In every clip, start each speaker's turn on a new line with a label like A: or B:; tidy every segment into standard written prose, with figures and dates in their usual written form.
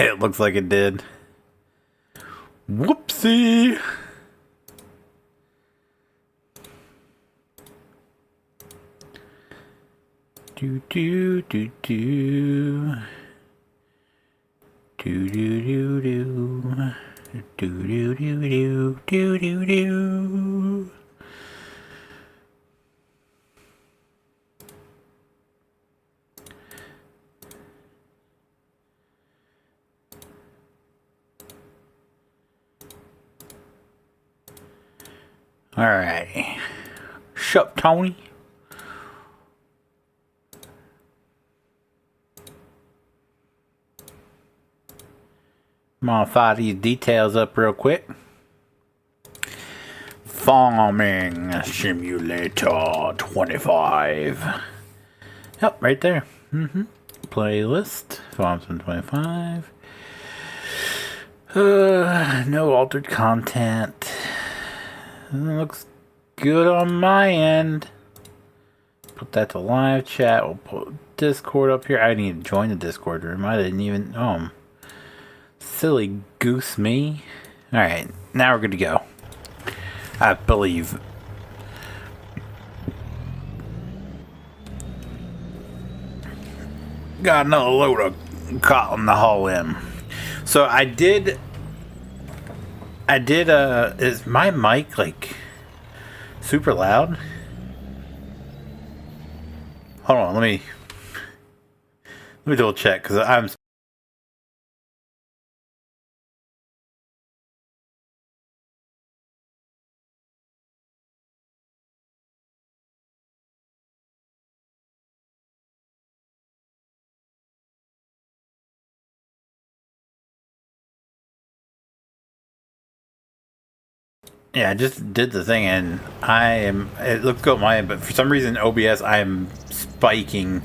A: It looks like it did. Whoopsie! Do do do do. Do do do do. Do do do do do do do. Alright. Sup, Tony? Modify these details up real quick. Farming Simulator 25. Yep, right there. Playlist. Farms 125. No altered content. Looks good on my end. Put that to live chat. We'll put Discord up here. I need to join the Discord room. I didn't even. Oh, silly goose me. Alright, now we're good to go. I believe. Got another load of cotton to haul in. So I did, is my mic like super loud? Hold on, let me double check because I'm. Yeah, I just did the thing and it looked good on my end, but for some reason OBS I am spiking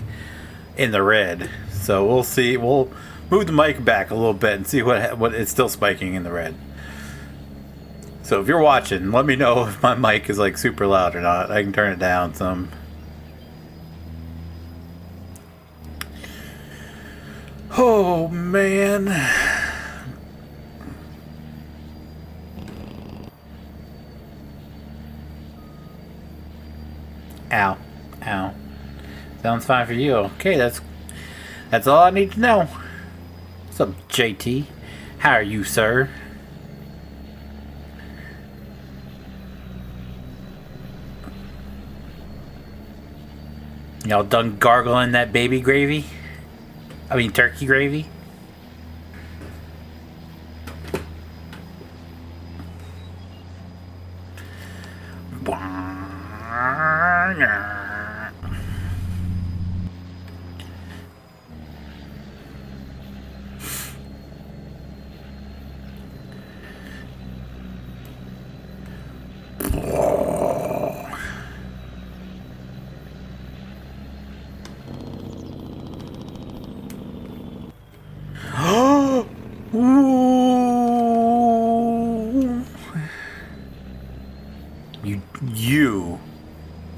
A: in the red. So we'll see. We'll move the mic back a little bit and see what it's still spiking in the red. So if you're watching, let me know if my mic is like super loud or not. I can turn it down some. Oh man. Ow. Ow. Sounds fine for you. Okay, that's all I need to know. What's up, JT? How are you, sir? Y'all done gargling that baby gravy? I mean turkey gravy?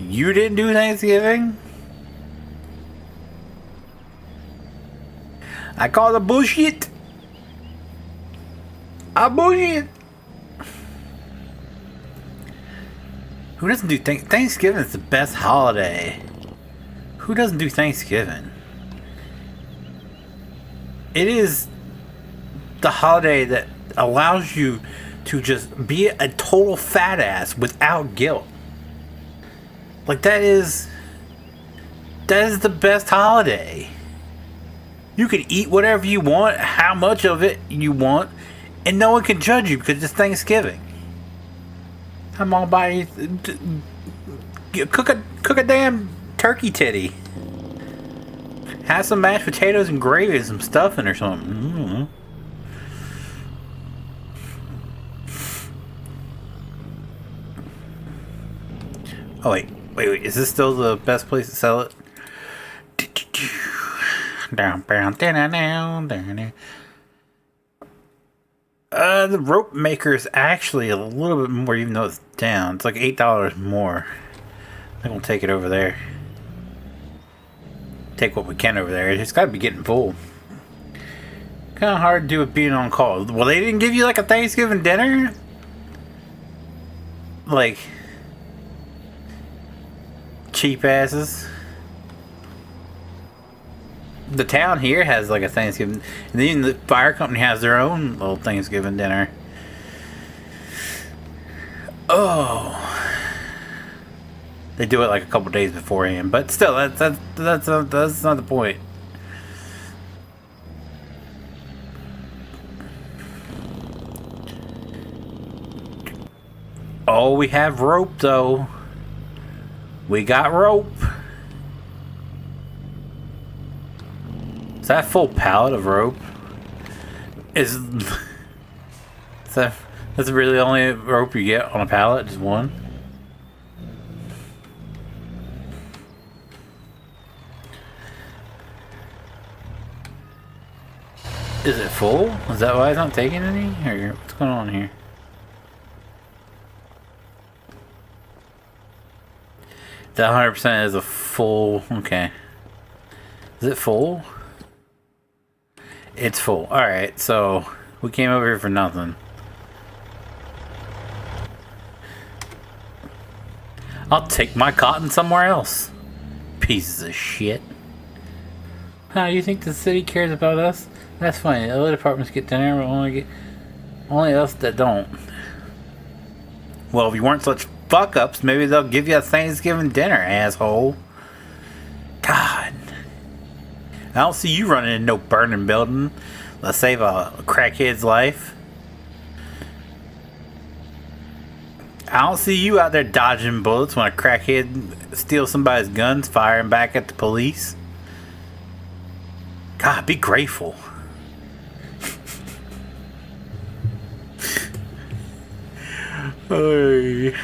A: You didn't do Thanksgiving? I call it bullshit. Bullshit. Who doesn't do Thanksgiving is the best holiday. Who doesn't do Thanksgiving? It is the holiday that allows you to just be a total fat ass without guilt. Like that is the best holiday. You can eat whatever you want, how much of it you want, and no one can judge you because it's Thanksgiving. Come on, by cook a damn turkey titty. Have some mashed potatoes and gravy and some stuffing or something. Oh wait, is this still the best place to sell it? The rope maker is actually a little bit more, even though it's down. It's like $8 more. I'm gonna take it over there. Take what we can over there. It's got to be getting full. Kind of hard to do with being on call. Well, they didn't give you like a Thanksgiving dinner? Like, cheap asses. The town here has like a Thanksgiving, and even the fire company has their own little Thanksgiving dinner. Oh, they do it like a couple days beforehand, but still, that's not the point. Oh, we have rope though. We got rope. Is that a full pallet of rope? Is that's really the only rope you get on a pallet? Just one? Is it full? Is that why it's not taking any? Or what's going on here? That 100% is a full. Okay. Is it full? It's full. Alright, so we came over here for nothing. I'll take my cotton somewhere else. Pieces of shit. How you think the city cares about us? That's fine. The other departments get dinner, but only us that don't. Well, if you weren't such fuck-ups, maybe they'll give you a Thanksgiving dinner, asshole. God. I don't see you running in no burning building. Let's save a crackhead's life. I don't see you out there dodging bullets when a crackhead steals somebody's guns, firing back at the police. God, be grateful. Hey.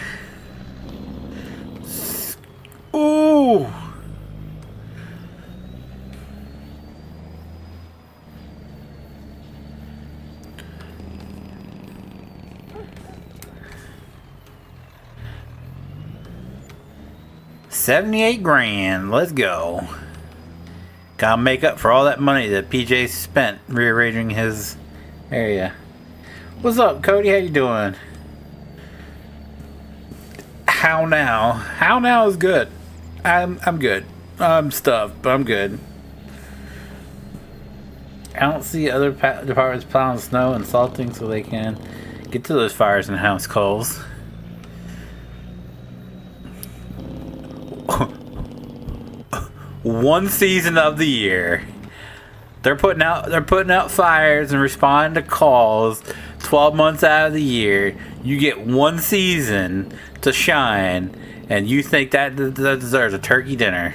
A: Ooh. $78 grand. Let's go. Gotta make up for all that money that PJ spent rearranging his area. What's up, Cody? How you doing? How now? How now is good. I'm good. I'm stuffed, but I'm good. I don't see other departments plowing snow and salting so they can get to those fires and house calls. One season of the year. They're putting out fires and responding to calls 12 months out of the year. You get one season to shine, and you think that deserves a turkey dinner.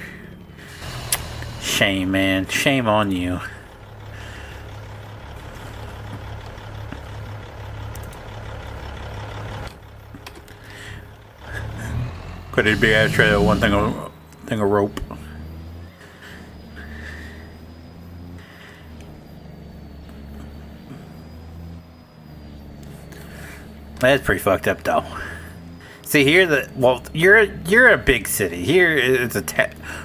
A: Shame, man. Shame on you. Could it be actually one thing of rope? That's pretty fucked up, though. See here, you're a big city. Here it's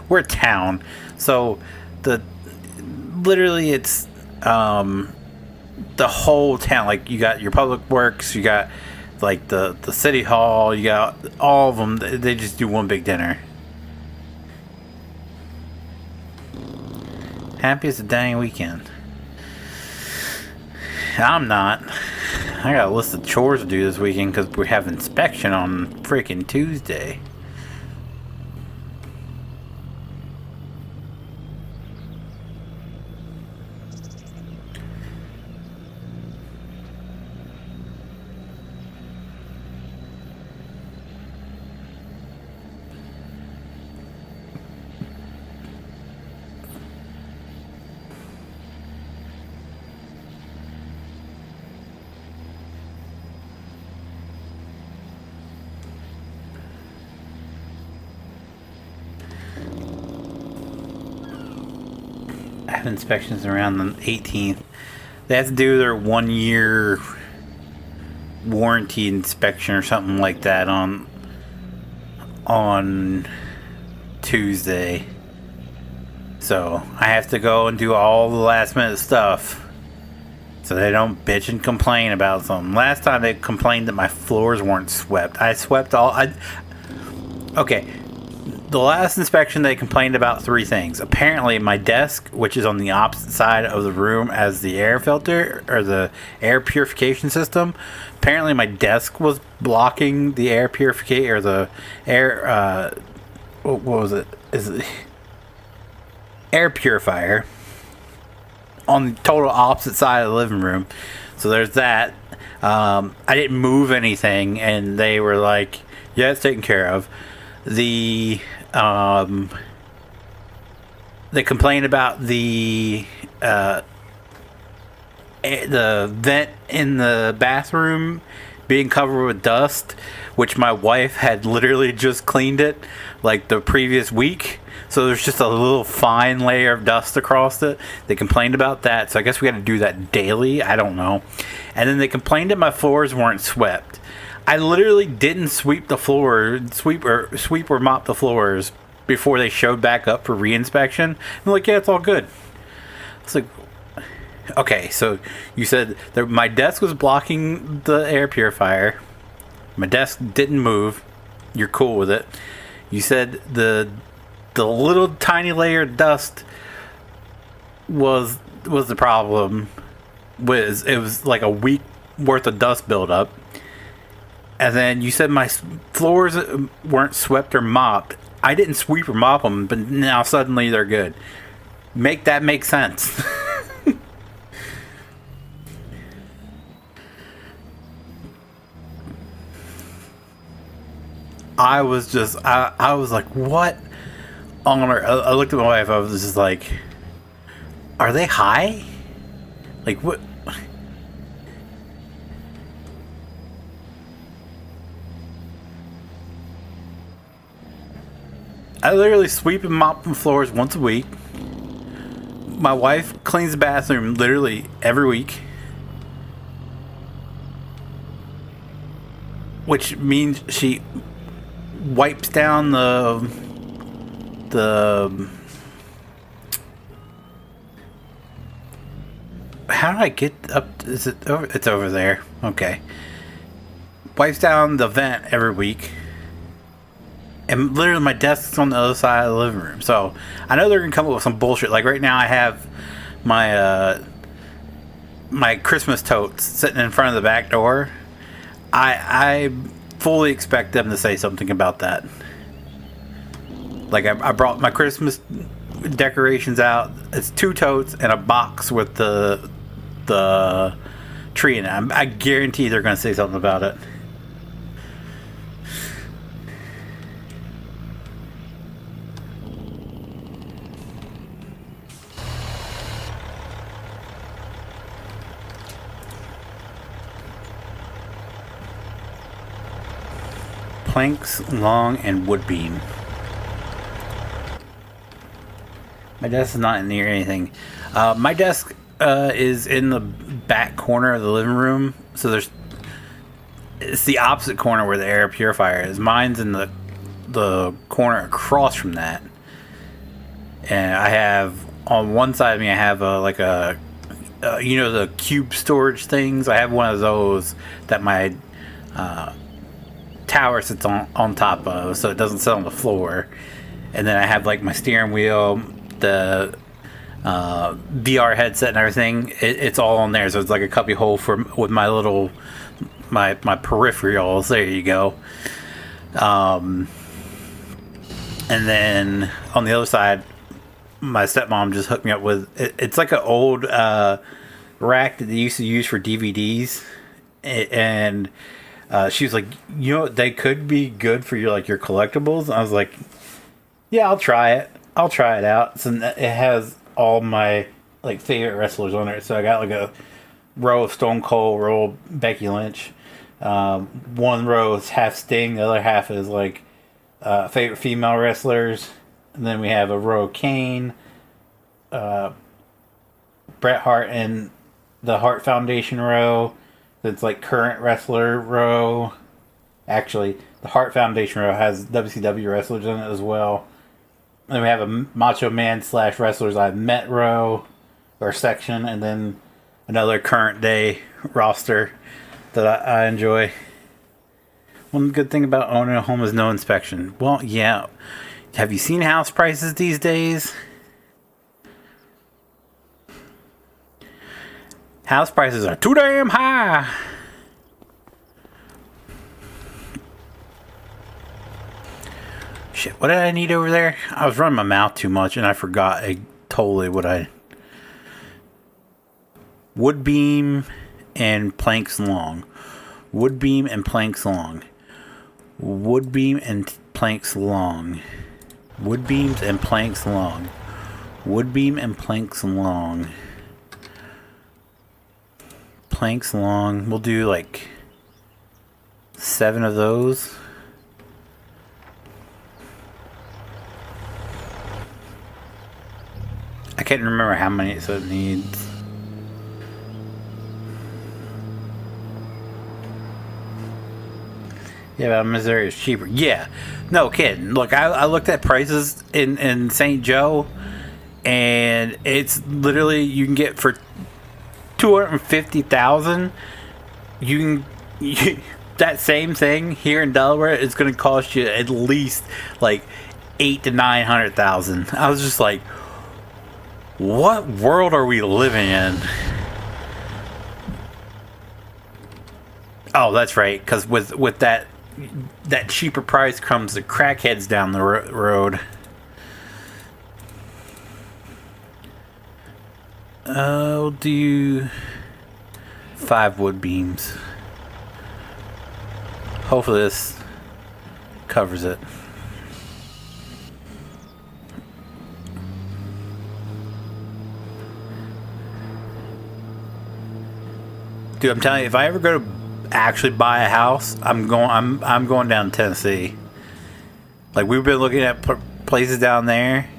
A: we're a town, so literally it's the whole town. Like you got your public works, you got like the city hall, you got all of them. They just do one big dinner. Happy as a dang weekend. I'm not. I got a list of chores to do this weekend because we have inspection on freaking Tuesday. Inspections around the 18th. They have to do their 1 year warranty inspection or something like that on Tuesday. So I have to go and do all the last minute stuff so they don't bitch and complain about something. Last time they complained that my floors weren't swept. I swept all. Okay, the last inspection they complained about 3 things. Apparently, my desk, which is on the opposite side of the room as the air filter or the air purification system, apparently my desk was blocking the air purification or the air. What was it? Is it air purifier on the total opposite side of the living room? So there's that. I didn't move anything, and they were like, "Yeah, it's taken care of." They complained about the vent in the bathroom being covered with dust, which my wife had literally just cleaned it like the previous week. So there's just a little fine layer of dust across it. They complained about that, so I guess we got to do that daily. I don't know. And then they complained that my floors weren't swept. I literally didn't sweep the floor, sweep or mop the floors before they showed back up for reinspection. I'm like, yeah, it's all good. It's like, okay, so you said that my desk was blocking the air purifier. My desk didn't move. You're cool with it. You said the little tiny layer of dust was the problem. It was like a week worth of dust buildup. And then you said my floors weren't swept or mopped. I didn't sweep or mop them, but now suddenly they're good. Make that make sense. I was like, what on earth? I looked at my wife. I was just like, are they high? Like, what? I literally sweep and mop the floors once a week. My wife cleans the bathroom literally every week. Which means she wipes down the how do I get up? Is it over? It's over there. Okay. Wipes down the vent every week. And literally my desk's on the other side of the living room. So I know they're going to come up with some bullshit. Like right now I have my my Christmas totes sitting in front of the back door. I fully expect them to say something about that. Like I brought my Christmas decorations out. It's 2 totes and a box with the tree in it. I guarantee they're going to say something about it. Planks, long, and wood beam. My desk is not near anything. My desk is in the back corner of the living room, so it's the opposite corner where the air purifier is. Mine's in the corner across from that, and I have on one side of me I have you know, the cube storage things. I have one of those that my tower sits on top of, so it doesn't sit on the floor. And then I have like my steering wheel, the VR headset and everything. It's all on there, so it's like a cubby hole with my little my peripherals. There you go. And then on the other side, my stepmom just hooked me up with it's like an old rack that they used to use for DVDs, and she was like, you know, they could be good for your collectibles. And I was like, yeah, I'll try it out. So it has all my favorite wrestlers on it. So I got a row of Stone Cold, row of Becky Lynch. One row is half Sting, the other half is favorite female wrestlers. And then we have a row of Kane, Bret Hart, and the Hart Foundation row. It's current wrestler row. Actually, the Hart Foundation row has WCW wrestlers in it as well. Then we have a Macho Man / wrestlers I've met row or section, and then Another current day roster that I enjoy. One good thing about owning a home is no inspection. Well, yeah. Have you seen house prices these days? House prices are too damn high. Shit, what did I need over there? I was running my mouth too much and I forgot totally what I... Wood beam and planks long. Wood beam and planks long. Wood beam and planks long. Wood beams and planks long. Wood beam and planks long. Planks long. We'll do like 7 of those. I can't remember how many it needs. Yeah, but Missouri is cheaper. Yeah, no kidding. Look, I looked at prices in St. Joe, and it's literally you can get for $250,000. That same thing here in Delaware is going to cost you at least like $800,000 to $900,000. I was just like, what world are we living in? Oh, that's right. Because with that cheaper price comes the crackheads down the road. We'll do 5 wood beams. Hopefully this covers it. Dude, I'm telling you, if I ever go to actually buy a house, I'm going down to Tennessee. Like, we've been looking at places down there,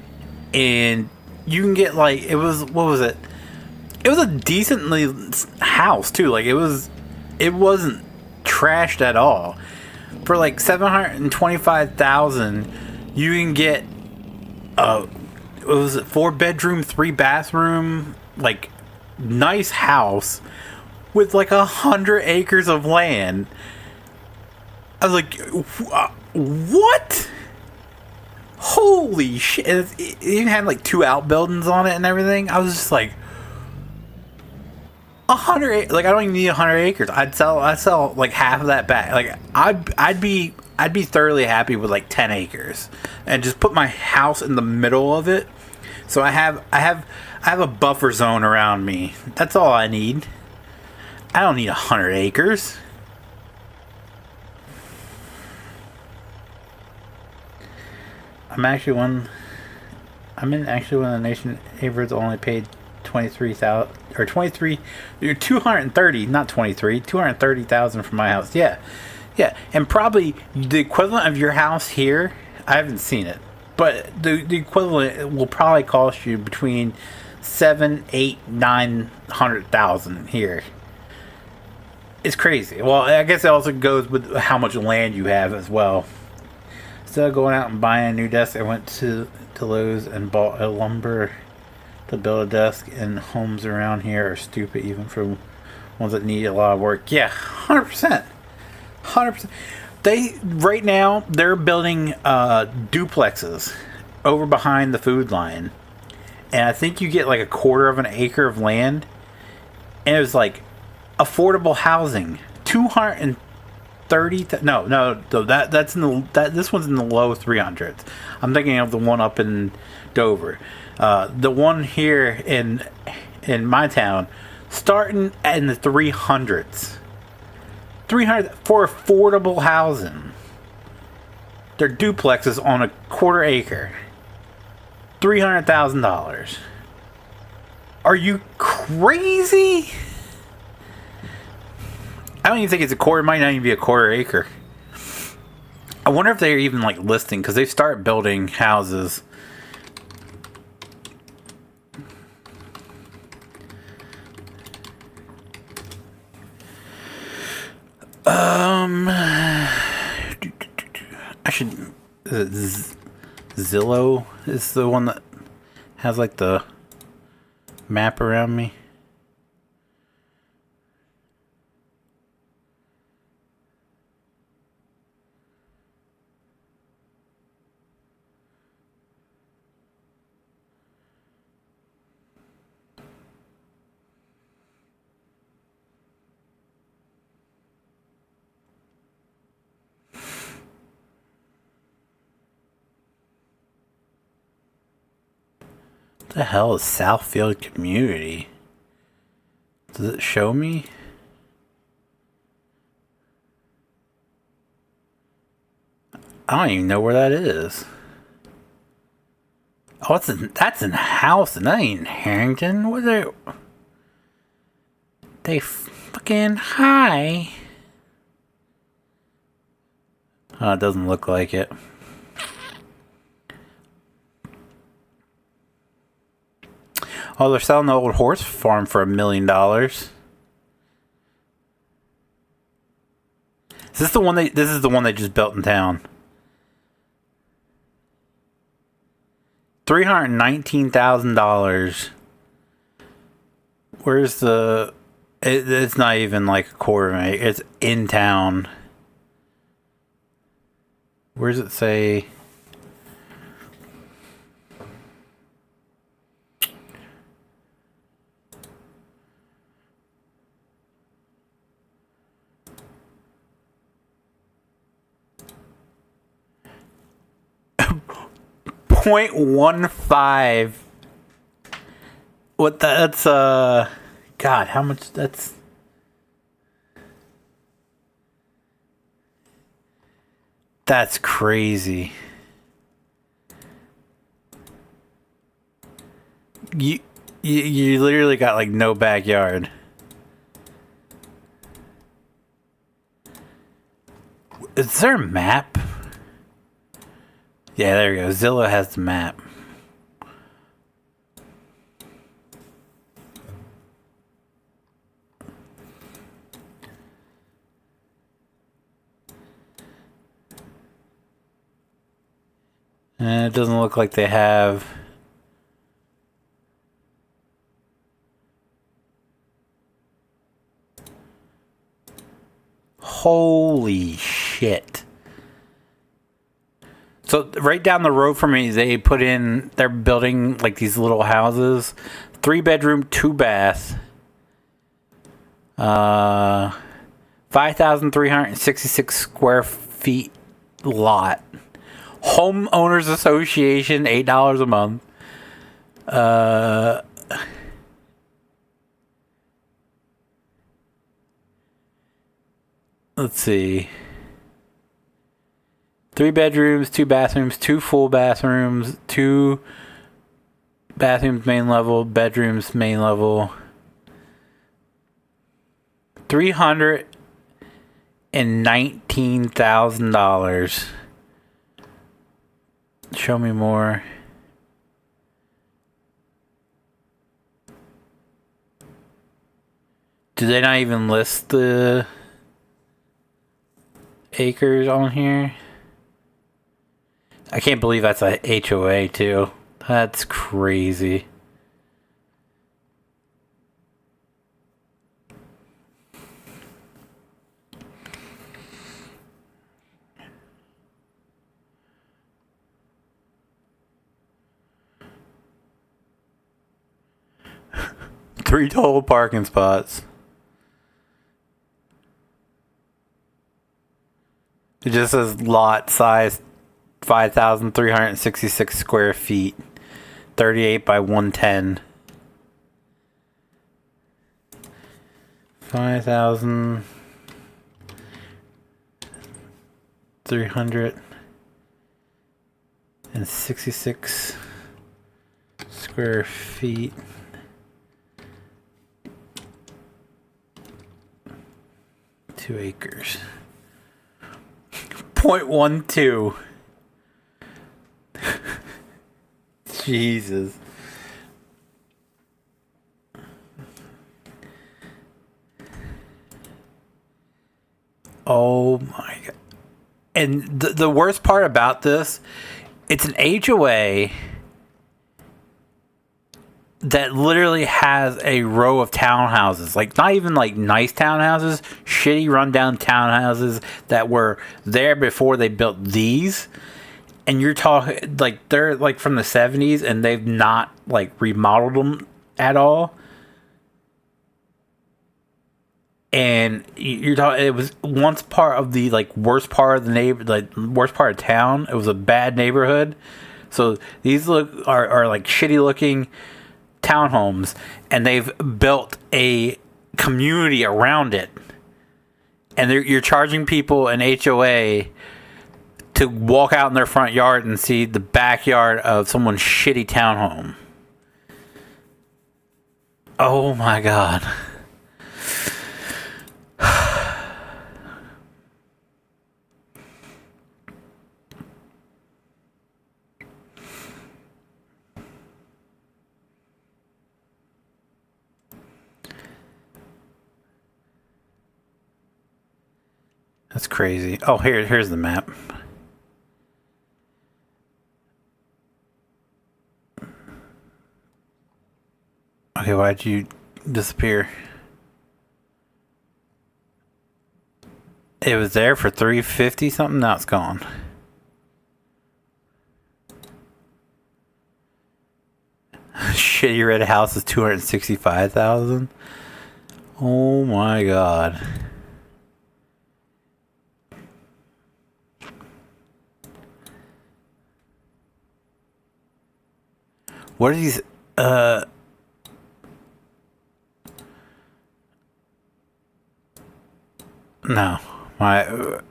A: and you can get like, what was it? It was a decently house too. Like, it wasn't trashed at all. For like $725,000, you can get what was it, 4 bedroom, 3 bathroom, like nice house with like 100 acres of land. I was like, what? Holy shit. It even had like 2 outbuildings on it and everything. I was just like, 100, like, I don't even need 100 acres. I'd sell like half of that back. Like, I'd be thoroughly happy with like 10 acres and just put my house in the middle of it. So I have a buffer zone around me. That's all I need. I don't need 100 acres. I'm actually one of the nation average only paid 23,000 or 23, you're 230, not 23, 230,000 for my house. Yeah, and probably the equivalent of your house here. I haven't seen it, but the equivalent will probably cost you between 7, 8, 900,000 here. It's crazy. Well, I guess it also goes with how much land you have as well. Instead of going out and buying a new desk, I went to Lowe's and bought a lumber to build a desk, and homes around here are stupid, even for ones that need a lot of work. Yeah, 100%. 100%. Right now, they're building duplexes over behind the Food Lion. And I think you get like 1/4 of an acre of land. And it was like affordable housing. 230. That's this one's in the low 300s. I'm thinking of the one up in Dover. The one here in my town, starting in the 300s. 300 for affordable housing. They're duplexes on 1/4 acre. $300,000. Are you crazy? I don't even think it's 1/4. It might not even be 1/4 acre. I wonder if they're even like listing, because they start building houses. I should. Zillow is the one that has like the map around me. The hell is Southfield Community? Does it show me? I don't even know where that is. Oh, that's in Houston. That ain't Harrington. What are they fucking high? Oh, it doesn't look like it. Oh, they're selling the old horse farm for $1 million. Is this the one this is the one they just built in town. $319,000. Where's the... It's not even like a quarter, mate. It's in town. Where does it say... .15. What that's God, how much that's crazy. You literally got like no backyard. Is there a map? Yeah, there we go. Zillow has the map. And it doesn't look like they have... Holy shit. So right down the road from me, they're building like these little houses, 3-bedroom, 2-bath, 5,366 square feet lot. Homeowners Association, $8 a month. Let's see. 3 bedrooms, 2 bathrooms, 2 full bathrooms, 2 bathrooms main level, bedrooms main level. $319,000. Show me more. Do they not even list the acres on here? I can't believe that's a HOA too. That's crazy. Three total parking spots. It just says lot size 5,366 square feet, 38 by 110. 5,366 square feet. Two acres. 0.12. Jesus. Oh my God. And the worst part about this, it's an HOA that literally has a row of townhouses. Like, not even like nice townhouses, shitty rundown townhouses that were there before they built these. And you're talking, like, they're, like, from the 70s, and they've not, like, remodeled them at all. And you're talking, it was once part of the, like, worst part of the worst part of town. It was a bad neighborhood. So these are like shitty looking townhomes, and they've built a community around it. And you're charging people an HOA to walk out in their front yard and see the backyard of someone's shitty townhome. Oh my God. That's crazy. Oh, here's the map. Okay, why'd you disappear? It was there for 350 something. Now it's gone. Shitty red house is 265,000. Oh my God. What are these? No,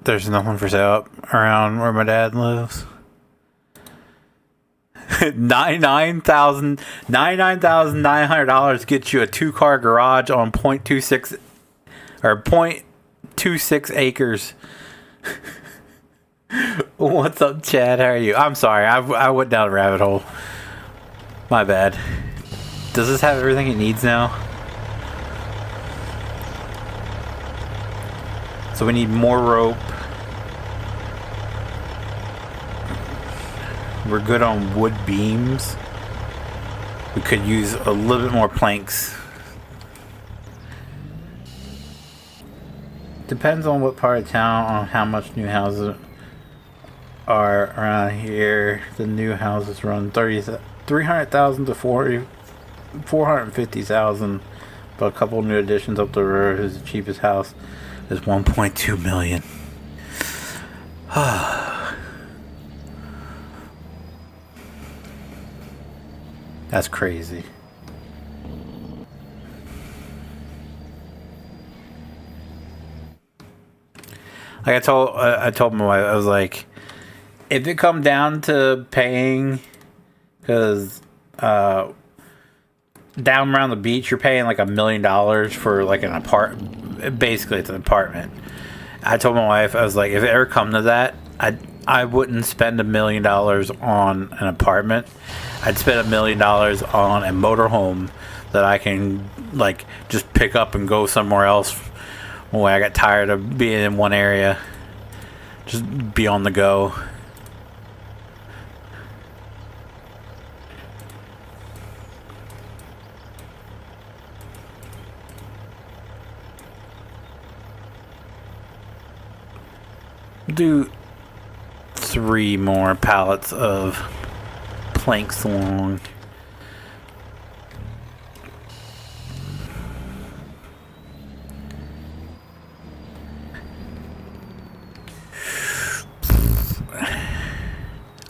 A: there's nothing for sale up around where my dad lives. $99,900 gets you a 2-car garage on 0.26 or 0.26 acres. What's up, Chad? How are you? I'm sorry, I went down a rabbit hole. My bad. Does this have everything it needs now? So we need more rope. We're good on wood beams. We could use a little bit more planks. Depends on what part of town, on how much new houses are around here. The new houses run 300,000 to 450,000, but a couple new additions up the road is the cheapest house is 1.2 million. That's crazy. Like I told my wife, I was like, if it come down to paying, because down around the beach you're paying like $1 million for like an apartment. Basically it's an apartment. I told my wife, I was like, if it ever come to that, I wouldn't spend $1 million on an apartment. I'd spend $1 million on a motorhome that I can like just pick up and go somewhere else when I got tired of being in one area. Just be on the go. Do 3 more pallets of planks long.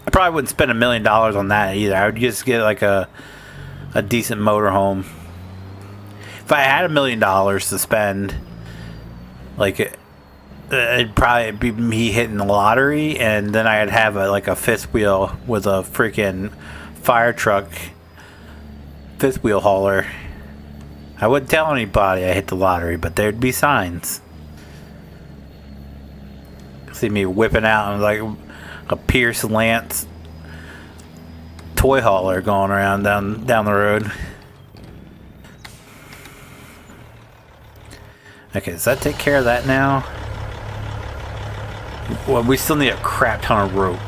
A: I probably wouldn't spend $1 million on that either. I would just get like a decent motorhome. If I had $1 million to spend, like it'd probably be me hitting the lottery, and then I'd have a fifth wheel with a freaking fire truck fifth wheel hauler. I wouldn't tell anybody I hit the lottery, but there'd be signs. See me whipping out and like a Pierce Lance toy hauler going around down the road. Okay, does that take care of that now? Well, we still need a crap ton of rope.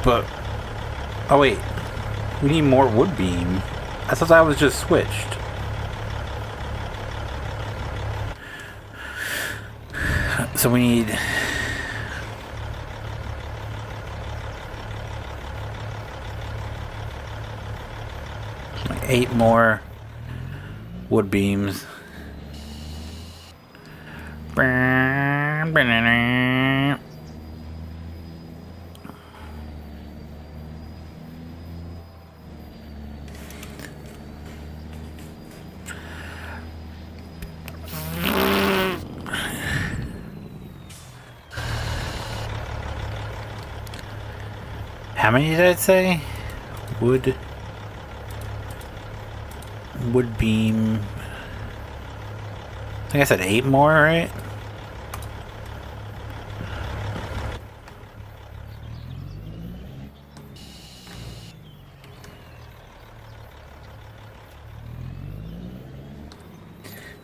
A: But, oh wait, we need more wood beam. I thought that was just switched. So we need... like 8 more wood beams. How many did I say? Wood beam. I think I said 8 more, right?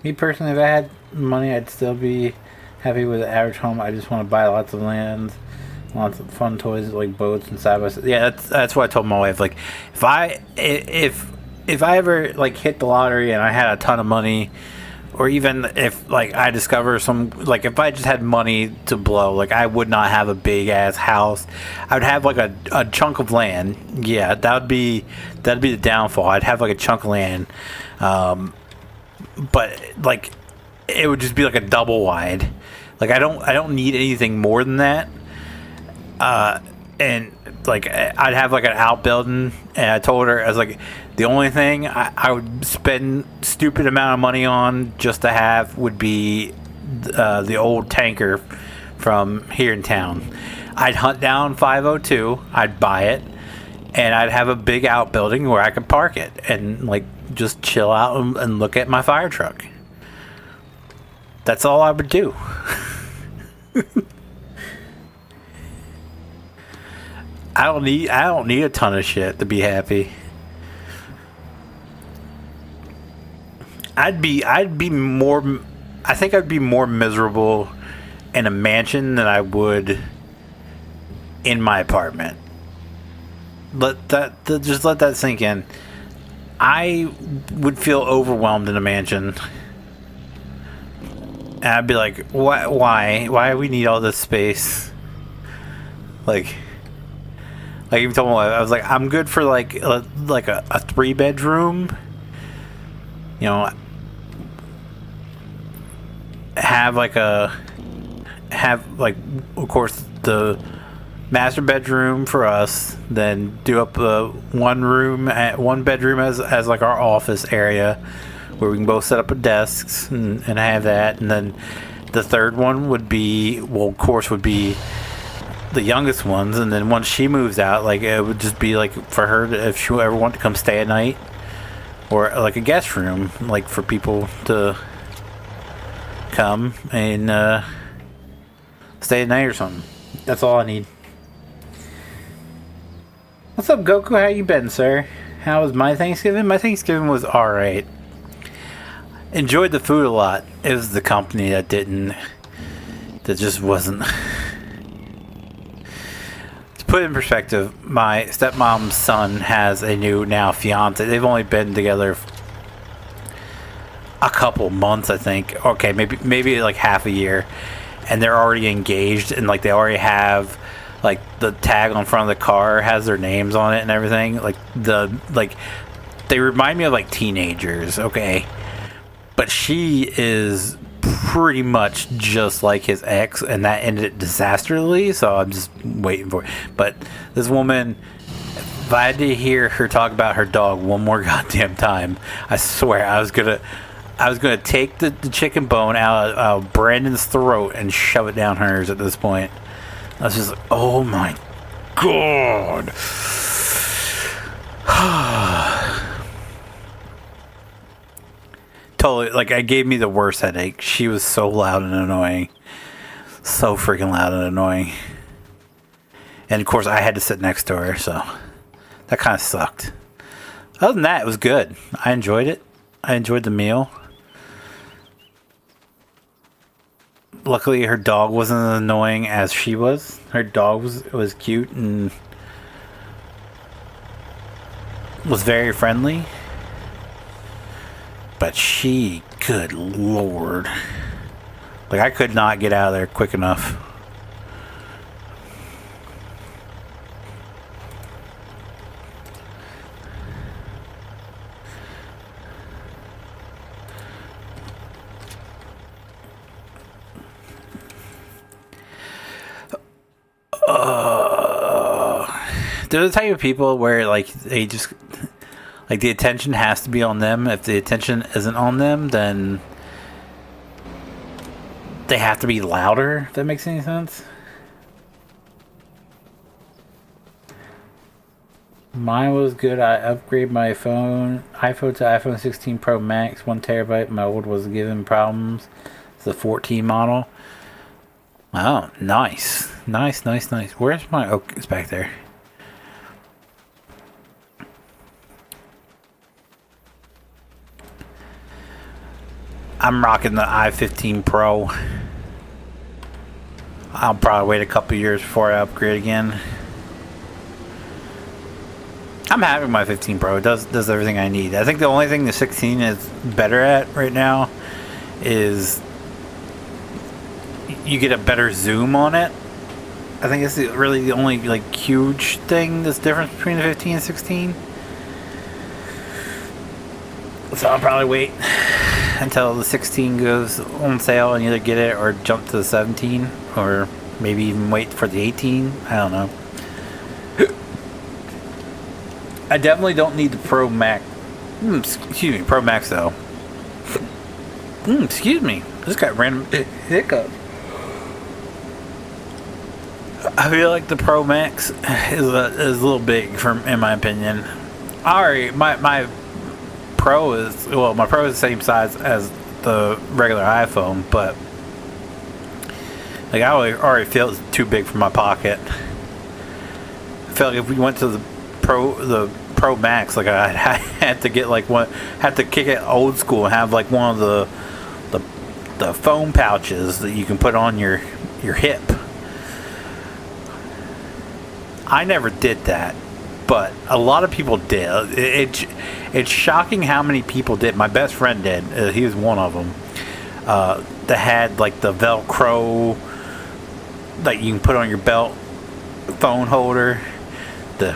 A: Me personally, if I had money, I'd still be happy with the average home. I just want to buy lots of land, lots of fun toys like boats and side by side. Yeah, that's what I told my wife. Like, if I ever like hit the lottery and I had a ton of money, or even if like I discover some, like if I just had money to blow, like I would not have a big ass house. I would have like a chunk of land. Yeah, that'd be the downfall. I'd have like a chunk of land. But like it would just be like a double wide. Like I don't need anything more than that. And like I'd have like an outbuilding, and I told her, I was like, the only thing I would spend stupid amount of money on just to have would be the old tanker from here in town. I'd hunt down 502, I'd buy it, and I'd have a big outbuilding where I could park it and like just chill out and look at my fire truck. That's all I would do. I don't need a ton of shit to be happy. I think I'd be more miserable in a mansion than I would in my apartment. Just let that sink in. I would feel overwhelmed in a mansion. And I'd be like, why do we need all this space? Like I even told my wife, I was like, I'm good for like a 3-bedroom. You know, have of course the master bedroom for us, then do up one bedroom as like our office area where we can both set up desks and have that, and then the third one would be the youngest ones, and then once she moves out, like it would just be like for her if she ever wanted to come stay at night, or like a guest room, like for people to come and stay at night or something. That's all I need. What's up, Goku? How you been, sir? How was my Thanksgiving? My Thanksgiving was alright. Enjoyed the food a lot. It was the company that just wasn't. To put it in perspective, my stepmom's son has a new now fiance. They've only been together a couple months, I think. Okay, maybe like half a year, and they're already engaged, and like they already have like the tag on front of the car has their names on it and everything. Like they remind me of like teenagers, okay? But she is pretty much just like his ex, and that ended disastrously, so I'm just waiting for it. But this woman, if I had to hear her talk about her dog one more goddamn time, I swear I was gonna take the chicken bone out of Brandon's throat and shove it down hers at this point. I was just like, oh my god. Totally, like, it gave me the worst headache. She was so loud and annoying. So freaking loud and annoying. And of course, I had to sit next to her, so that kind of sucked. Other than that, it was good. I enjoyed it. I enjoyed the meal. Luckily, her dog wasn't as annoying as she was. Her dog was cute and was very friendly. But she, good lord. Like, I could not get out of there quick enough. they're the type of people where like they just like the attention has to be on them. If the attention isn't on them, then they have to be louder. If that makes any sense. Mine was good. I upgraded my iPhone to iPhone 16 Pro Max, 1 terabyte. My old was giving problems. It's the 14 model. Oh, nice. Nice. Where's my... Oh, it's back there. I'm rocking the i15 Pro. I'll probably wait a couple years before I upgrade again. I'm happy with my 15 Pro. It does everything I need. I think the only thing the 16 is better at right now is you get a better zoom on it. I think it's really the only like huge thing that's different between the 15 and 16. So I'll probably wait until the 16 goes on sale and either get it or jump to the 17, or maybe even wait for the 18. I don't know. I definitely don't need the Pro Max. Excuse me, Pro Max though. Excuse me, just got random hiccup. I feel like the Pro Max is a little big, in my opinion. Alright, my Pro is the same size as the regular iPhone, but like I already feel it's too big for my pocket. I feel like if we went to the Pro Max, like I had to get like one, had to kick it old school and have like one of the foam pouches that you can put on your hip. I never did that, but a lot of people did. It's shocking how many people did. My best friend did. He was one of them. That had like the Velcro that you can put on your belt phone holder. The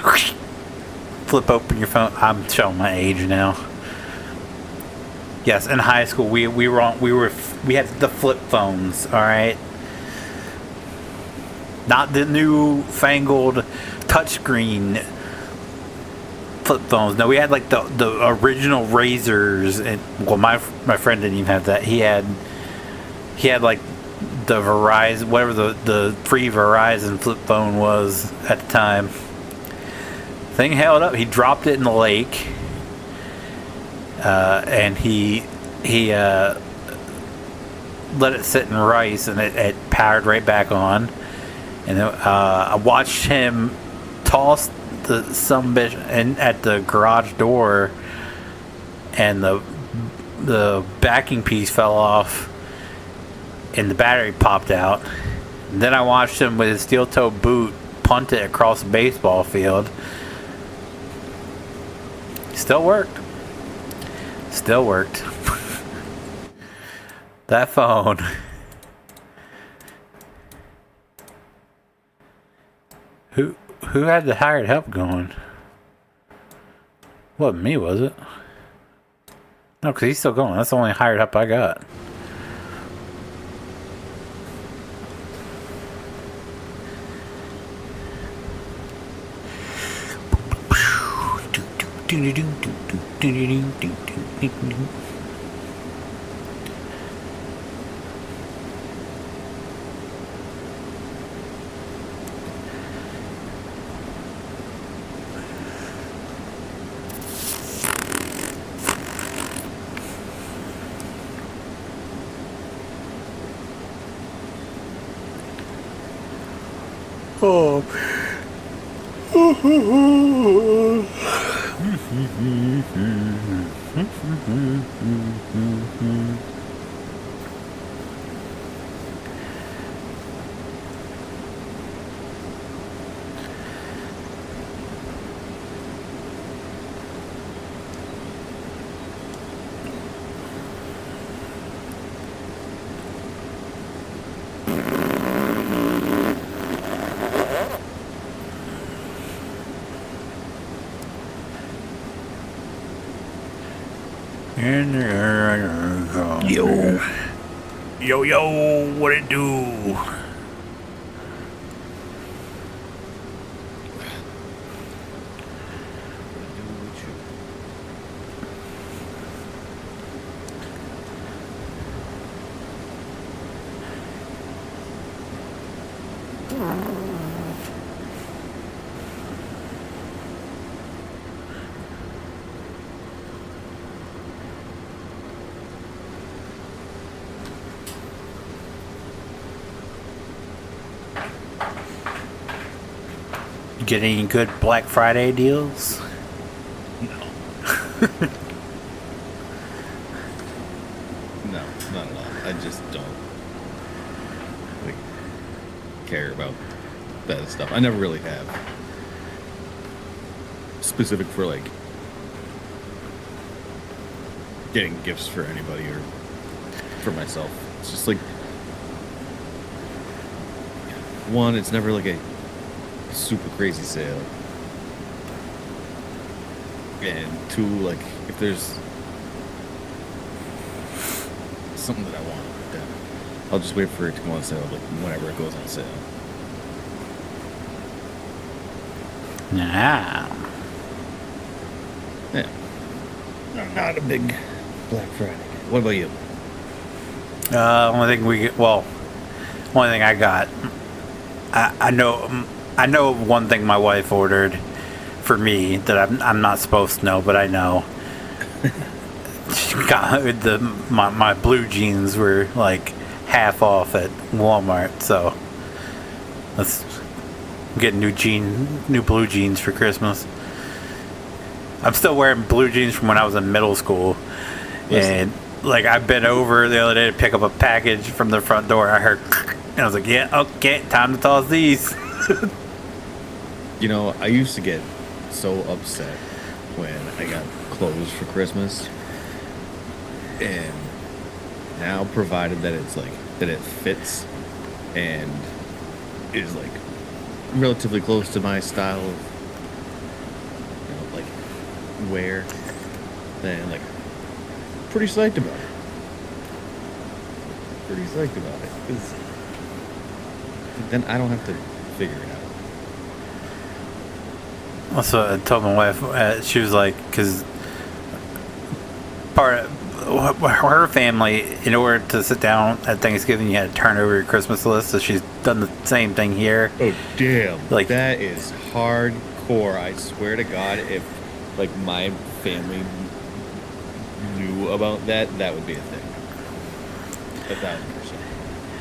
A: flip open your phone. I'm showing my age now. Yes, in high school we had the flip phones. All right, not the new fangled touchscreen flip phones. No, we had like the original razors. And well, my friend didn't even have that. He had like the Verizon, whatever the free Verizon flip phone was at the time. Thing held up. He dropped it in the lake, and he let it sit in rice, and it powered right back on. And then, I watched him toss the bitch at the garage door, and the backing piece fell off, and the battery popped out. And then I watched him with his steel-toe boot punt it across the baseball field. Still worked. That phone. Who had the hired help going? Wasn't me, was it? No, because he's still going. That's the only hired help I got. Oh. Yo, what it do? get any good Black Friday deals?
B: No. No, not at all. I just don't like care about that stuff. I never really have. Specific for like getting gifts for anybody or for myself. It's just like, one, it's never like a super crazy sale. And two, like, if there's something that I want, then I'll just wait for it to go on sale, like whenever it goes on sale.
A: Nah.
B: Yeah. I'm not a big Black Friday. What about you?
A: Only thing I got. I know one thing my wife ordered for me that I'm not supposed to know, but I know. She got my blue jeans were like half off at Walmart, so let's get new blue jeans for Christmas. I'm still wearing blue jeans from when I was in middle school. And like I bent over the other day to pick up a package from the front door. I heard, and I was like, "Yeah, okay, time to toss these."
B: You know, I used to get so upset when I got clothes for Christmas, and now, provided that it's like that it fits and is like relatively close to my style of, you know, like wear, then like pretty psyched about it. Pretty psyched about it, 'cause then I don't have to figure it out.
A: That's what I told my wife. She was like, because part of her family, in order to sit down at Thanksgiving, you had to turn over your Christmas list. So she's done the same thing here.
B: Oh damn!
A: Like
B: that is hardcore. I swear to God, if like my family knew about that, that would be a thing. 1,000%.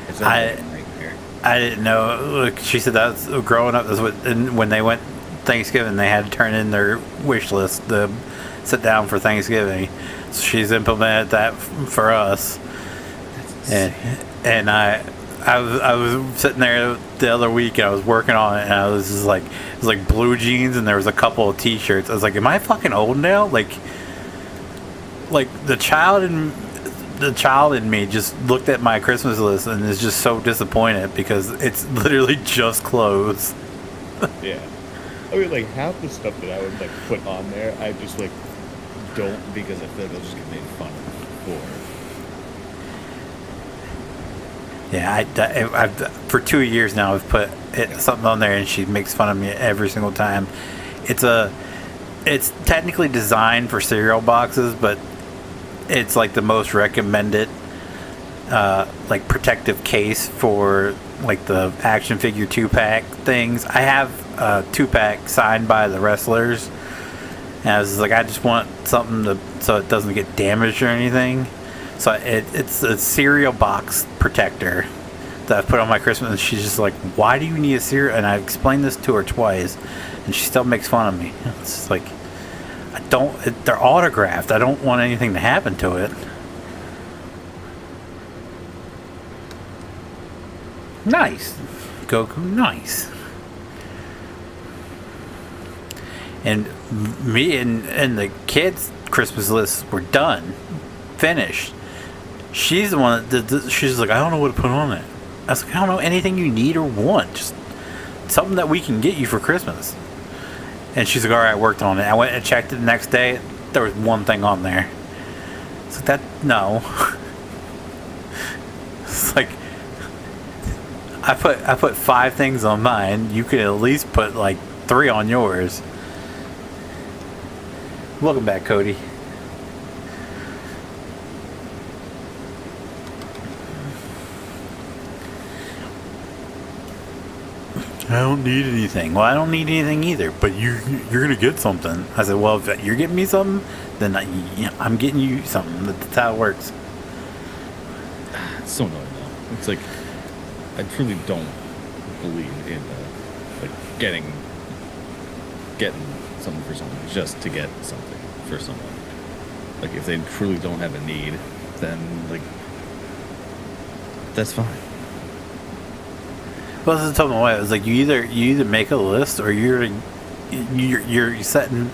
B: It's a nightmare.
A: I didn't know. Look, she said that's growing up. That's what. And when they went Thanksgiving, they had to turn in their wish list to sit down for Thanksgiving. So she's implemented that for us. And I was sitting there the other week and I was working on it, and I was just like, it was like blue jeans and there was a couple of t-shirts. I was like, am I fucking old now? Like the child in me just looked at my Christmas list and is just so disappointed because it's literally just clothes.
B: Yeah. I mean, like, half the stuff that I would, like, put on there, I just, like, don't, because I feel like I'll just get made fun of for.
A: Yeah, I've for 2 years now, I've put something on there, and she makes fun of me every single time. It's technically designed for cereal boxes, but it's, like, the most recommended, like, protective case for, like, the action figure 2-pack things. I have a 2-pack signed by the wrestlers, and I was like, I just want something so it doesn't get damaged or anything. So it's a cereal box protector that I've put on my Christmas, and she's just like, why do you need a cereal? And I explained this to her twice, and she still makes fun of me. It's just like, they're autographed. I don't want anything to happen to it. Nice. Goku, nice. And me and the kids' Christmas lists were done, finished. She's the one that she's like, I don't know what to put on it. I was like, I don't know anything you need or want, just something that we can get you for Christmas. And she's like, all right, I worked on it. I went and checked it the next day. There was one thing on there. So no. It's like, I put 5 things on mine. You could at least put like 3 on yours. Welcome back, Cody. I don't need anything. Well, I don't need anything either, but you're gonna get something. I said, well, if you're getting me something, then I'm getting you something. That's how it works.
B: It's so annoying though. It's like, I truly don't believe in like getting getting something for someone just to get something for someone. Like, if they truly don't have a need, then, like, that's fine.
A: Well, this is the way. It was like you either make a list or you're setting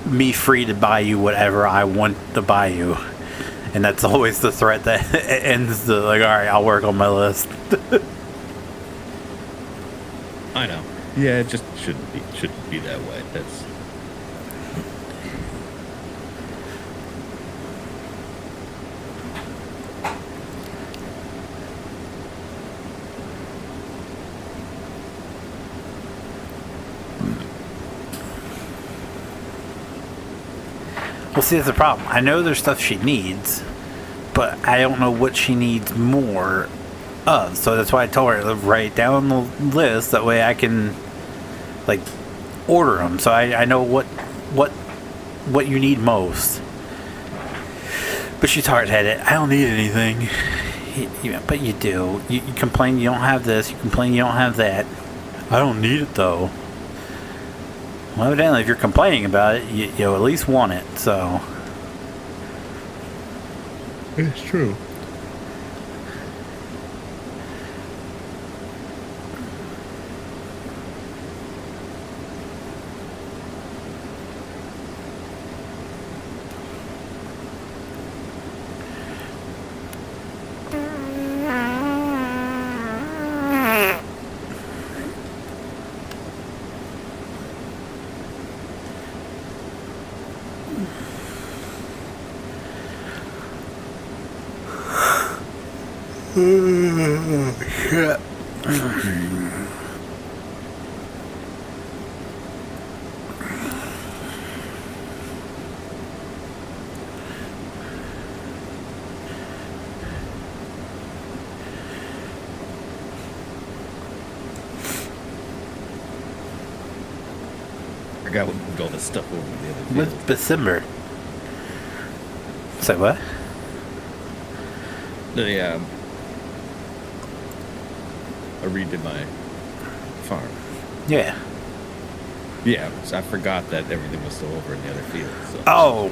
A: me free to buy you whatever I want to buy you, and that's always the threat that ends the like. All right, I'll work on my list.
B: I know. Yeah, it just shouldn't be that way. That's.
A: Well, see, that's the problem. I know there's stuff she needs, but I don't know what she needs more of. So that's why I told her to write down the list. That way I can, like, order them. So I know what you need most. But she's hard-headed. I don't need anything. But you do. You complain you don't have this. You complain you don't have that. I don't need it, though. Well, evidently, if you're complaining about it, you at least want it, so.
B: It's true.
A: Shit.
B: I forgot we moved all this stuff over to the other field.
A: With December. Say what?
B: Yeah. I redid my farm.
A: Yeah.
B: Yeah, so I forgot that everything was still over in the other field. So
A: Oh.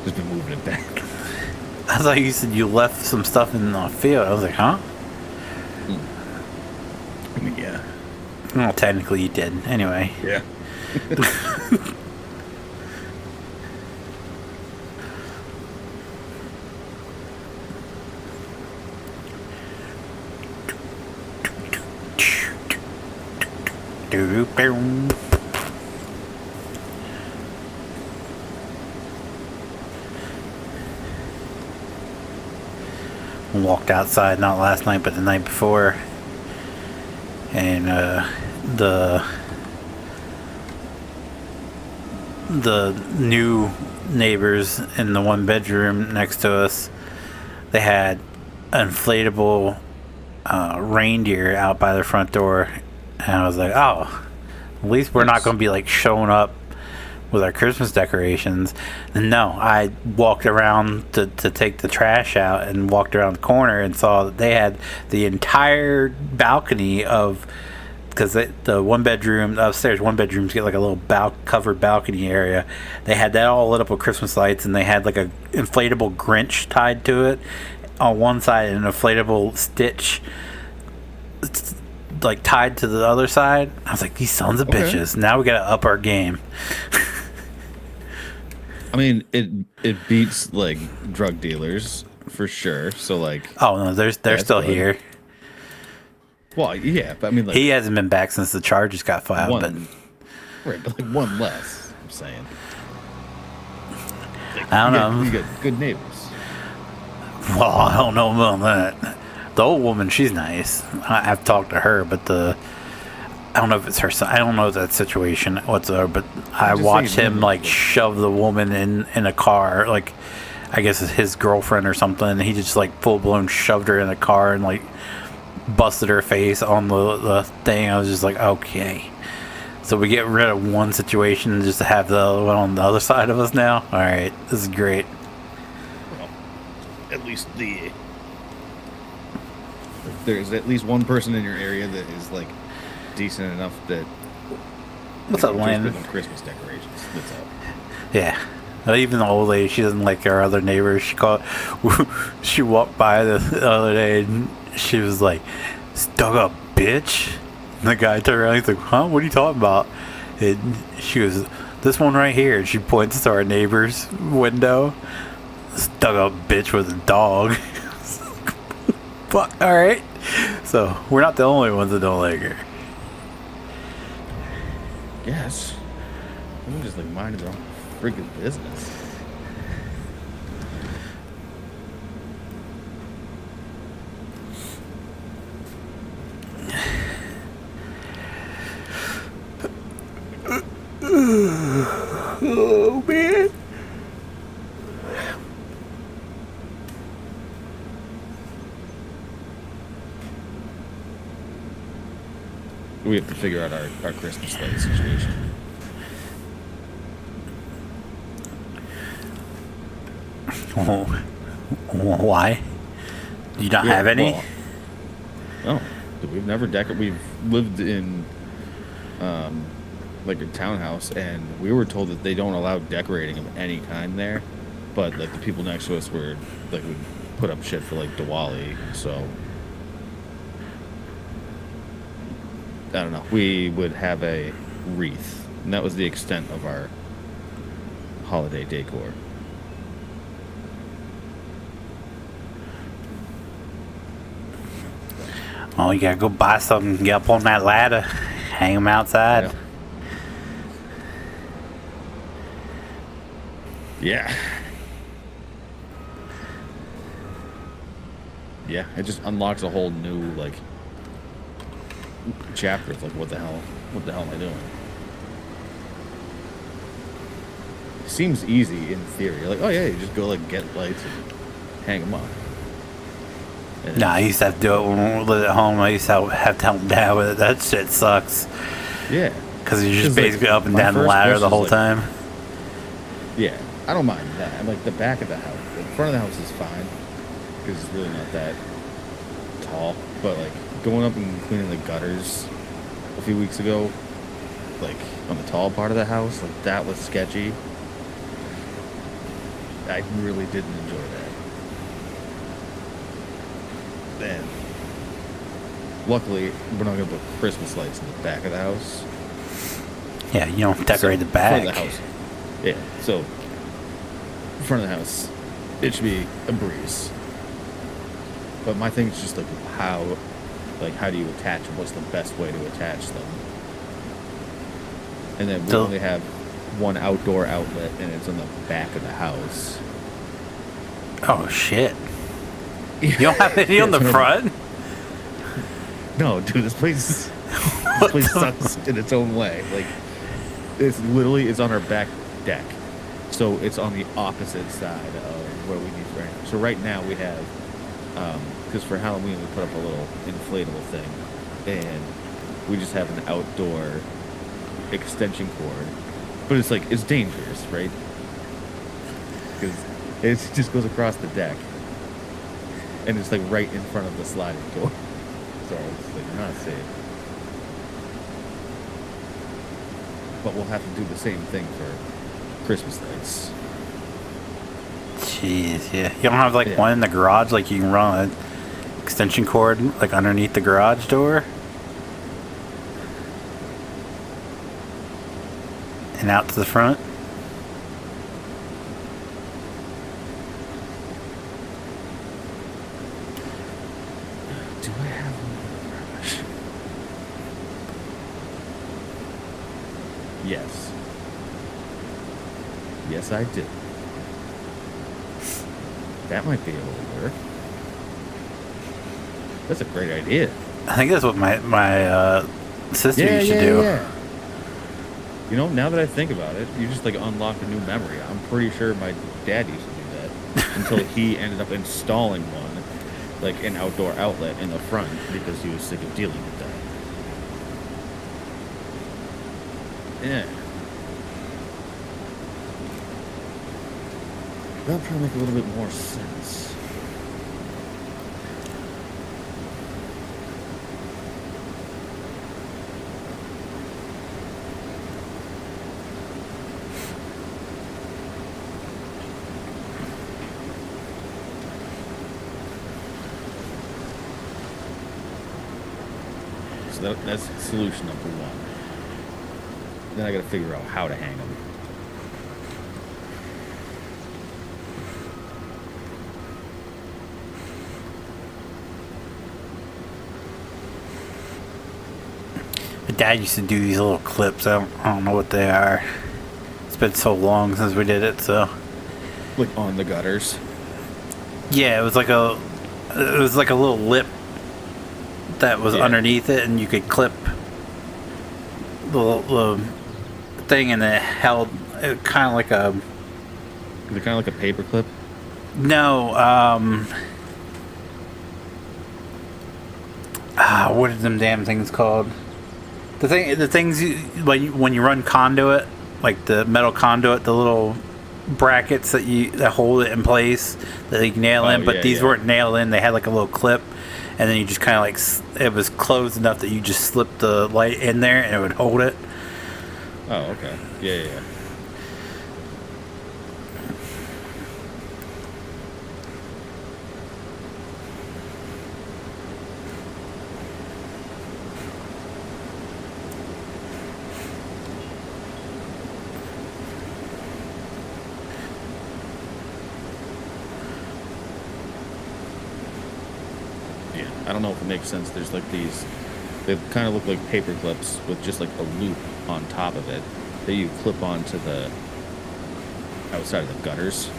B: Just been moving it back.
A: I thought you said you left some stuff in the field. I was like, huh?
B: I mean, yeah.
A: Well, technically you did. Anyway.
B: Yeah.
A: Walked outside not last night but the night before, and the new neighbors in the one bedroom next to us, they had an inflatable reindeer out by their front door, and I was like, oh, at least we're not going to be like showing up with our Christmas decorations. And no, I walked around to take the trash out and walked around the corner and saw that they had the entire balcony of, because the one bedroom upstairs, one bedrooms get like a little covered balcony area. They had that all lit up with Christmas lights, and they had like a inflatable Grinch tied to it on one side and an inflatable Stitch like tied to the other side. I was like, these sons of bitches. Now we gotta up our game.
B: I mean, it beats like drug dealers for sure. So like,
A: oh no, they're still good. Here.
B: Well, yeah, but I mean, like,
A: he hasn't been back since the charges got filed.
B: Right, but like one less. I'm saying. Like,
A: I don't know.
B: You got good neighbors.
A: Well, I don't know about that. The old woman, she's nice. I've talked to her, but I don't know if it's her son. I don't know that situation whatsoever, but I watched him like shove the woman in a car, like I guess it's his girlfriend or something, and he just like full blown shoved her in the car and like busted her face on the thing. I was just like, okay. So we get rid of one situation just to have the other one on the other side of us now? Alright, this is great.
B: Well, at least there's at least one person in your area that is like decent enough that
A: What's up,
B: There's
A: Landon?
B: been no Christmas decorations. That's all.
A: Yeah. Even the old lady, she doesn't like our other neighbors. She walked by the other day and she was like, "Stuck up, bitch." And the guy turned around and he's like, "Huh? What are you talking about?" And she goes, "This one right here." And she points to our neighbor's window. "Stuck up, bitch with a dog." Fuck, alright. So, we're not the only ones that don't like her.
B: Yes. I'm just like minding their own freaking business.
A: Oh, man.
B: We have to figure out our Christmas light situation.
A: Oh, why? Do you not have any?
B: Well, no. We've never We've lived in like a townhouse, and we were told that they don't allow decorating of any kind there. But like the people next to us were like would put up shit for like Diwali, so I don't know. We would have a wreath, and that was the extent of our holiday decor.
A: Oh, you gotta go buy something, get up on that ladder, hang them outside.
B: Yeah. Yeah, it just unlocks a whole new like chapter of like what the hell am I doing? It seems easy in theory. Like, oh yeah, you just go like get lights and hang them up.
A: Nah, I used to have to do it when we lived at home. I used to have to help Dad with it. That shit sucks.
B: Yeah.
A: Because you're just basically
B: like,
A: up and down the ladder the whole time.
B: Yeah, I don't mind that. I'm like the back of the house. The front of the house is fine because it's really not that tall. But like going up and cleaning the gutters a few weeks ago, like on the tall part of the house, like that was sketchy. I really didn't enjoy that. And luckily, we're not gonna put Christmas lights in the back of the house.
A: Yeah, you don't decorate the back.
B: Front of the house. Yeah, so front of the house, it should be a breeze. But my thing is just like how do you attach them? What's the best way to attach them? And then we only have one outdoor outlet, and it's on the back of the house.
A: Oh shit! You don't have any on the front?
B: No, dude, this place sucks in its own way. Like, it's on our back deck, so it's on the opposite side of where we need to right now. So right now we have, because for Halloween we put up a little inflatable thing, and we just have an outdoor extension cord, but it's dangerous, right? Because it just goes across the deck, and it's like right in front of the sliding door. So it's like not safe. But we'll have to do the same thing for Christmas lights.
A: Jeez, yeah. You don't have one in the garage, like you can run an extension cord like underneath the garage door? And out to the front?
B: Do I have one in the garage? Yes. Yes, I do. That might be able to work. That's a great idea.
A: I think that's what my sister used to do.
B: Yeah. You know, now that I think about it, you just unlock a new memory. I'm pretty sure my dad used to do that until he ended up installing one, an outdoor outlet in the front because he was sick of dealing with that. Yeah. That'll probably make a little bit more sense. So that's solution number one. Then I got to figure out how to hang them.
A: My dad used to do these little clips. I don't know what they are. It's been so long since we did it, so.
B: Like on the gutters.
A: Yeah, it was like a little lip that was underneath it, and you could clip the thing, and it held it kind of like a.
B: Is it kind of like a paper clip?
A: No, what are them damn things called? The things when you run conduit, like the metal conduit, the little brackets that hold it in place that you can nail in, but these weren't nailed in. They had like a little clip, and then you just kind of like, it was closed enough that you just slip the light in there and it would hold it.
B: Oh, okay. Yeah. I don't know if it makes sense. There's like these, they kind of look like paper clips with just like a loop on top of it that you clip onto the outside of the gutters.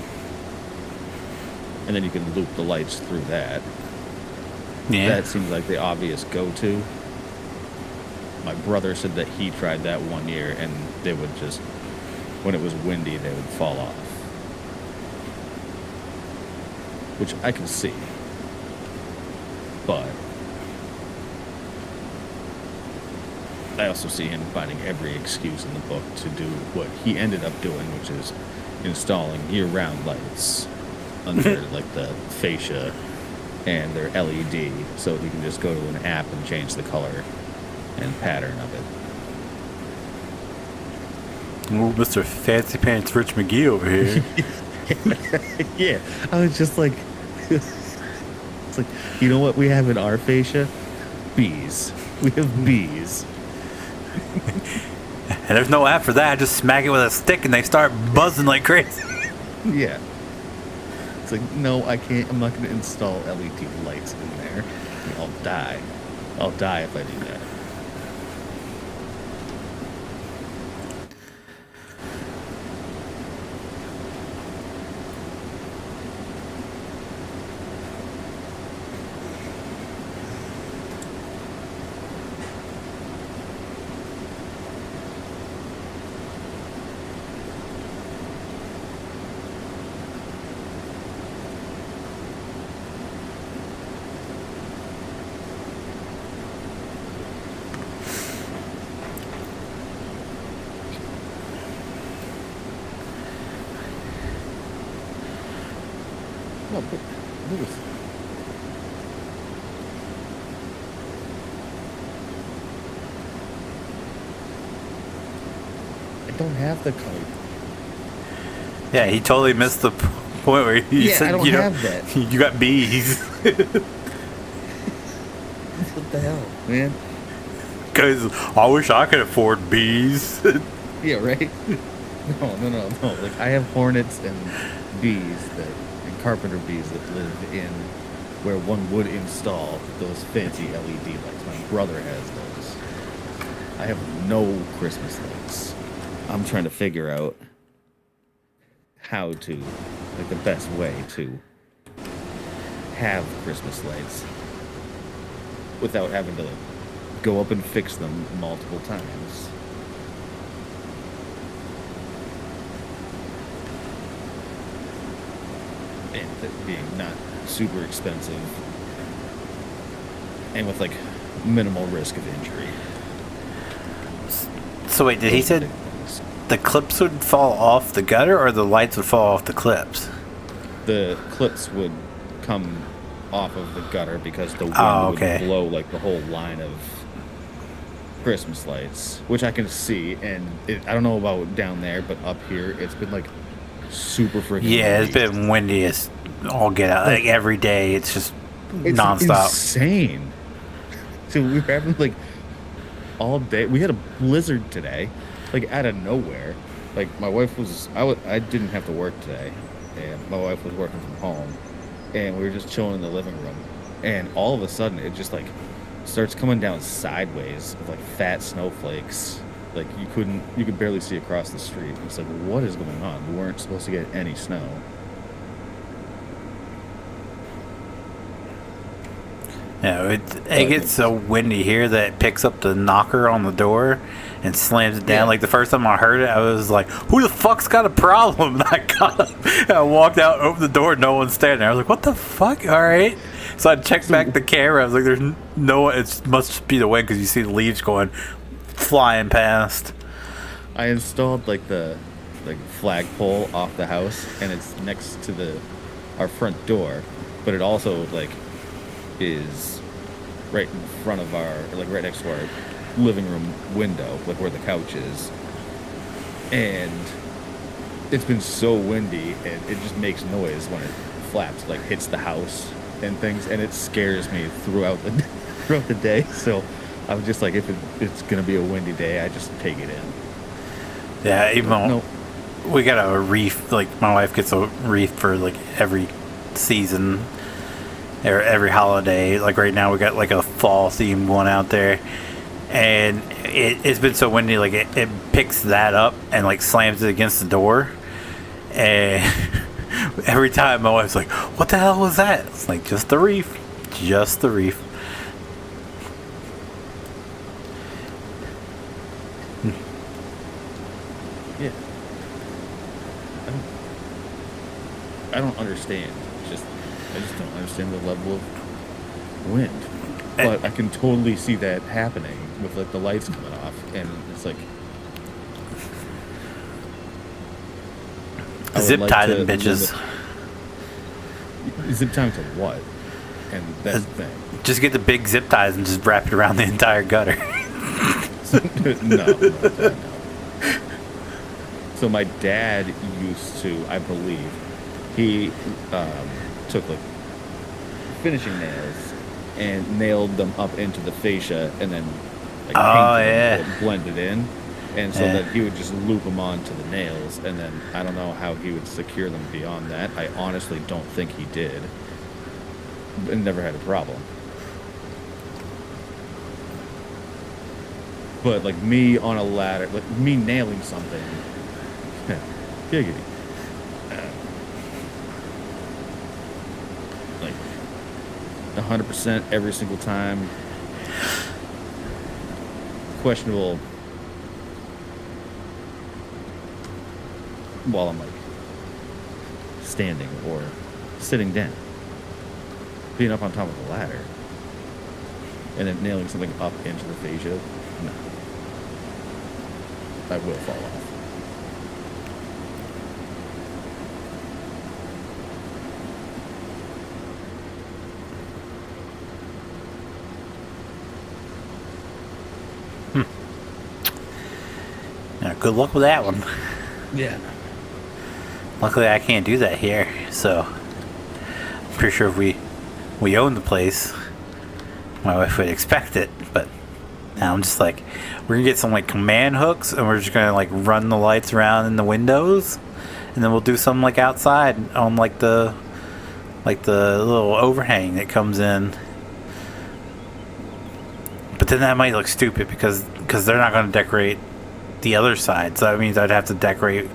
B: And then you can loop the lights through that. Yeah. That seems like the obvious go-to. My brother said that he tried that one year and they would just, when it was windy, they would fall off. Which I can see. But I also see him finding every excuse in the book to do what he ended up doing, which is installing year-round lights under like the fascia and their LED, so you can just go to an app and change the color and pattern of it.
A: Oh, Mr. Fancy Pants Rich McGee over here.
B: Yeah, I was just like, it's like, you know what we have in our fascia? Bees. We have bees.
A: And there's no app for that. I just smack it with a stick and they start buzzing like crazy.
B: Yeah. It's like, no, I can't. I'm not going to install LED lights in there. I'll die. I'll die if I do that. No, but look at I don't have the color.
A: Yeah, he totally missed the point where he said,
B: I don't have that.
A: You got bees.
B: What the hell, man?
A: Because I wish I could afford bees.
B: Yeah, right? No. Like, I have hornets and bees and carpenter bees that live in where one would install those fancy LED lights. My brother has those. I have no Christmas lights. I'm trying to figure out how to, like, the best way to have Christmas lights without having to, like, go up and fix them multiple times. And it being not super expensive and with, like, minimal risk of injury.
A: So wait, did he say the clips would fall off the gutter or the lights would fall off the clips?
B: The clips would come off of the gutter because the wind would blow, like, the whole line of Christmas lights, which I can see, and I don't know about down there, but up here it's been like super freaking windy.
A: It's been windy as all get out. Like every day, it's just nonstop.
B: Insane. So we were having like all day. We had a blizzard today, like out of nowhere. Like my wife was, I didn't have to work today, and my wife was working from home, and we were just chilling in the living room, and all of a sudden it just like starts coming down sideways with like fat snowflakes. Like you could barely see across the street. It's like, what is going on? We weren't supposed to get any snow.
A: Yeah, it gets so windy here that it picks up the knocker on the door and slams it down.
B: Yeah.
A: Like the first time I heard it, I was like, "Who the fuck's got a problem?" And I got up, and I walked out, opened the door, no one's standing there. I was like, "What the fuck?" All right. So I checked back the camera. I was like, "There's no one. It must be the wind because you see the leaves going flying past."
B: I installed like the flagpole off the house, and it's next to our front door, but it also like is right in front of right next to our living room window, like where the couch is. And it's been so windy, and it just makes noise when it flaps, like hits the house and things, and it scares me throughout the day. So I'm just like, if it's gonna be a windy day, I just take it in.
A: Yeah, even though we got a reef. Like my wife gets a reef for like every season or every holiday. Like right now we got like a fall themed one out there, and it's been so windy, like it picks that up and like slams it against the door, and every time my wife's like, "What the hell was that?" It's like, just the reef.
B: Yeah. I don't understand. I just don't understand the level of wind. But I can totally see that happening with like the lights coming off, and it's like
A: Zip tie them bitches.
B: Zip tie to what? And that's the thing.
A: Just get the big zip ties and just wrap it around the entire gutter.
B: No. So my dad used to, I believe, he took like finishing nails and nailed them up into the fascia, and then like painted them, blended in, and so that he would just loop them onto the nails, and then I don't know how he would secure them beyond that. I honestly don't think he did, and never had a problem. But like me on a ladder, like me nailing something, giggity. Like 100% every single time. Questionable while I'm like standing or sitting down. Being up on top of the ladder and then nailing something up into the fascia, no. I will fall off.
A: Yeah, good luck with that one.
B: Yeah.
A: Luckily, I can't do that here, so I'm pretty sure if we own the place, my wife would expect it. But now I'm just like, we're gonna get some like command hooks, and we're just gonna like run the lights around in the windows, and then we'll do something like outside on like the little overhang that comes in. But then that might look stupid because they're not gonna decorate the other side, so that means I'd have to decorate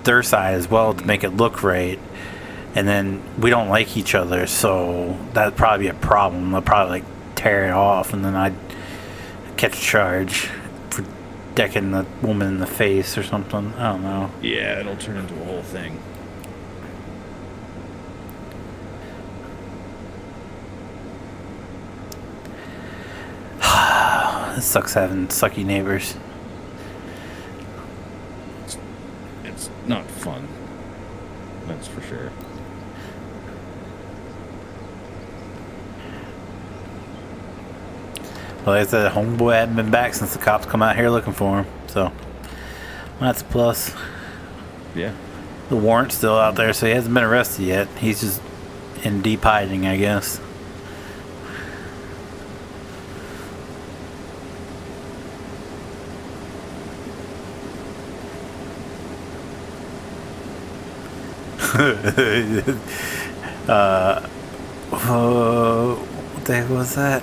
A: their side as well to make it look right, and then we don't like each other, so that'd probably be a problem. They'll probably like tear it off, and then I'd catch a charge for decking the woman in the face or something. I don't know.
B: Yeah, it'll turn into a whole thing.
A: It sucks having sucky neighbors.
B: It's not fun. That's for sure.
A: Well, like I said, homeboy hadn't been back since the cops come out here looking for him, so that's a plus.
B: Yeah.
A: The warrant's still out there, so he hasn't been arrested yet. He's just in deep hiding, I guess. What the heck was that?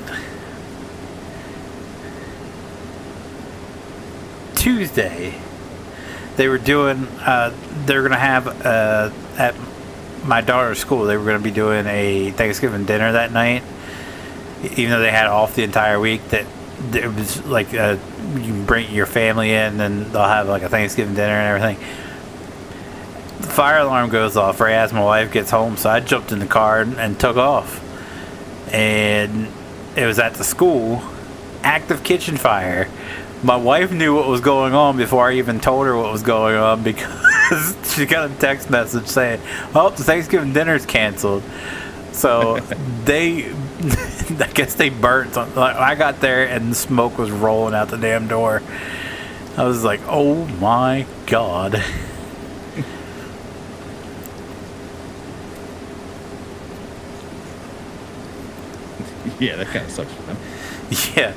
A: Tuesday. They were doing. They were gonna have at my daughter's school. They were gonna be doing a Thanksgiving dinner that night, even though they had off the entire week. That it was like you can bring your family in, and they'll have like a Thanksgiving dinner and everything. The fire alarm goes off right as my wife gets home, so I jumped in the car and took off. And it was at the school, active kitchen fire. My wife knew what was going on before I even told her what was going on, because she got a text message saying, "Oh, the Thanksgiving dinner's canceled." So they, I guess they burnt something. I got there and the smoke was rolling out the damn door. I was like, "Oh my God."
B: Yeah, that kind of sucks for them.
A: Yeah.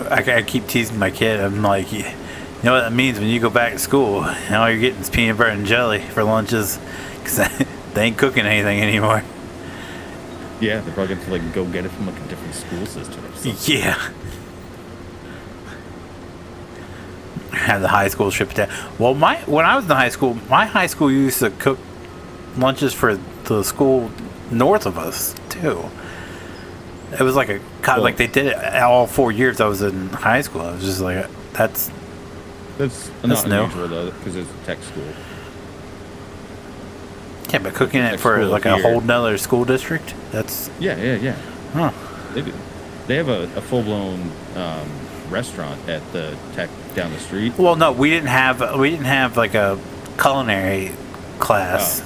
A: I keep teasing my kid. I'm like, you know what that means when you go back to school? And all you're getting is peanut butter and jelly for lunches, because they ain't cooking anything anymore.
B: Yeah, they're probably going to like go get it from like a different school system or something.
A: Yeah. Have the high school ship it down. Well, when I was in high school, my high school used to cook lunches for the school north of us too. It was like like they did it all 4 years I was in high school. I was just like, that's
B: not
A: new.
B: unusual though, because it's a tech school.
A: Yeah, but cooking it for like a whole nother school district, that's
B: yeah.
A: Huh.
B: They do. They have a full-blown restaurant at the tech down the street.
A: Well, no, we didn't have like a culinary class.
B: Oh.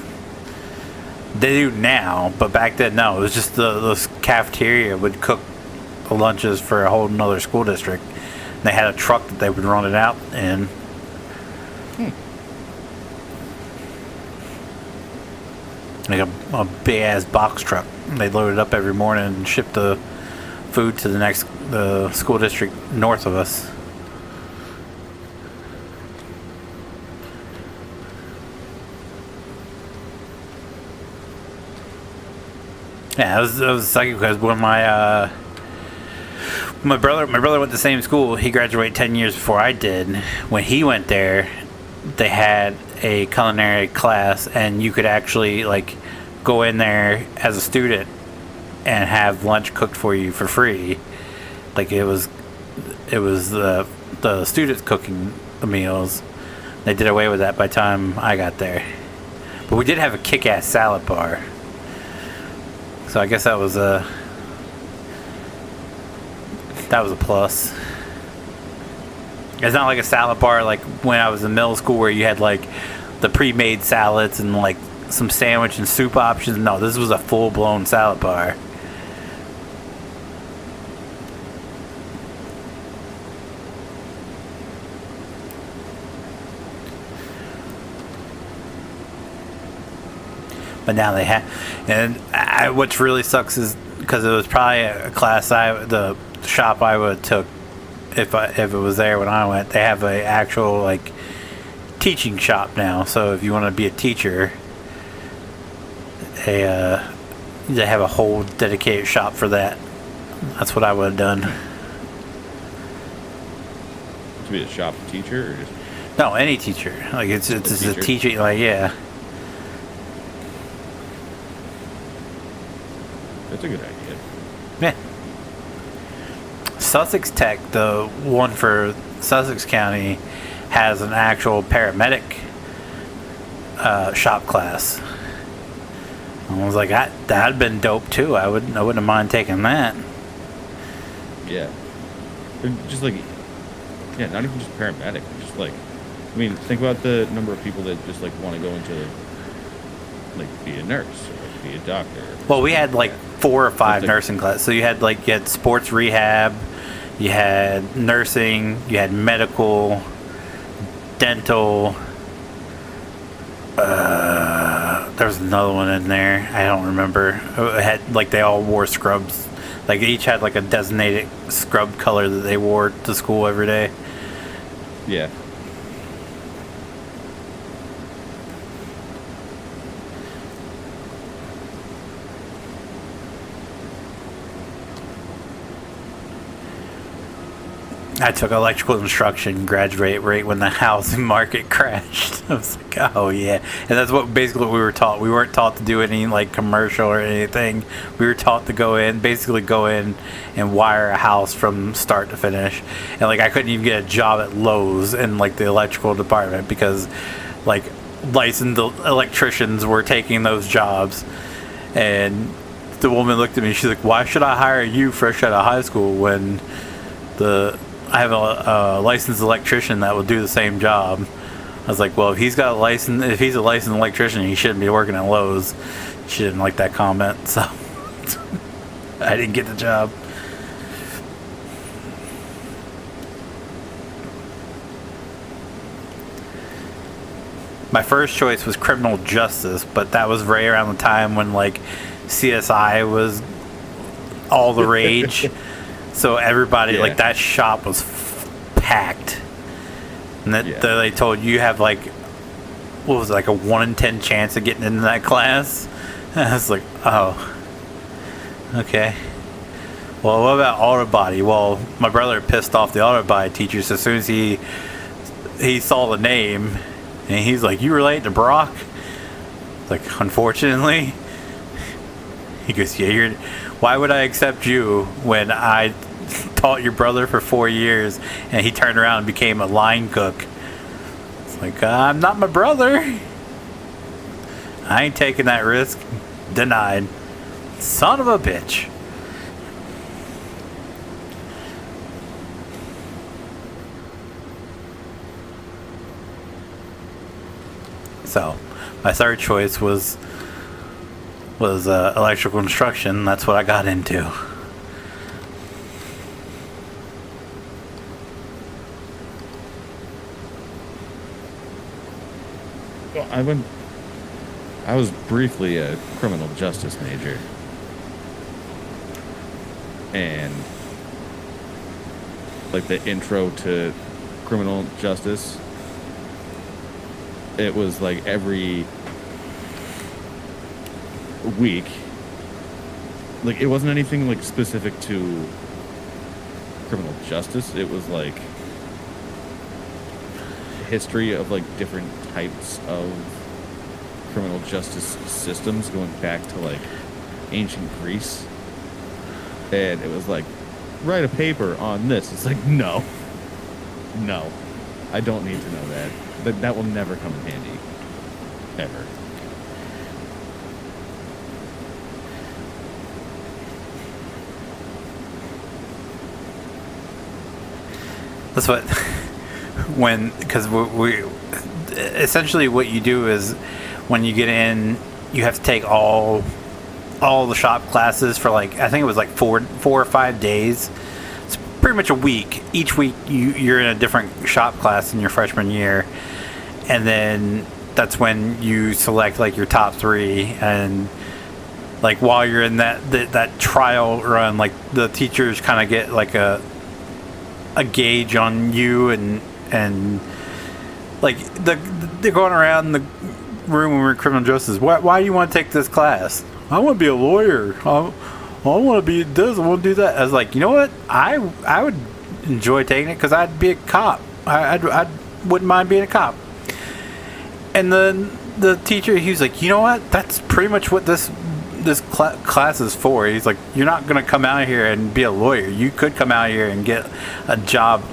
A: They do now, but back then, no. It was just the cafeteria would cook the lunches for a whole nother school district. They had a truck that they would run it out in. Like a big ass box truck. They load it up every morning and ship the food to the school district north of us. Yeah, that was second, because when my brother went to the same school. He graduated 10 years before I did. When he went there, they had a culinary class, and you could actually like go in there as a student and have lunch cooked for you for free. Like it was the students cooking the meals. They did away with that by the time I got there. But we did have a kick-ass salad bar. So I guess that was a plus. It's not like a salad bar like when I was in middle school where you had like the pre-made salads and like some sandwich and soup options. No, this was a full-blown salad bar. But now they have, and what really sucks is because it was probably a class the shop I would have took if it was there when I went. They have a actual like teaching shop now. So if you want to be a teacher, they have a whole dedicated shop for that. That's what I would have done.
B: To be a shop teacher, or just
A: no, any teacher. Like it's a teaching. Like yeah.
B: That's a good idea.
A: Yeah. Sussex Tech, the one for Sussex County, has an actual paramedic shop class. I was like, that'd have been dope too. I wouldn't have mind taking that.
B: Yeah. Just like, yeah, not even just paramedic. Just like, I mean, think about the number of people that just like want to go into like be a nurse or be a doctor.
A: Well, we had like 4 or 5 nursing classes. So you had sports rehab, you had nursing, you had medical, dental. There was another one in there. I don't remember. It had like they all wore scrubs. Like they each had like a designated scrub color that they wore to school every day.
B: Yeah.
A: I took electrical instruction, graduate right when the housing market crashed. I was like, oh yeah. And that's basically what we were taught. We weren't taught to do any like commercial or anything. We were taught to go in and wire a house from start to finish. And like I couldn't even get a job at Lowe's in like the electrical department because like licensed electricians were taking those jobs. And the woman looked at me, she's like, why should I hire you fresh out of high school when I have a licensed electrician that will do the same job? I was like, well, if he's a licensed electrician, he shouldn't be working at Lowe's. She didn't like that comment, so I didn't get the job. My first choice was criminal justice, but that was right around the time when like CSI was all the rage. So everybody, like, that shop was packed. And they told you have, like, what was it, like a 1 in 10 chance of getting into that class? And I was like, oh, okay. Well, what about auto body? Well, my brother pissed off the auto body teachers as soon as he saw the name. And he's like, you relate to Brock? Like, unfortunately. He goes, yeah, why would I accept you when I taught your brother for 4 years and he turned around and became a line cook? It's like, I'm not my brother. I ain't taking that risk. Denied. Son of a bitch. So, my third choice was electrical instruction. That's what I got into.
B: Well, I was briefly a criminal justice major, and like the intro to criminal justice, it was like every week. Like, it wasn't anything like specific to criminal justice. It was like history of like different types of criminal justice systems going back to like ancient Greece. And it was like, write a paper on this. It's like, no, I don't need to know that. That will never come in handy, ever.
A: That's what, because we essentially what you do is when you get in, you have to take all the shop classes for like, I think it was like four or 5 days. It's pretty much a week. Each week you're in a different shop class in your freshman year, and then that's when you select like your top 3. And like while you're in that trial run, like the teachers kind of get like a gauge on you, and like they're going around the room when we're in criminal justice. Why do you want to take this class? I want to be a lawyer. I want to be this. I want to do that. I was like, you know what? I would enjoy taking it because I'd be a cop. I wouldn't mind being a cop. And then the teacher, he was like, you know what? That's pretty much what this class is for. He's like, you're not going to come out here and be a lawyer. You could come out here and get a job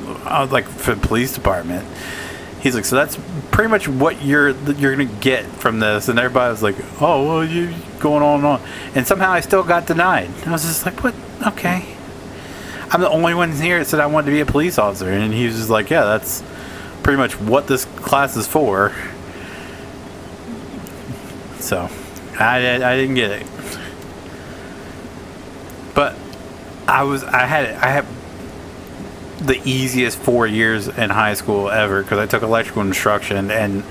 A: like for the police department. He's like, so that's pretty much what you're going to get from this. And everybody was like, oh, well, you going on and on. And somehow I still got denied. I was just like, what? Okay. I'm the only one here that said I wanted to be a police officer. And he was just like, yeah, that's pretty much what this class is for. So I didn't get it. But I had the easiest 4 years in high school ever because I took electrical instruction, and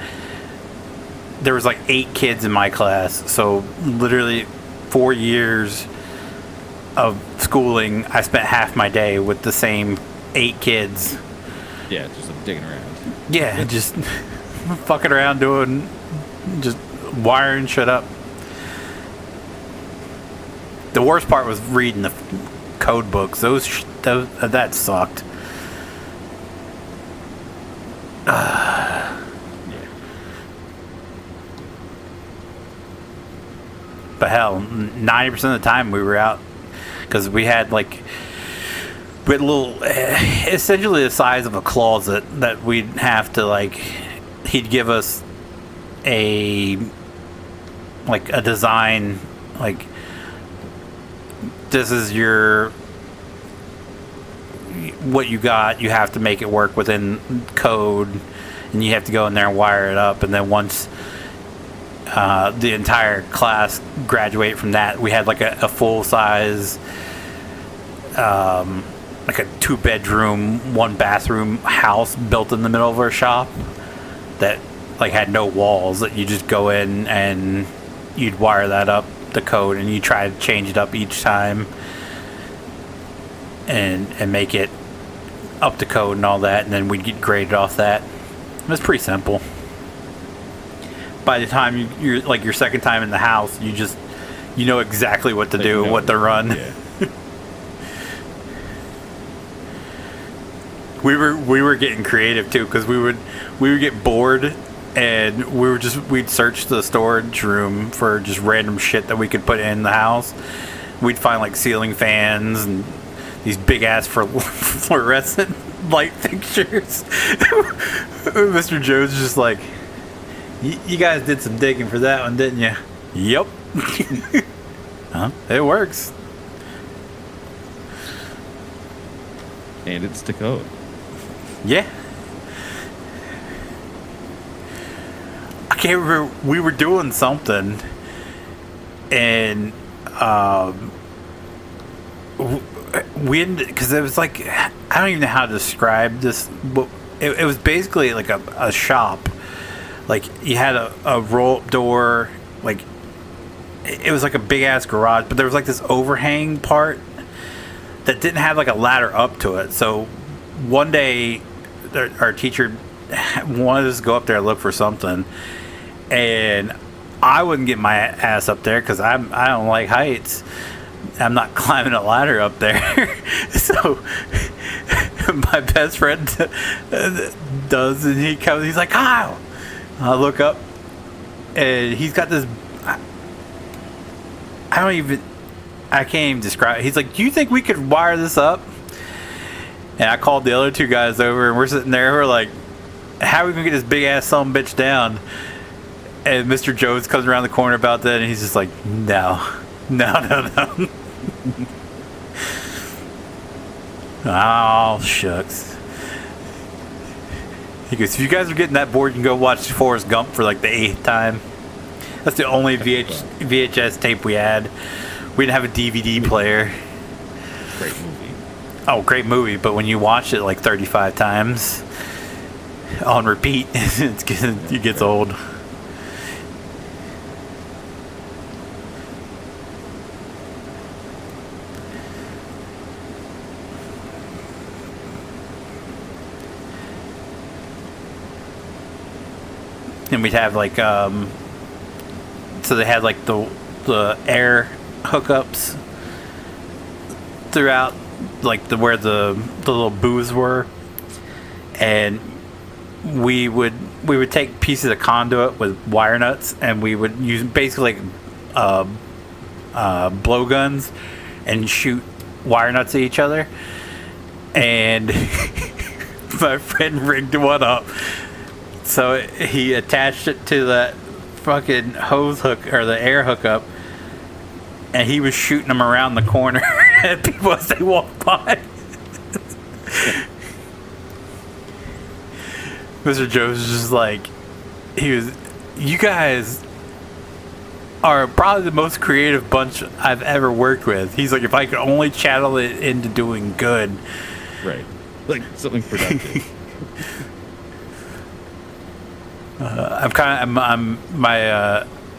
A: there was like 8 kids in my class. So literally 4 years of schooling, I spent half my day with the same 8 kids.
B: Yeah, just digging around.
A: Yeah, just fucking around just wiring shit up. The worst part was reading the code books. That sucked.
B: Yeah.
A: But hell, 90% of the time we were out because we had a little, essentially the size of a closet that we'd have to he'd give us a design, this is what you got, you have to make it work within code, and you have to go in there and wire it up, and then once the entire class graduate from that, we had a full size a 2-bedroom 1-bathroom house built in the middle of our shop that had no walls, that you just go in and you'd wire that up, the code, and you try to change it up each time and make it up to code and all that, and then we'd get graded off that. It was pretty simple. By the time you're your second time in the house, you know exactly what to do, what to run.
B: Yeah.
A: We were getting creative too, because we would get bored, and we'd search the storage room for just random shit that we could put in the house. We'd find ceiling fans and these big ass fluorescent light fixtures. Mr. Joe's just like, you guys did some digging for that one, didn't you? Yep. Huh? It works.
B: And it's to code.
A: Yeah. I can't remember. We were doing something, and because it was I don't even know how to describe this, but it was basically a shop. You had a roll-up door, it was a big ass garage, but there was this overhang part that didn't have a ladder up to it. So one day our teacher wanted us to go up there and look for something, and I wouldn't get my ass up there because I don't like heights. I'm not climbing a ladder up there. So my best friend does, and he comes, he's like, Kyle. I look up, and he's got this, I can't even describe it. He's like, do you think we could wire this up? And I called the other two guys over, and we're sitting there, we're like, how are we gonna get this big ass son of a bitch down? And Mr. Jones comes around the corner about that, and he's just like, no. Oh, shucks. He goes, if you guys are getting that bored, you can go watch Forrest Gump for the 8th time. That's the only VHS tape we had. We didn't have a DVD player.
B: Great movie.
A: Oh, great movie, but when you watch it 35 times on repeat, it gets old. And we'd have so they had the air hookups throughout where the little booths were, and we would take pieces of conduit with wire nuts, and we would use basically blowguns and shoot wire nuts at each other. And my friend rigged one up. So he attached it to that fucking hose hook, or the air hookup, and he was shooting them around the corner at people as they walked by. Mr. Joe's just you guys are probably the most creative bunch I've ever worked with. He's like, if I could only channel it into doing good.
B: Right. Something productive.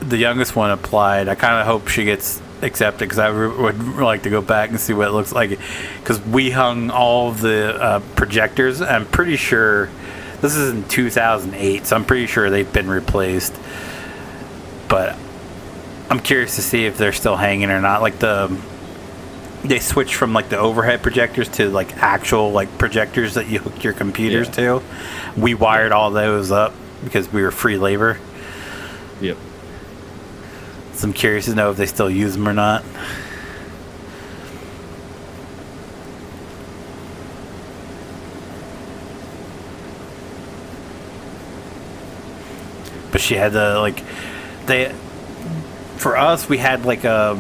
A: The youngest one applied. I kind of hope she gets accepted, because I would like to go back and see what it looks like, because we hung all of the projectors. I'm pretty sure this is in 2008, so I'm pretty sure they've been replaced, but I'm curious to see if they're still hanging or not. they switched from like the overhead projectors to like actual like projectors that you hook your computers to. We wired all those up because we were free labor.
B: Yep.
A: So I'm curious to know if they still use them or not. But she had the like they for us we had like I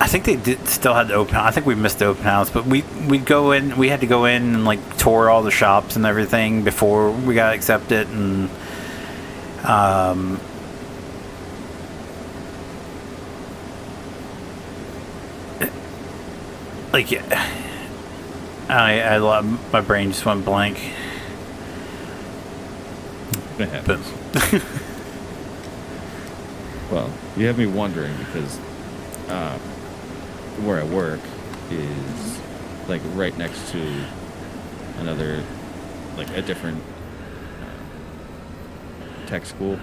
A: think they still had the open house. I think we missed the open house, but we'd go in. We had to go in and like tour all the shops and everything before we got accepted, and like I love, my brain just went blank.
B: It happens. Well, you have me wondering because where I work is like right next to another, like a different tech school,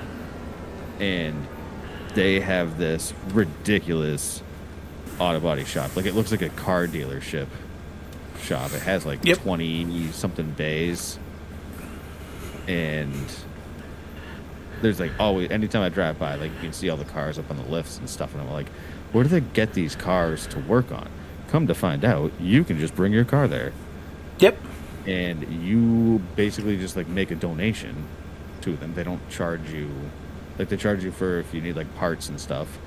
B: and they have this ridiculous auto body shop. Like it looks like a car dealership shop. It has like 20 something bays, and there's like always, anytime I drive by, like you can see all the cars up on the lifts and stuff, and I'm like, where do they get these cars to work on? Come to find out, you can just bring your car there.
A: Yep.
B: And you basically just like make a donation to them. They don't charge you, like they charge you for if you need like parts and stuff,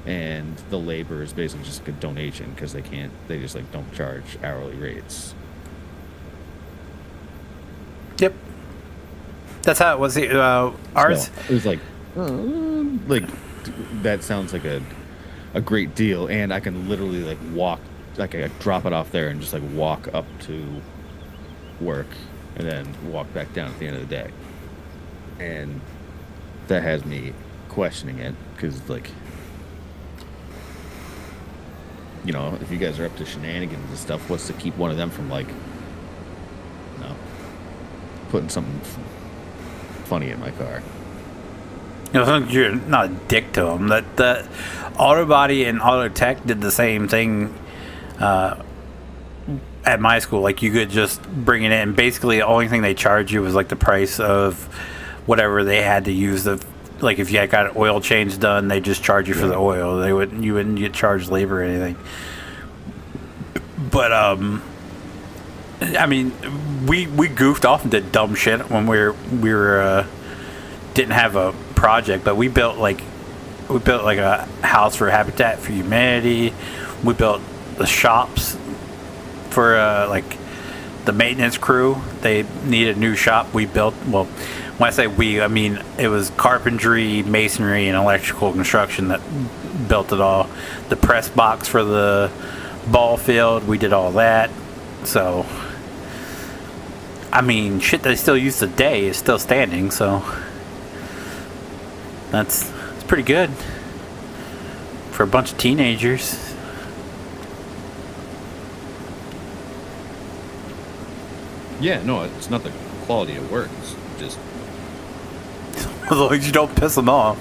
B: and the labor is basically just like a donation because they just like don't charge hourly rates.
A: Yep. That's how it was. Ours.
B: So it was like that sounds like a great deal, and I can literally like walk, like I drop it off there and just like walk up to work and then walk back down at the end of the day. And that has me questioning it because, like, you know, if you guys are up to shenanigans and stuff, what's to keep one of them from, like, you know, putting something funny in my car?
A: You know, you're not a dick to them. That Auto Body and Auto Tech did the same thing at my school. Like, you could just bring it in. Basically, the only thing they charged you was like the price of whatever they had to use. Like, if you had got an oil change done, they just charge you for the oil. You wouldn't get charged labor or anything. But I mean, we goofed off and did dumb shit when we were didn't have a project, but we built like a house for Habitat for Humanity. We built the shops for like the maintenance crew. They needed a new shop. We built, well, when I say we, I mean it was carpentry, masonry, and electrical construction that built it all. The press box for the ball field, we did all that. So I mean, shit that they still use today is still standing, so it's pretty good for a bunch of teenagers.
B: Yeah, no, it's not the quality of work. It's just
A: As long as you don't piss them off.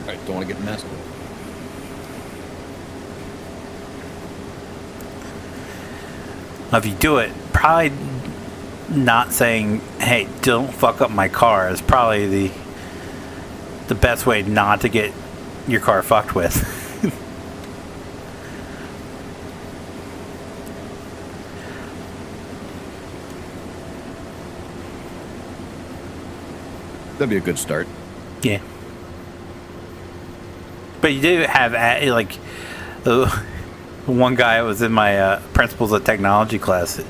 B: I don't want to get messed with.
A: If you do it, probably not saying, hey, don't fuck up my car is probably the best way not to get your car fucked with.
B: That'd be a good start.
A: Yeah. But you do have, like, one guy was in my Principles of Technology class.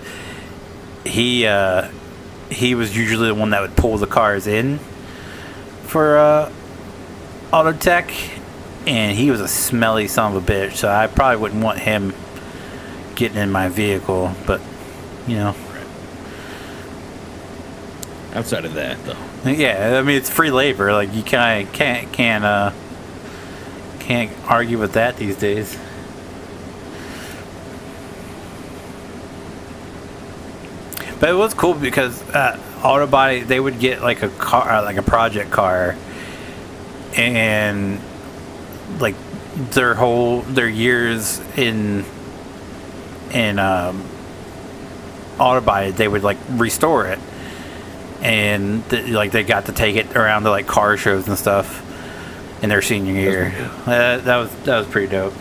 A: He was usually the one that would pull the cars in for auto tech, and he was a smelly son of a bitch, so I probably wouldn't want him getting in my vehicle, but you know.
B: Outside of that, though.
A: Yeah, I mean, it's free labor. Like, you can't argue with that these days. But it was cool because auto body, they would get like a car, like a project car, and like their years in auto body, they would like restore it, and like they got to take it around to like car shows and stuff in their senior year. That was pretty dope.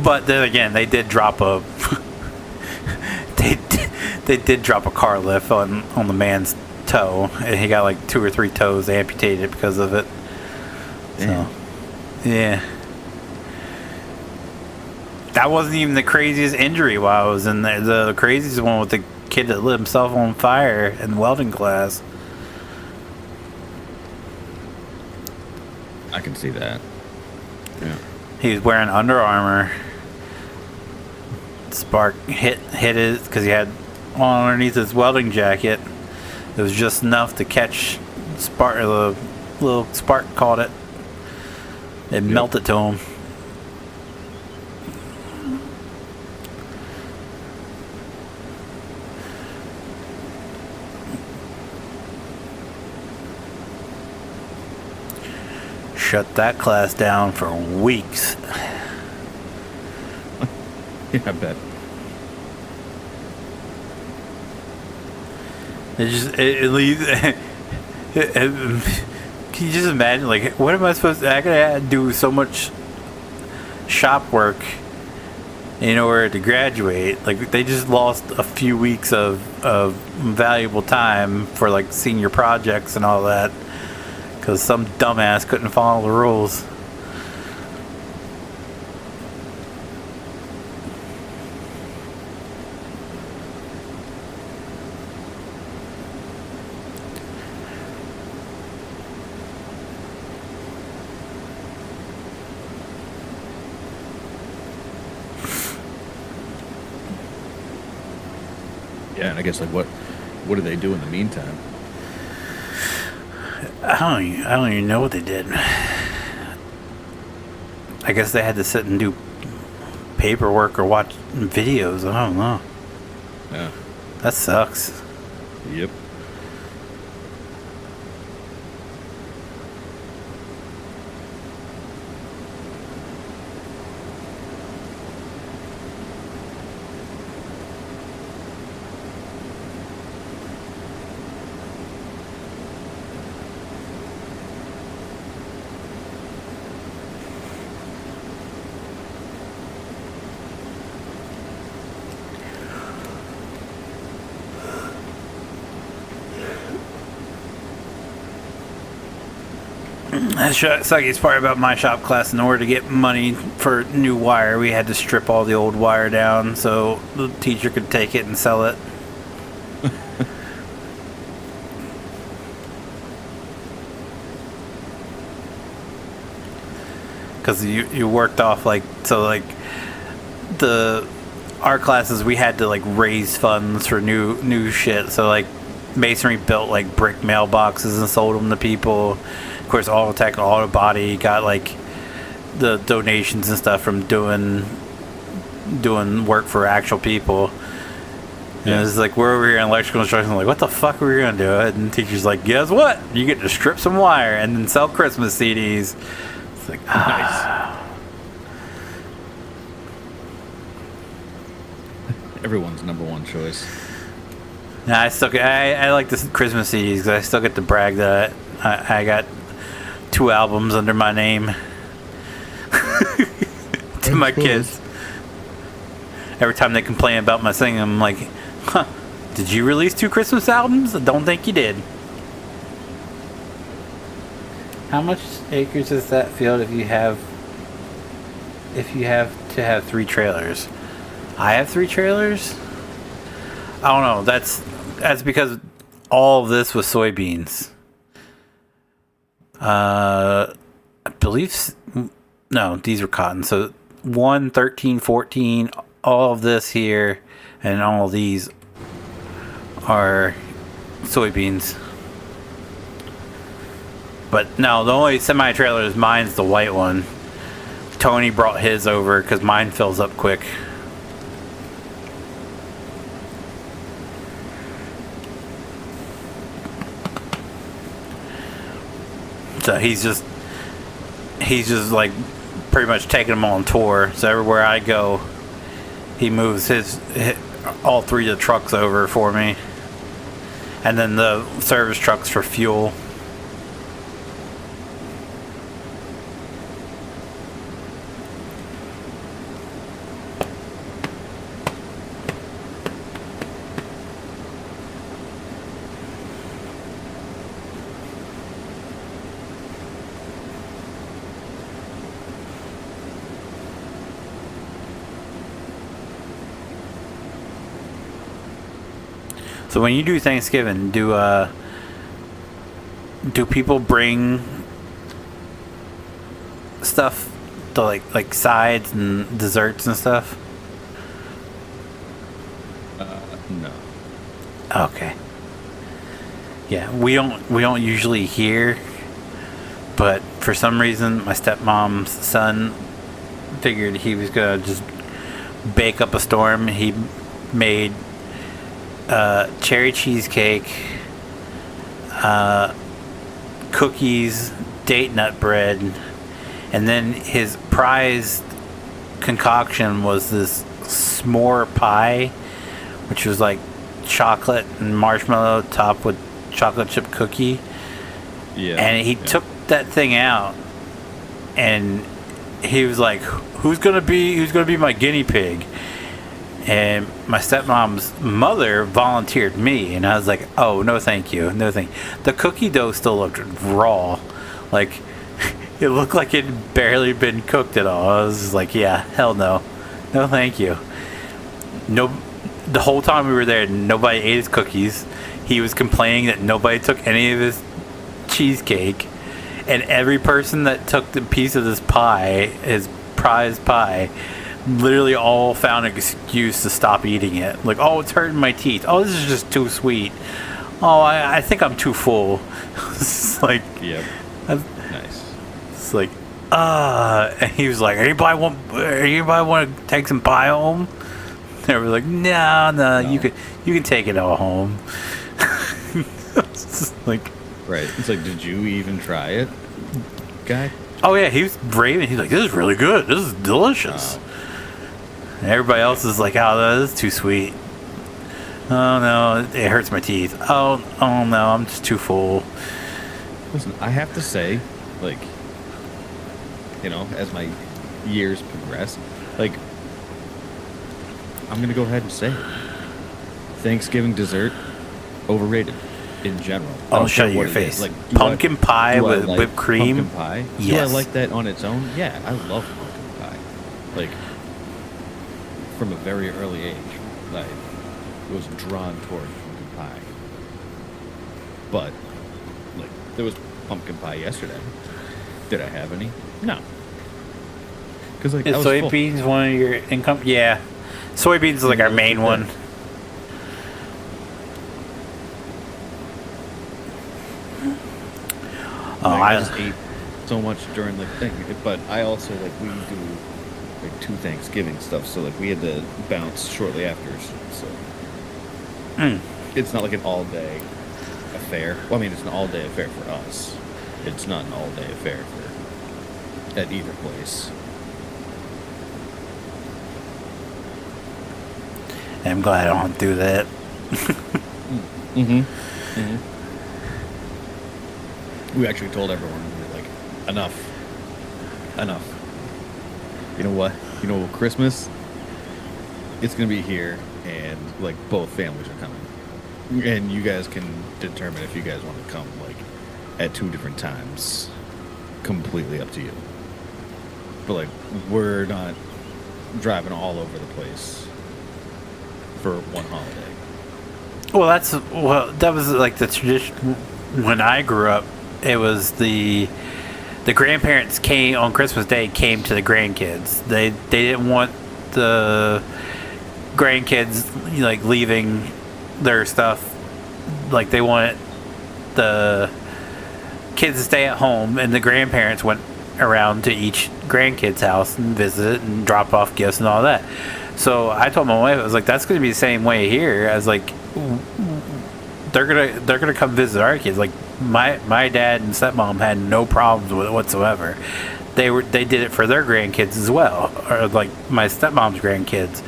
A: But then again, they did drop a they did drop a car lift on the man's toe, and he got like 2 or 3 toes amputated because of it.
B: Damn.
A: So, yeah. That wasn't even the craziest injury while I was in there. The craziest one with the kid that lit himself on fire in welding class.
B: I can see that. Yeah.
A: He was wearing Under Armour. Spark hit it because he had on underneath his welding jacket. It was just enough to catch spark. The little spark caught it. It melted to him. Shut that class down for weeks.
B: Yeah, I bet.
A: It leaves. Can you just imagine, like, what am I supposed to? I gotta do so much shop work in order to graduate. Like, they just lost a few weeks of valuable time for like senior projects and all that because some dumbass couldn't follow the rules.
B: Yeah, and I guess like what do they do in the meantime?
A: I don't even know what they did. I guess they had to sit and do paperwork or watch videos. I don't know.
B: Yeah.
A: That sucks.
B: Yep.
A: That's the suckiest part about my shop class. In order to get money for new wire, we had to strip all the old wire down so the teacher could take it and sell it. Because you worked off like our classes, we had to like raise funds for new shit. So like masonry built like brick mailboxes and sold them to people. Of course, Autotech and Auto Body got like the donations and stuff from doing work for actual people. And it was like, we're over here in electrical instruction, like, what the fuck are we gonna do? And the teacher's like, guess what? You get to strip some wire and then sell Christmas CDs. It's like,
B: nice. Everyone's number one choice.
A: Nah, I like the Christmas CDs because I still get to brag that I got 2 albums under my name to my kids. Every time they complain about my singing, I'm like, huh, did you release 2 Christmas albums? I don't think you did. How much acres is that field if you have to have 3 trailers? I have 3 trailers? I don't know. That's because all of this was soybeans. I believe no, these were cotton. So 1, 13, 14, all of this here and all of these are soybeans. But no, the only semi-trailer is mine's the white one. Tony brought his over because mine fills up quick. So he's just like pretty much taking them on tour. So everywhere I go, he moves all 3 of the trucks over for me, and then the service trucks for fuel. So when you do Thanksgiving, do people bring stuff to like sides and desserts and stuff?
B: No.
A: Okay. Yeah, we don't usually hear, but for some reason my stepmom's son figured he was gonna just bake up a storm. He made cherry cheesecake, cookies, date nut bread, and then his prized concoction was this s'more pie, which was like chocolate and marshmallow topped with chocolate chip cookie.
B: Yeah.
A: And he took that thing out, and he was like, "Who's gonna be my guinea pig?" And my stepmom's mother volunteered me, and I was like, "Oh, no, thank you, no, thank you." The cookie dough still looked raw, like it looked like it had barely been cooked at all. I was just like, "Yeah, hell no, no, thank you." No, the whole time we were there, nobody ate his cookies. He was complaining that nobody took any of his cheesecake, and every person that took the piece of this pie, his prize pie, literally all found an excuse to stop eating it. Like, "Oh, it's hurting my teeth. Oh, this is just too sweet. Oh, I think I'm too full." It's like,
B: yep. Nice.
A: It's like, and he was like, anybody want to take some pie home? They were like, no, you can take it all home. It's like,
B: right. It's like, did you even try it, guy?
A: Oh yeah, he was raving. He's like, "This is really good. This is delicious." And everybody else is like, "Oh, this is too sweet. Oh no, it hurts my teeth. Oh no, I'm just too full."
B: Listen, I have to say, like, you know, as my years progress, like, I'm gonna go ahead and say it. Thanksgiving dessert, overrated in general.
A: Oh, shut your face. Like, pumpkin pie with whipped cream.
B: Pumpkin pie?
A: Yes.
B: Do I like that on its own? Yeah, I love pumpkin pie. Like, from a very early age, like, was drawn toward pumpkin pie. But, like, there was pumpkin pie yesterday. Did I have any? No. Because, like,
A: is soybeans one of your income? Yeah. Soybeans is like our main one.
B: I just ate so much during the thing, but I also, like, we do like 2 Thanksgiving stuff, so like we had to bounce shortly after, so it's not like an all-day affair. Well, I mean, it's an all-day affair for us. It's not an all-day affair at either place.
A: I'm glad I don't have to do that.
B: We actually told everyone, we were like, enough. You know what? Christmas, it's going to be here, and, like, both families are coming. And you guys can determine if you guys want to come, like, at 2 different times. Completely up to you. But, like, we're not driving all over the place for one holiday.
A: Well, that was, like, the tradition when I grew up. It was the grandparents came on Christmas Day, came to the grandkids. They didn't want the grandkids, like, leaving their stuff. Like, they wanted the kids stay at home, and the grandparents went around to each grandkid's house and visit and drop off gifts and all that. So I told my wife, I was like, that's going to be the same way here. I was like, they're gonna come visit our kids. Like my dad and stepmom had no problems with it whatsoever. They did it for their grandkids as well, or like my stepmom's grandkids.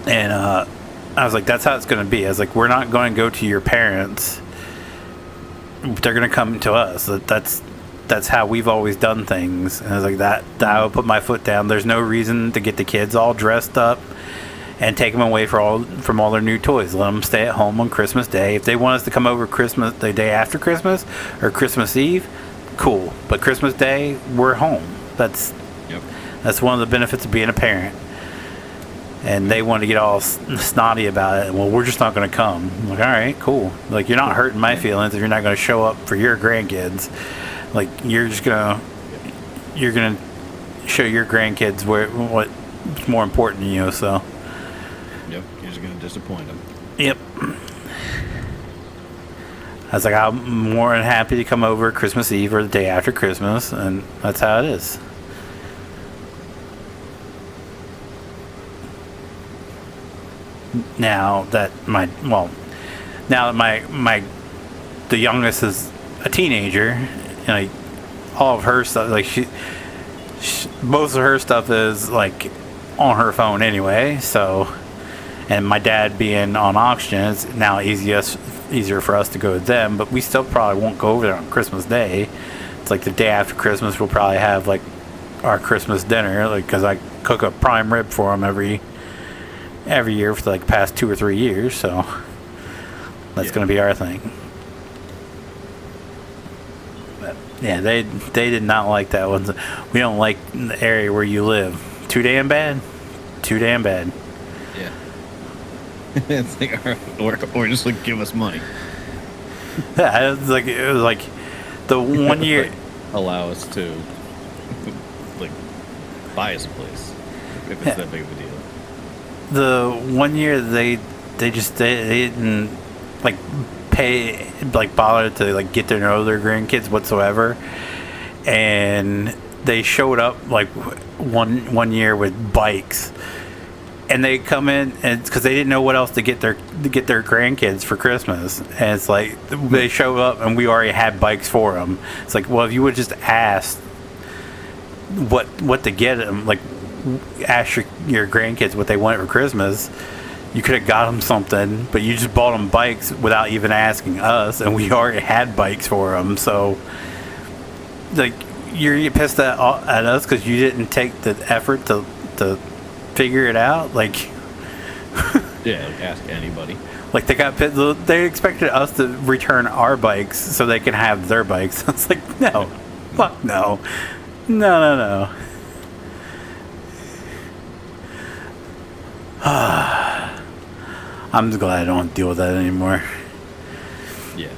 A: And I was like, that's how it's going to be. I was like, we're not going to go to your parents. They're going to come to us. That's how we've always done things. And I was like, that I would put my foot down. There's no reason to get the kids all dressed up and take them away from all their new toys. Let them stay at home on Christmas Day. If they want us to come over the day after Christmas or Christmas Eve, cool. But Christmas Day, we're home. That's one of the benefits of being a parent. And they want to get all snotty about it. Well, we're just not going to come. I'm like, all right, cool. Like, you're not hurting my feelings if you're not going to show up for your grandkids. Like, you're gonna show your grandkids what's more important to you. So.
B: Yep, you're just gonna disappoint them.
A: Yep. I was like, I'm more than happy to come over Christmas Eve or the day after Christmas, and that's how it is. Now that the youngest is a teenager, and like all of her stuff, like she most of her stuff is like on her phone anyway. So, and my dad being on oxygen, it's now easier for us to go with them. But we still probably won't go over there on Christmas Day. It's like the day after Christmas, we'll probably have like our Christmas dinner, like because I cook a prime rib for them every year for like the past 2 or 3 years, so that's going to be our thing. But yeah, they did not like that one. We don't like the area where you live. Too damn bad.
B: Yeah. It's like, or just like give us money.
A: Yeah, it was like the one year.
B: Like, allow us to like buy us a place if it's that big of a deal.
A: The 1 year they didn't like pay, like bother to like get to know their grandkids whatsoever, and they showed up like one year with bikes, and they come in and because they didn't know what else to get their grandkids for Christmas, and it's like they show up and we already had bikes for them. It's like, well, if you would just asked what to get them, like ask your grandkids what they want for Christmas, you could have got them something, but you just bought them bikes without even asking us, and we already had bikes for them. So like you're pissed at us because you didn't take the effort to figure it out. Like
B: yeah, like ask anybody. Like
A: they expected us to return our bikes so they can have their bikes. It's like, no, fuck no. I'm just glad I don't deal with that anymore.
B: Yeah.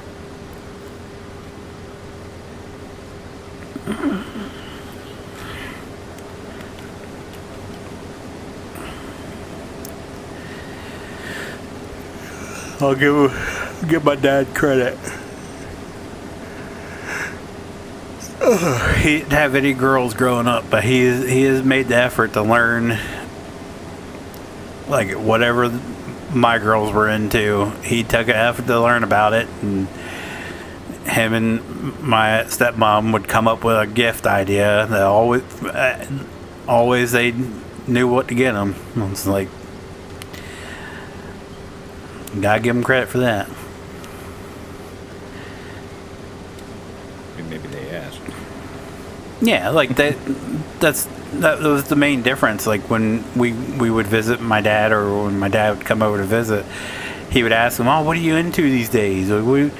A: I'll give my dad credit. He didn't have any girls growing up, but he has made the effort to learn like whatever my girls were into. He took an effort to learn about it, and him and my stepmom would come up with a gift idea that always they knew what to get them. It's like, gotta give them credit for that.
B: Maybe they asked.
A: Yeah, like that was the main difference. Like when we would visit my dad, or when my dad would come over to visit, he would ask them, "Oh, what are you into these days?" And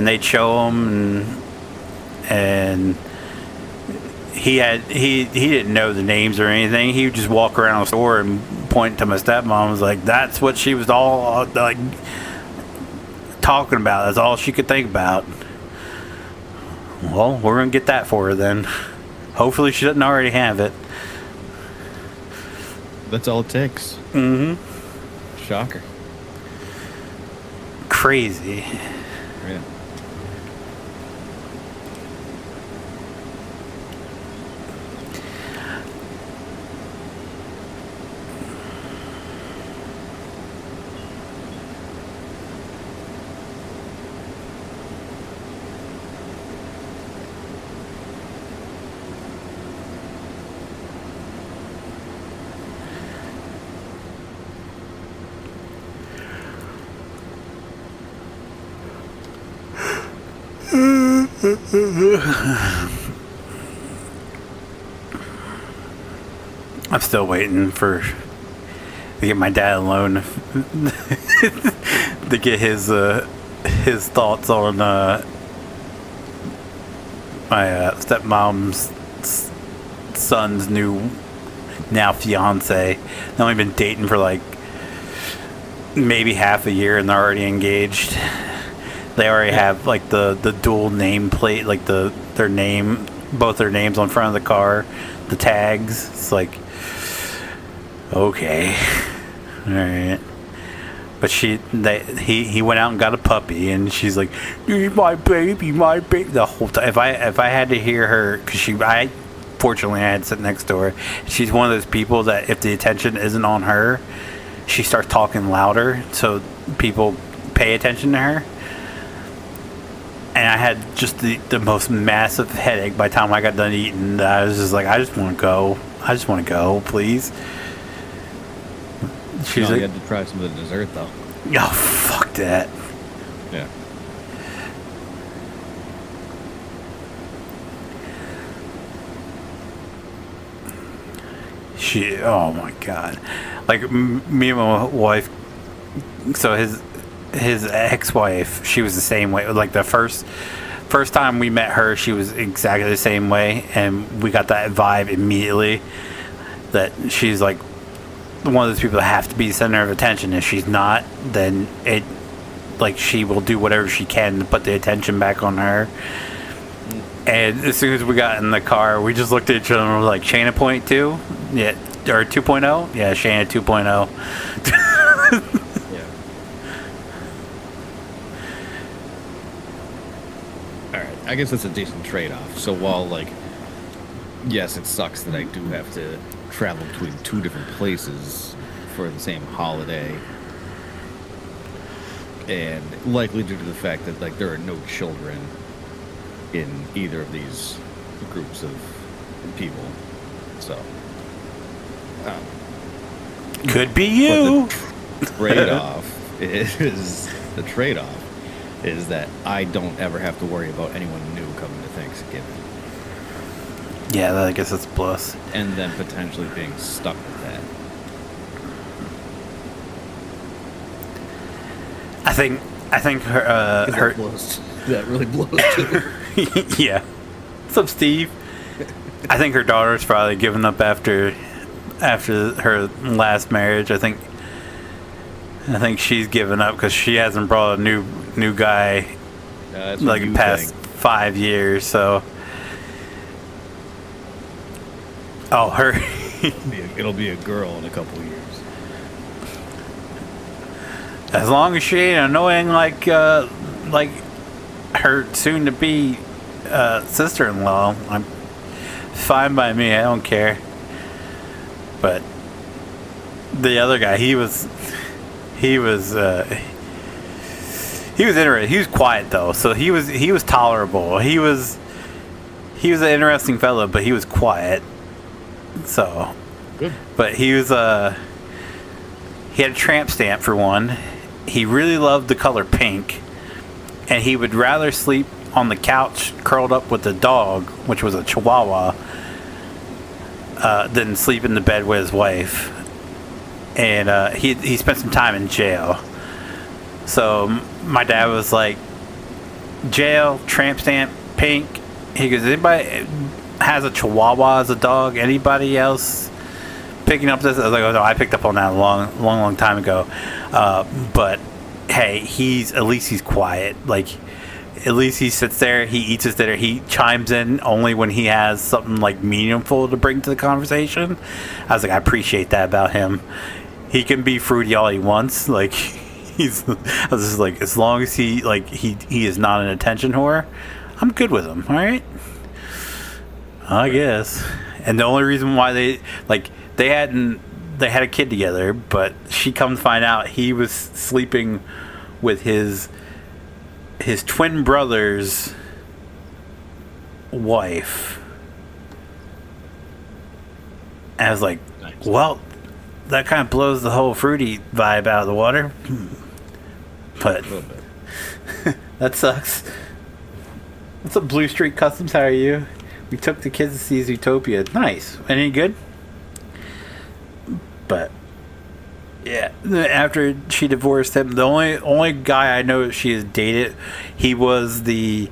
A: they'd show him, and he didn't know the names or anything. He would just walk around the store and point to my stepmom and was like, "That's what she was all like talking about. That's all she could think about." Well, we're gonna get that for her then. Hopefully she doesn't already have it.
B: That's all it takes.
A: Mm-hmm.
B: Shocker.
A: Crazy.
B: Yeah.
A: I'm still waiting to get my dad alone to get his thoughts on my stepmom's son's now fiance. They've only been dating for like maybe half a year, and they're already engaged. They already have like the dual name plate, like both their names on front of the car, the tags. It's like, okay, all right. But he went out and got a puppy, and she's like, my baby, the whole time. If I had to hear her, because fortunately I had to sit next to her. She's one of those people that if the attention isn't on her, she starts talking louder, so people pay attention to her. And I had just the most massive headache by the time I got done eating. I was just like, I just want to go, please. She's like,
B: you had to try some of the dessert though.
A: Oh, fuck that.
B: Yeah.
A: Oh my god. Like me and my wife, so his ex-wife, she was the same way. Like the first time we met her, she was exactly the same way, and we got that vibe immediately that she's like one of those people that have to be the center of attention. If she's not, then she will do whatever she can to put the attention back on her. And as soon as we got in the car, we just looked at each other and were like, Shayna 0.2? Yeah. Or 2.0? Yeah, Shayna 2.0.
B: Yeah. Alright, I guess that's a decent trade-off. So while, yes, it sucks that I do have to travel between two different places for the same holiday, and likely due to the fact that, there are no children in either of these groups of people. So,
A: could be you.
B: The trade-off is that I don't ever have to worry about anyone new coming to Thanksgiving.
A: Yeah, I guess that's a plus.
B: And then potentially being stuck with that.
A: I think her
B: that really blows too.
A: Yeah. What's up, Steve? I think her daughter's probably given up after her last marriage. I think she's given up because she hasn't brought a new guy past 5 years. So, her.
B: It'll be a girl in a couple of years.
A: As long as she ain't annoying like her soon-to-be sister-in-law, I'm fine by me. I don't care. But the other guy, he was interesting. He was quiet though, so he was tolerable. He was an interesting fellow, but he was quiet. So,
B: good.
A: But he had a tramp stamp for one. He really loved the color pink, and he would rather sleep on the couch curled up with the dog, which was a Chihuahua, than sleep in the bed with his wife. And he spent some time in jail. So my dad was like, jail, tramp stamp, pink. He goes, anybody has a Chihuahua as a dog? Anybody else picking up this? I was like, oh no, I picked up on that a long time ago. But hey, at least he's quiet. At least he sits there, he eats his dinner, he chimes in only when he has something meaningful to bring to the conversation. I was like, I appreciate that about him. He can be fruity all he wants. I was just like, as long as he is not an attention whore, I'm good with him. All right, I guess. And the only reason why they had a kid together, but she come to find out he was sleeping with his twin brother's wife. And I was like, nice. Well, that kind of blows the whole fruity vibe out of the water. But that sucks. What's up, Blue Street Customs? How are you? We took the kids to see Zootopia. Nice. Any good? But yeah, after she divorced him, the only guy I know she has dated, he was like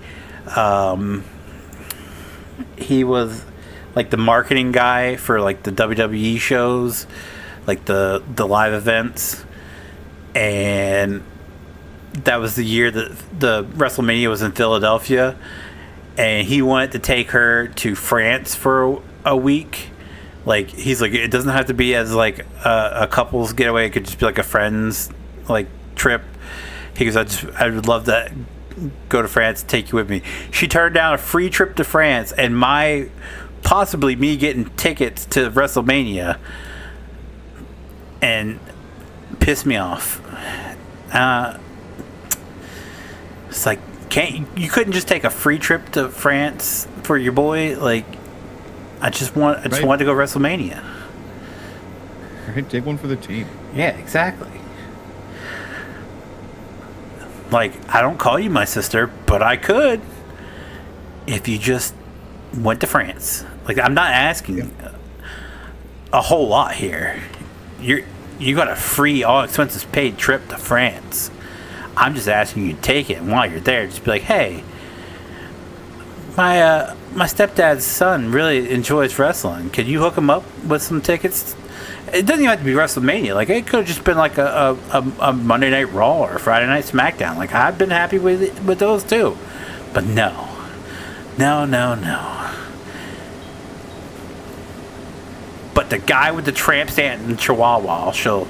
A: the marketing guy for like the WWE shows, like the live events, and that was the year that the WrestleMania was in Philadelphia, and he wanted to take her to France for a week. Like, he's like, it doesn't have to be as like a couple's getaway. It could just be like a friend's like trip. He goes, I would love to go to France and take you with me. She turned down a free trip to France and possibly me getting tickets to WrestleMania, and pissed me off. It's like, you couldn't just take a free trip to France for your boy? Like, I just wanted to go to WrestleMania.
B: Right, take one for the team.
A: Yeah, exactly. Like, I don't call you my sister, but I could if you just went to France. Like, I'm not asking a whole lot here. You got a free, all expenses paid trip to France. I'm just asking you to take it, and while you're there, just be like, hey, my stepdad's son really enjoys wrestling. Could you hook him up with some tickets? It doesn't even have to be WrestleMania. Like, it could have just been like a Monday Night Raw or Friday Night SmackDown. Like, I've been happy with those too. But no. But the guy with the tramp stamp and Chihuahua, she'll...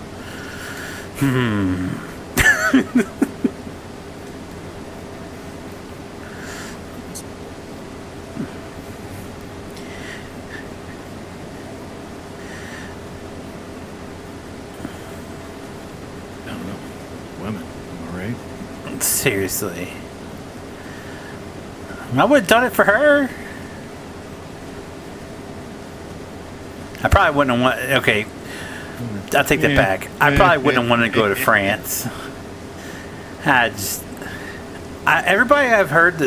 A: Seriously. I would have done it for her. I probably wouldn't have wanted... Okay, I'll take that back. I probably wouldn't have wanted to go to France. Everybody I've heard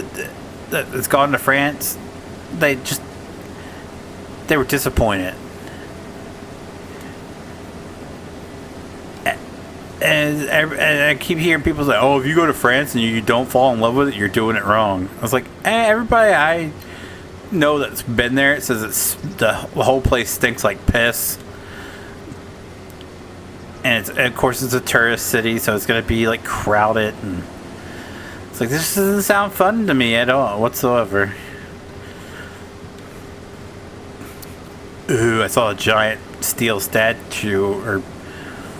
A: that's gone to France, they were disappointed. And I keep hearing people say, oh, if you go to France and you don't fall in love with it, you're doing it wrong. I was like, everybody I know that's been there, it says the whole place stinks like piss. And of course it's a tourist city, so it's going to be like crowded. And it's like, this doesn't sound fun to me at all whatsoever. Ooh, I saw a giant steel statue or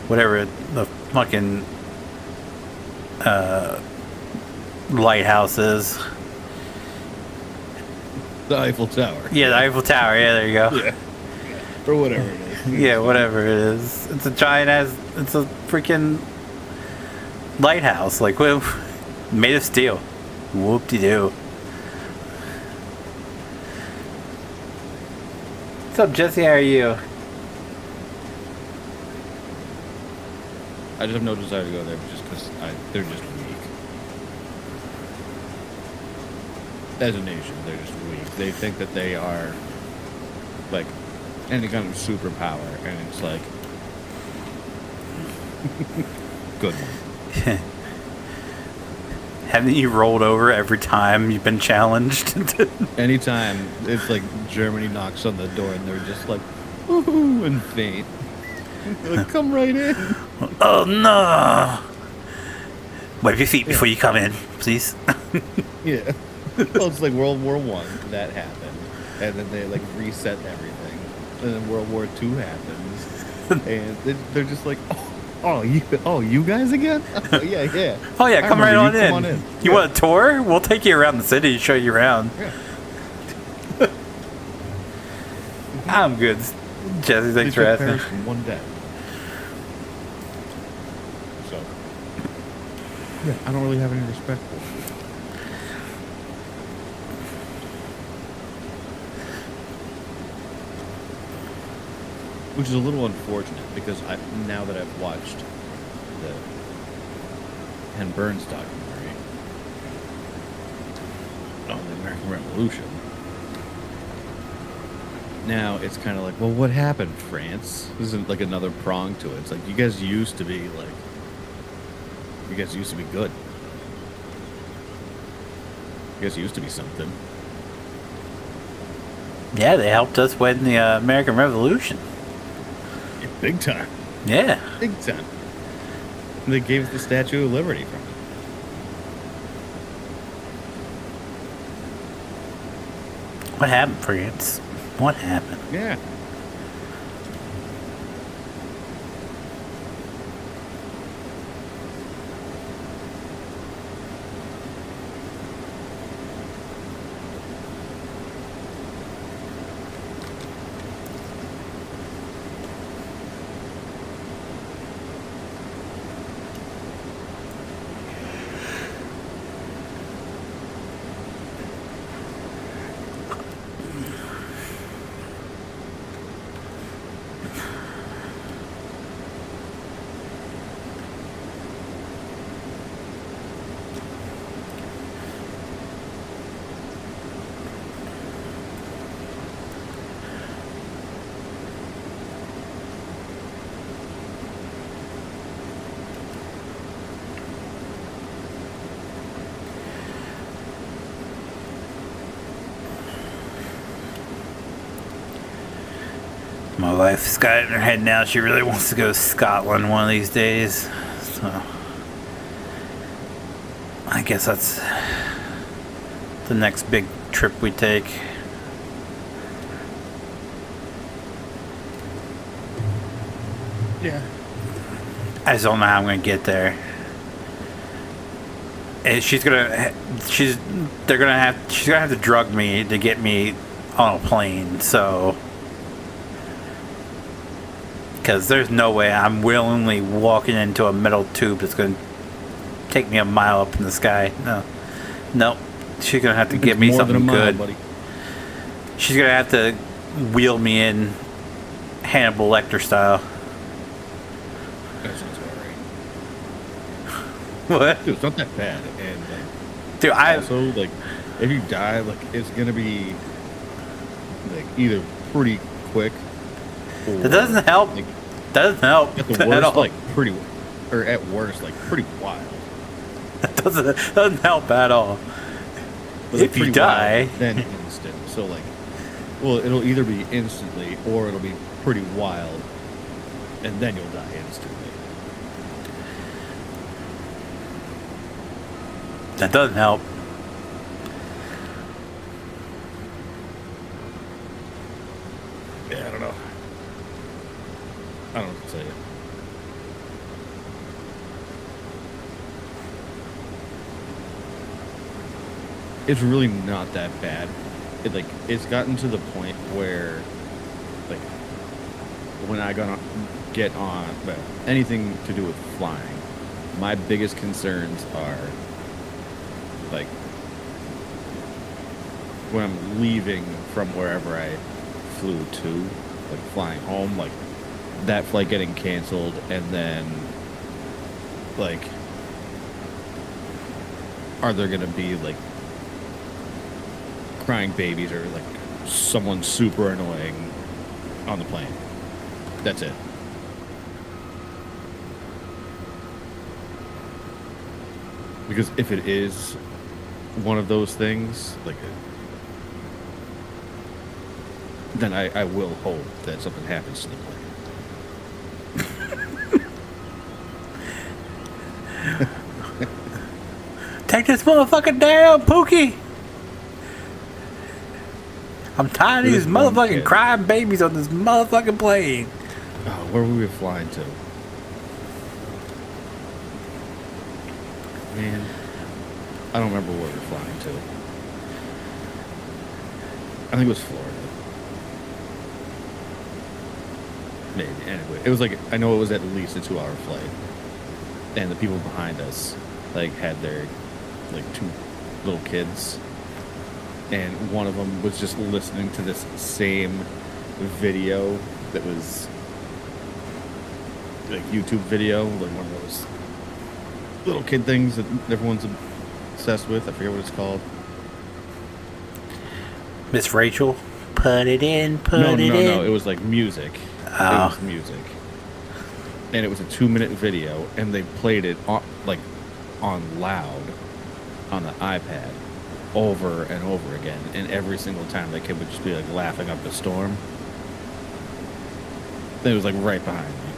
A: whatever the fucking lighthouse is.
B: The Eiffel Tower.
A: Yeah, the Eiffel Tower. Yeah, there you go.
B: Yeah. Or whatever it is.
A: Yeah, whatever it is. It's a giant it's a freaking lighthouse. Like, made of steel. Whoop-de-doo. What's up, Jesse? How are you?
B: I just have no desire to go there just because they're just weak. As a nation, they're just weak. They think that they are, like, any kind of superpower, and it's like, good one.
A: Haven't you rolled over every time you've been challenged?
B: Anytime it's like Germany knocks on the door and they're just like, woohoo, and faint. Like, come right in.
A: Oh no! Wipe your feet before you come in, please.
B: Yeah. Well, it's like World War I that happened, and then they like reset everything, and then World War II happens, and they're just like, oh, you guys again? Oh yeah.
A: Oh yeah, come right on in.
B: Come on in.
A: You want a tour? We'll take you around the city and show you around.
B: Yeah.
A: I'm good, Jesse. Thanks for asking.
B: Paris in one day. So, yeah, I don't really have any respect for it. Which is a little unfortunate because now that I've watched the Ken Burns documentary, American Revolution. Now it's kind of like, well, what happened, France? This isn't like another prong to it. It's like you guys used to be good. You guys used to be something.
A: Yeah, they helped us win the American Revolution.
B: Yeah, big time.
A: Yeah.
B: Big time. And they gave us the Statue of Liberty from it.
A: What happened, France? What happened?
B: Yeah.
A: My wife's got it in her head now. She really wants to go to Scotland one of these days. So I guess that's the next big trip we take.
B: Yeah.
A: I just don't know how I'm gonna get there. And she's gonna have to drug me to get me on a plane. So, because there's no way I'm willingly walking into a metal tube that's gonna take me a mile up in the sky. No, she's gonna have to give me something good.
B: Buddy.
A: She's gonna have to wheel me in Hannibal Lecter style.
B: That sounds about right.
A: What?
B: Dude, it's not that bad. And
A: Dude,
B: also, like, if you die, like, it's gonna be like either pretty quick. Or,
A: that doesn't help.
B: Like,
A: doesn't help
B: at the
A: at
B: worst,
A: all.
B: like pretty, or at worst, like pretty wild.
A: That doesn't help at all.
B: But, like,
A: If you
B: pretty
A: die,
B: wild, then instant. So like, well, it'll either be instantly or it'll be pretty wild, and then you'll die instantly.
A: that doesn't help.
B: Yeah, I don't know. I don't know what to tell you. It's really not that bad. It's gotten to the point where, like, when I get on well, anything to do with flying, my biggest concerns are, like, when I'm leaving from wherever I flew to, like flying home, like that flight getting canceled, and then, like, are there gonna be like crying babies or like someone super annoying on the plane? That's it. Because if it is one of those things, like, then I will hope that something happens to the plane.
A: Take this motherfucker down, Pookie! I'm tired of these motherfucking crying babies on this motherfucking plane.
B: Oh, where were we flying to? Man, I don't remember where we were flying to. I think it was Florida. Maybe. Anyway, it was like, I know it was at least a 2-hour flight. And the people behind us, like, had their, like, 2 little kids. And one of them was just listening to this same video that was, like, YouTube video, like one of those little kid things that everyone's obsessed with. I forget what it's called.
A: Miss Rachel, put it in, put
B: No,
A: it
B: no,
A: in.
B: no. It was like music.
A: Oh.
B: It was music. And it was a 2-minute video, and they played it on, like on loud on the iPad over and over again. And every single time the kid would just be like laughing up a storm. It was like right behind me.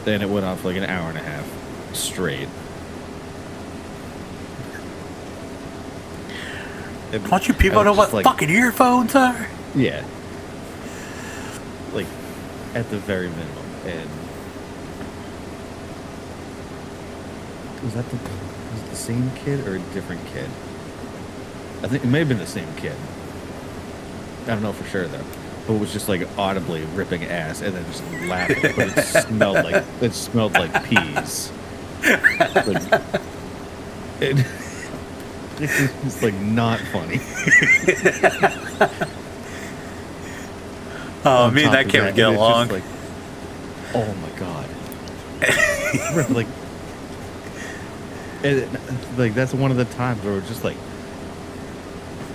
B: Then it went on for like an hour and a half straight.
A: Don't you people know what fucking earphones are?
B: Yeah. Like, at the very minimum. And was it the same kid or a different kid? I think it may have been the same kid. I don't know for sure though. But it was just like audibly ripping ass and then just laughing. But it smelled like peas. Like, it was like not funny.
A: Oh, me and that kid would get along.
B: Like, oh my god. Like, like that's one of the times where we're just like,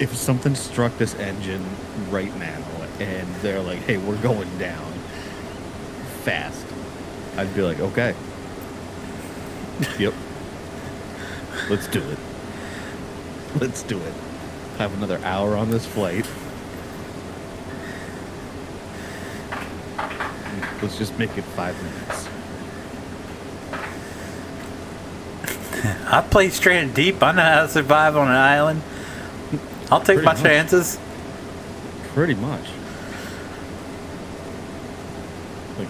B: if something struck this engine right now and they're like, hey, we're going down fast, I'd be like, okay. Yep. Let's do it. Let's do it. Have another hour on this flight. Let's just make it 5 minutes.
A: I play stranded deep. I know how to survive on an island. I'll take my chances.
B: Pretty much. Like,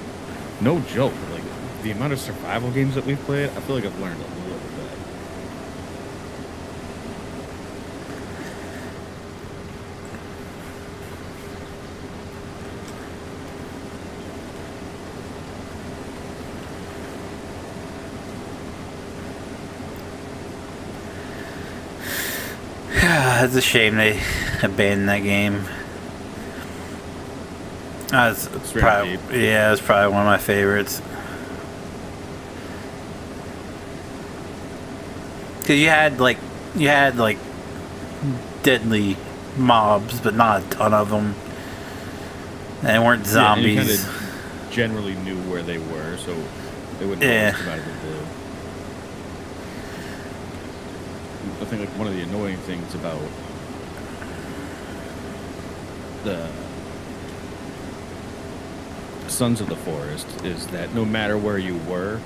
B: no joke. Like, the amount of survival games that we've played, I feel like I've learned a little bit.
A: It's a shame they abandoned that game. It's probably one of my favorites. Cause you had like deadly mobs, but not a ton of them. And they weren't zombies.
B: Yeah, and you kind of generally knew where they were, so they wouldn't always come out of the blue. I think like one of the annoying things about the Sons of the Forest is that no matter where you were,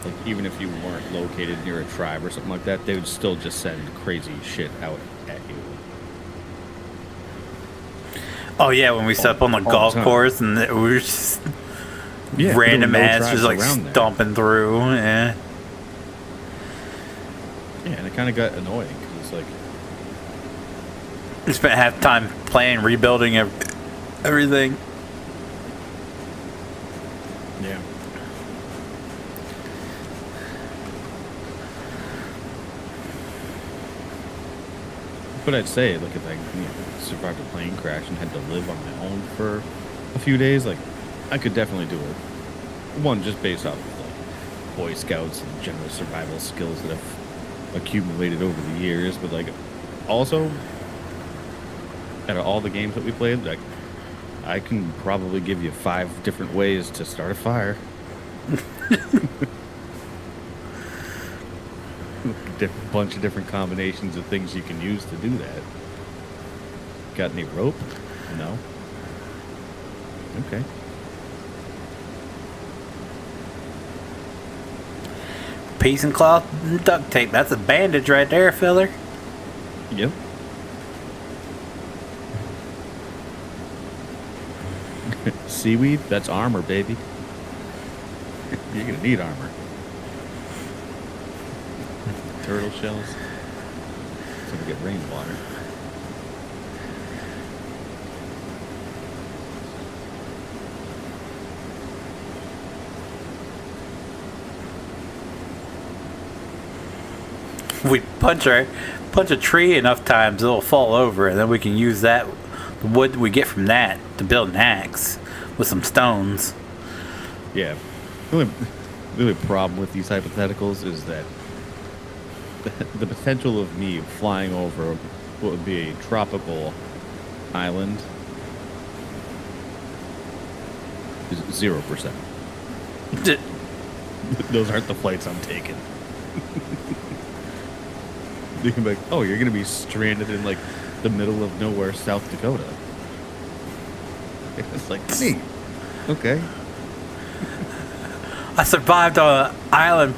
B: like even if you weren't located near a tribe or something like that, they would still just send crazy shit out at you.
A: Oh yeah, when we stepped on the golf course and we were just random ass just like stomping through. Yeah.
B: Yeah, and it kind of got annoying because it's like
A: we spent half time playing, rebuilding everything.
B: Yeah. But I'd say, like, if I survived a plane crash and had to live on my own for a few days, like, I could definitely do it. One, just based off of, like, Boy Scouts and general survival skills that I've accumulated over the years, but, like, also, out of all the games that we played, like, I can probably give you 5 different ways to start a fire. Bunch of different combinations of things you can use to do that. Got any rope? No? Okay.
A: Piece and cloth and duct tape. That's a bandage right there, filler.
B: Yep. Seaweed? That's armor, baby. You're gonna need armor. Turtle shells. So we get rainwater.
A: We punch a tree enough times, it'll fall over, and then we can use that the wood we get from that to build an axe with some stones.
B: Yeah. The only problem with these hypotheticals is that the potential of me flying over what would be a tropical island is 0%. Those aren't the flights I'm taking. You can be like, oh, you're gonna be stranded in like the middle of nowhere, South Dakota. It's like, neat. Okay.
A: I survived on an island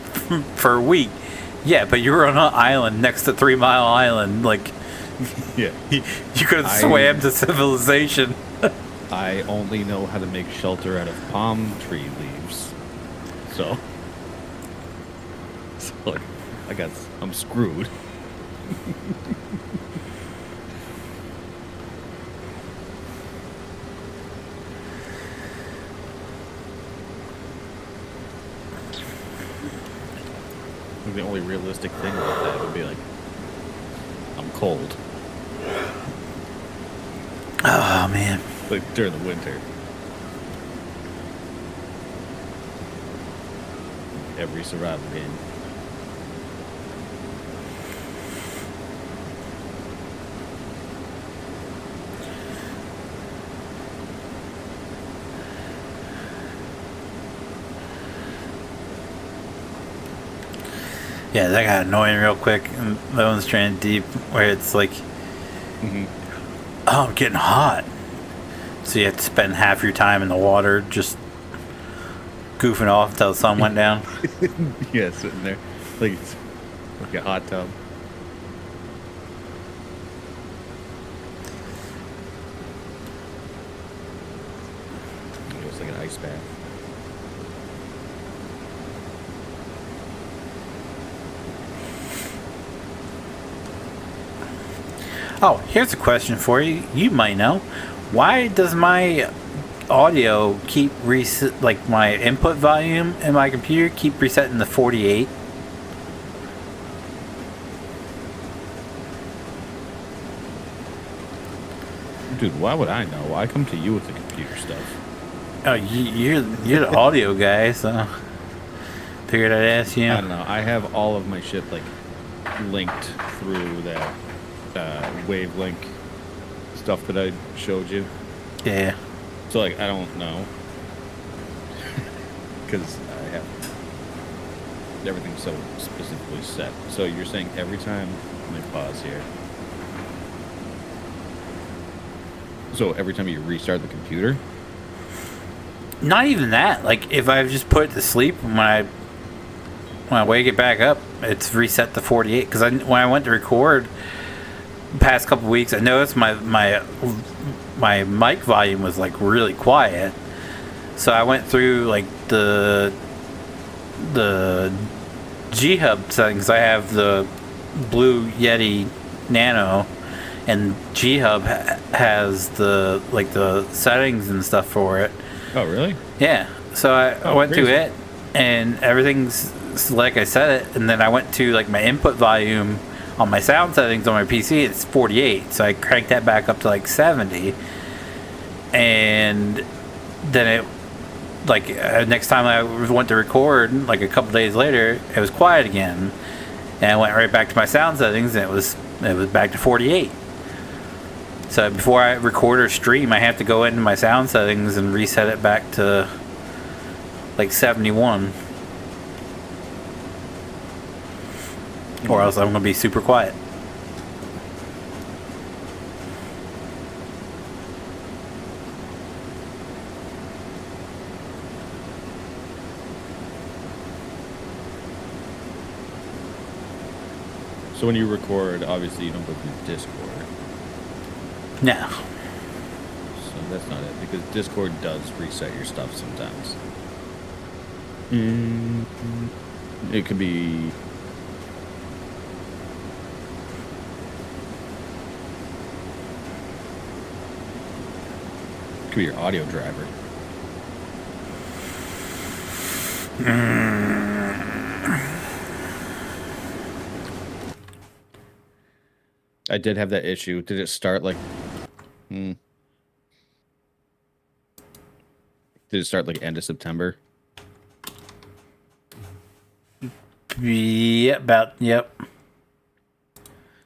A: for a week. Yeah, but you were on an island next to 3 Mile Island. Like,
B: Yeah.
A: you could have swam to civilization.
B: I only know how to make shelter out of palm tree leaves. So like, I'm screwed. The only realistic thing about that would be like, I'm cold.
A: Oh, man.
B: Like during the winter. Every survival game.
A: Yeah, that got annoying real quick. And that one's Stranded Deep, where it's like, oh, I'm getting hot. So you have to spend half your time in the water just goofing off until the sun went down.
B: Yeah, sitting there like it's like a hot tub. It was like an ice bath.
A: Oh, here's a question for you. You might know. Why does my audio keep reset, like my input volume in my computer keep resetting to 48?
B: Dude, why would I know? I come to you with the computer stuff.
A: Oh, you're the audio guy, so figured I'd ask you.
B: I don't know. I have all of my shit like linked through that wavelength stuff that I showed you.
A: Yeah.
B: So like I don't know because I have everything so specifically set. So you're saying every time? Let me pause here. So every time you restart the computer?
A: Not even that. Like if I just put it to sleep, when I wake it back up, it's reset to 48. Because when I went to record the past couple weeks, I noticed my mic volume was like really quiet. So I went through like the G Hub settings. I have the Blue Yeti Nano, and G Hub has the settings and stuff for it.
B: Oh, really?
A: Yeah. So I went
B: crazy.
A: to it, and everything's like I said it. And then I went to like my input volume on my sound settings on my PC. It's 48. So I cranked that back up to like 70. And then it, like next time I went to record, like a couple days later, it was quiet again. And I went right back to my sound settings, and it was back to 48. So before I record or stream, I have to go into my sound settings and reset it back to like 71. Or else I'm going to be super quiet.
B: So when you record, obviously you don't go through Discord.
A: No.
B: So that's not it, because Discord does reset your stuff sometimes. It could be... Could be your audio driver. I did have that issue. Did it start like... Did it start like end of September?
A: Yep, yep.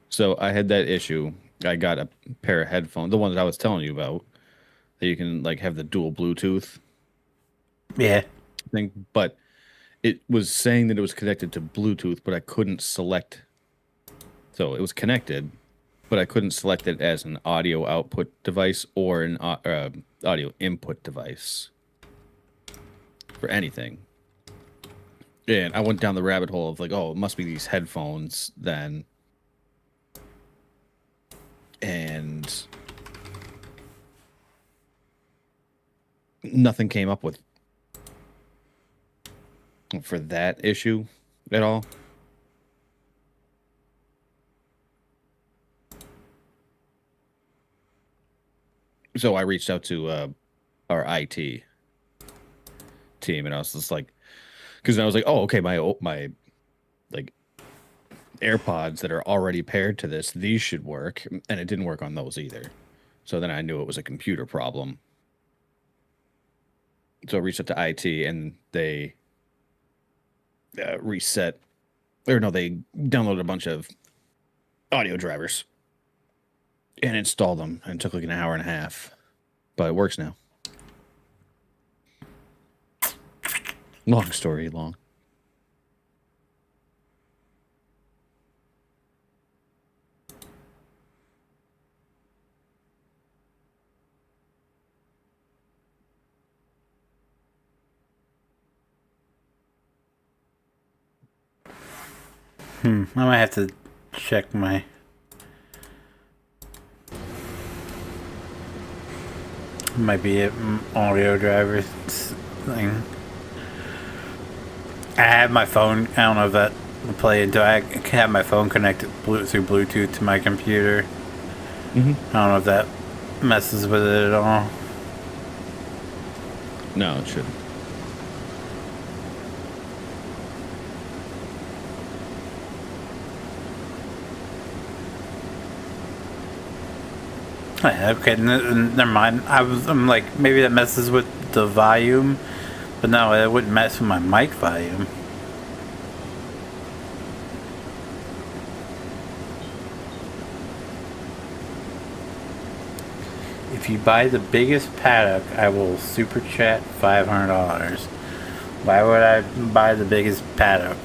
B: So I had that issue I got a pair of headphones, the ones that I was telling you about, that you can like have the dual Bluetooth
A: Yeah.
B: thing, but it was saying that it was connected to Bluetooth, but I couldn't select. So it was connected, but I couldn't select it as an audio output device or an audio input device for anything. And I went down the rabbit hole of like, oh, it must be these headphones then. And nothing came up with for that issue at all. So I reached out to our IT team, and I was just like, because I was like, oh, okay, my like AirPods that are already paired to this, these should work, and it didn't work on those either. So then I knew it was a computer problem. So I reached out to IT, and they reset, or no, they downloaded a bunch of audio drivers and installed them, and it took like an hour and a half, but it works now. Long story long.
A: I might have to check my might be an audio driver thing. I have my phone. I don't know if that will play into. I have my phone connected through Bluetooth to my computer.
B: Mm-hmm.
A: I don't know if that messes with it at all.
B: No, it shouldn't.
A: Okay, never mind. I'm like, maybe that messes with the volume, but no, it wouldn't mess with my mic volume. If you buy the biggest paddock, I will super chat $500. Why would I buy the biggest paddock?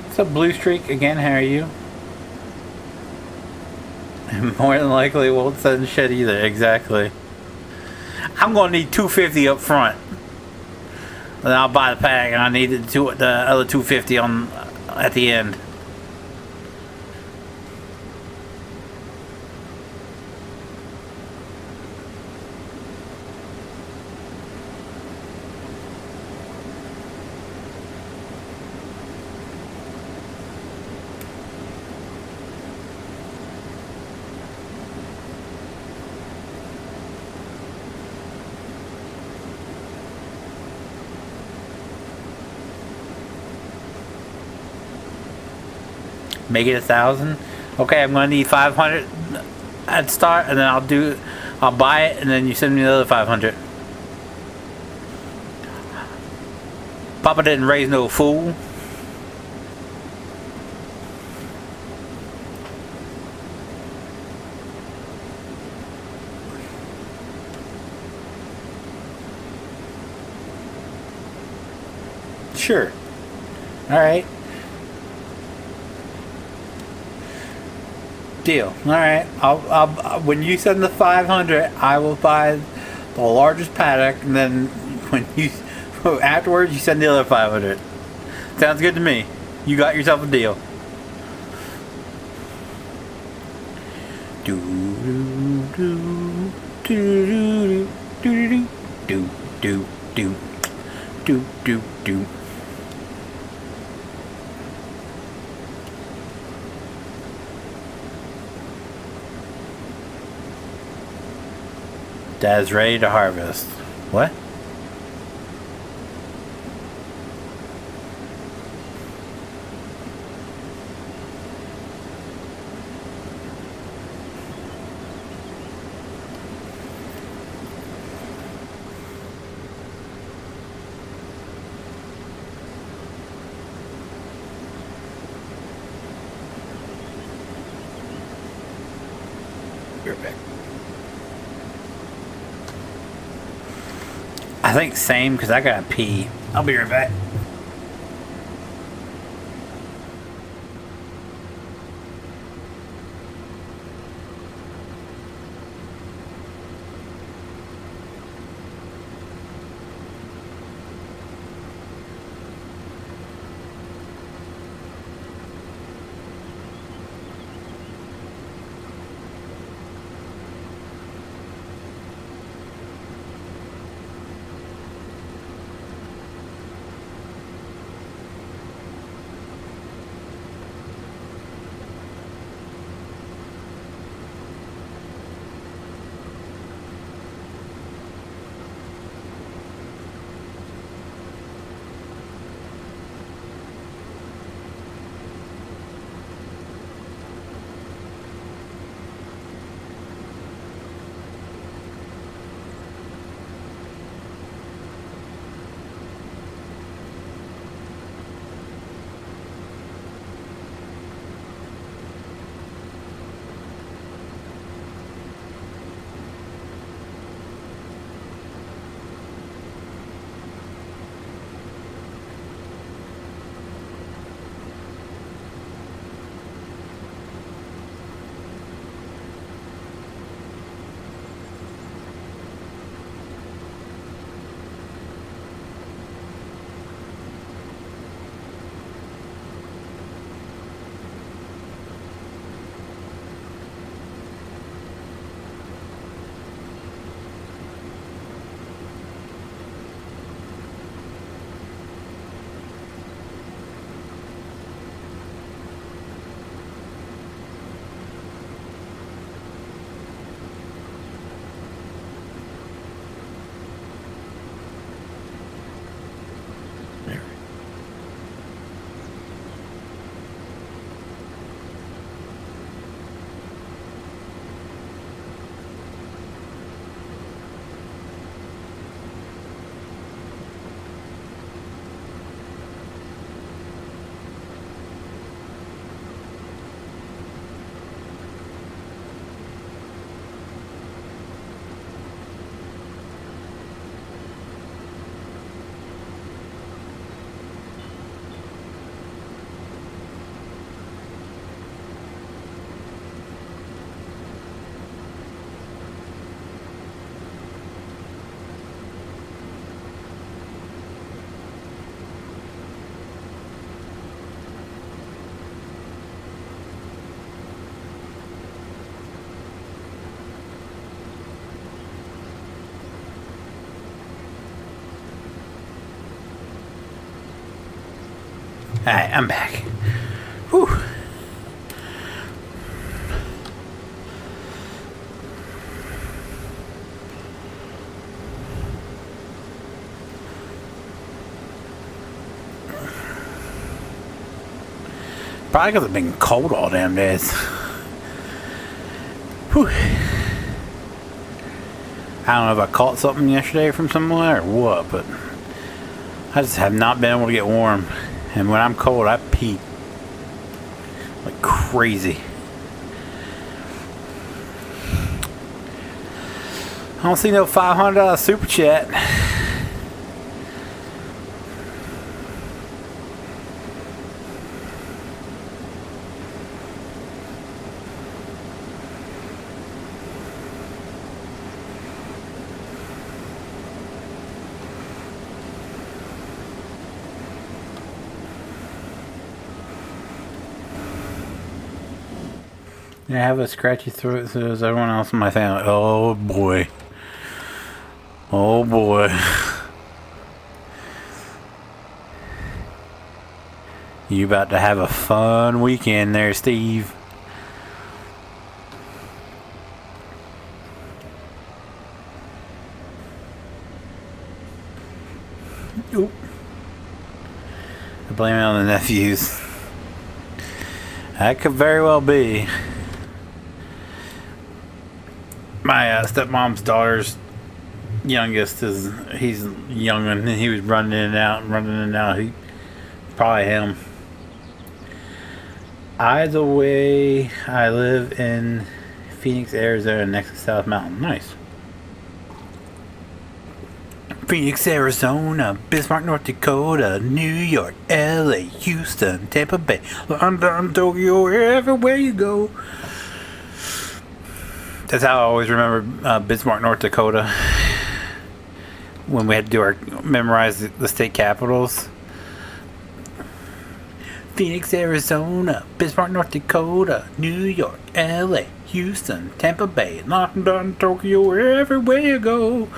A: What's up, Blue Streak? Again, how are you? More than likely won't send shit either, exactly. I'm gonna need $250 up front. Then I'll buy the pack and I need the other $250 on at the end. Make it 1,000. Okay, I'm gonna need 500 at start, and then I'll buy it, and then you send me the other 500. Papa didn't raise no fool. Sure. All right. Deal. All right. I'll when you send the 500, I will buy the largest paddock, and then when you afterwards you send the other 500. Sounds good to me. You got yourself a deal. Do do do do do do do do do do do. Dad's ready to harvest. What?
B: You're back.
A: I think same, because I gotta pee. I'll be right back. Alright, I'm back. Whew. Probably because it's been cold all damn days. Whew. I don't know if I caught something yesterday from somewhere or what, but I just have not been able to get warm. And when I'm cold, I pee like crazy. I don't see no $500 super chat. I have a scratchy throat, so does everyone else in my family. Oh boy. Oh boy. You about to have a fun weekend there, Steve. Oop. I blame it on the nephews. That could very well be. My stepmom's daughter's youngest he's young and he was running in and out. He probably him. Either way, I live in Phoenix, Arizona, next to South Mountain. Nice. Phoenix, Arizona, Bismarck, North Dakota, New York, LA, Houston, Tampa Bay, London, Tokyo, everywhere you go. That's how I always remember Bismarck, North Dakota. When we had to do memorize the state capitals. Phoenix, Arizona, Bismarck, North Dakota, New York, LA, Houston, Tampa Bay, London, Tokyo, everywhere you go.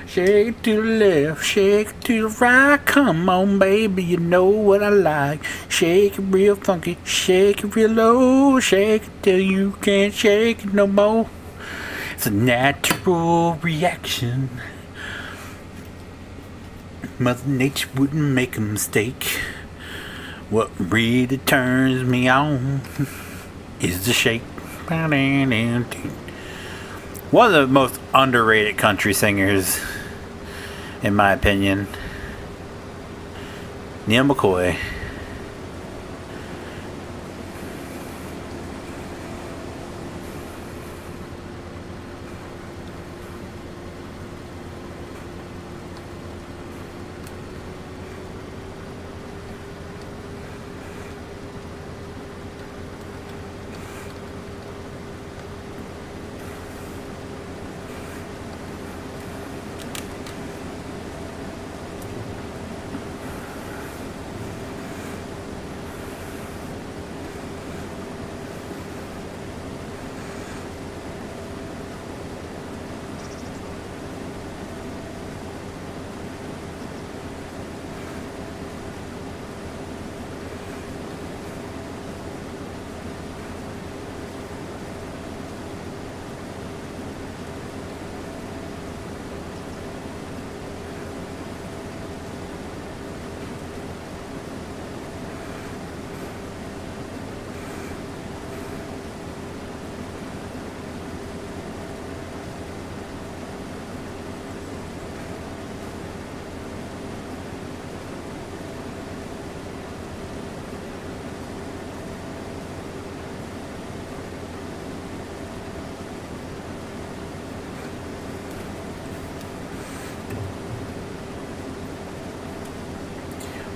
A: Shake it to the left, shake it to the right. Come on, baby, you know what I like. Shake it real funky, shake it real low. Shake it till you can't shake it no more. It's a natural reaction. Mother Nature wouldn't make a mistake. What really turns me on is the shake. One of the most underrated country singers, in my opinion, Neil McCoy.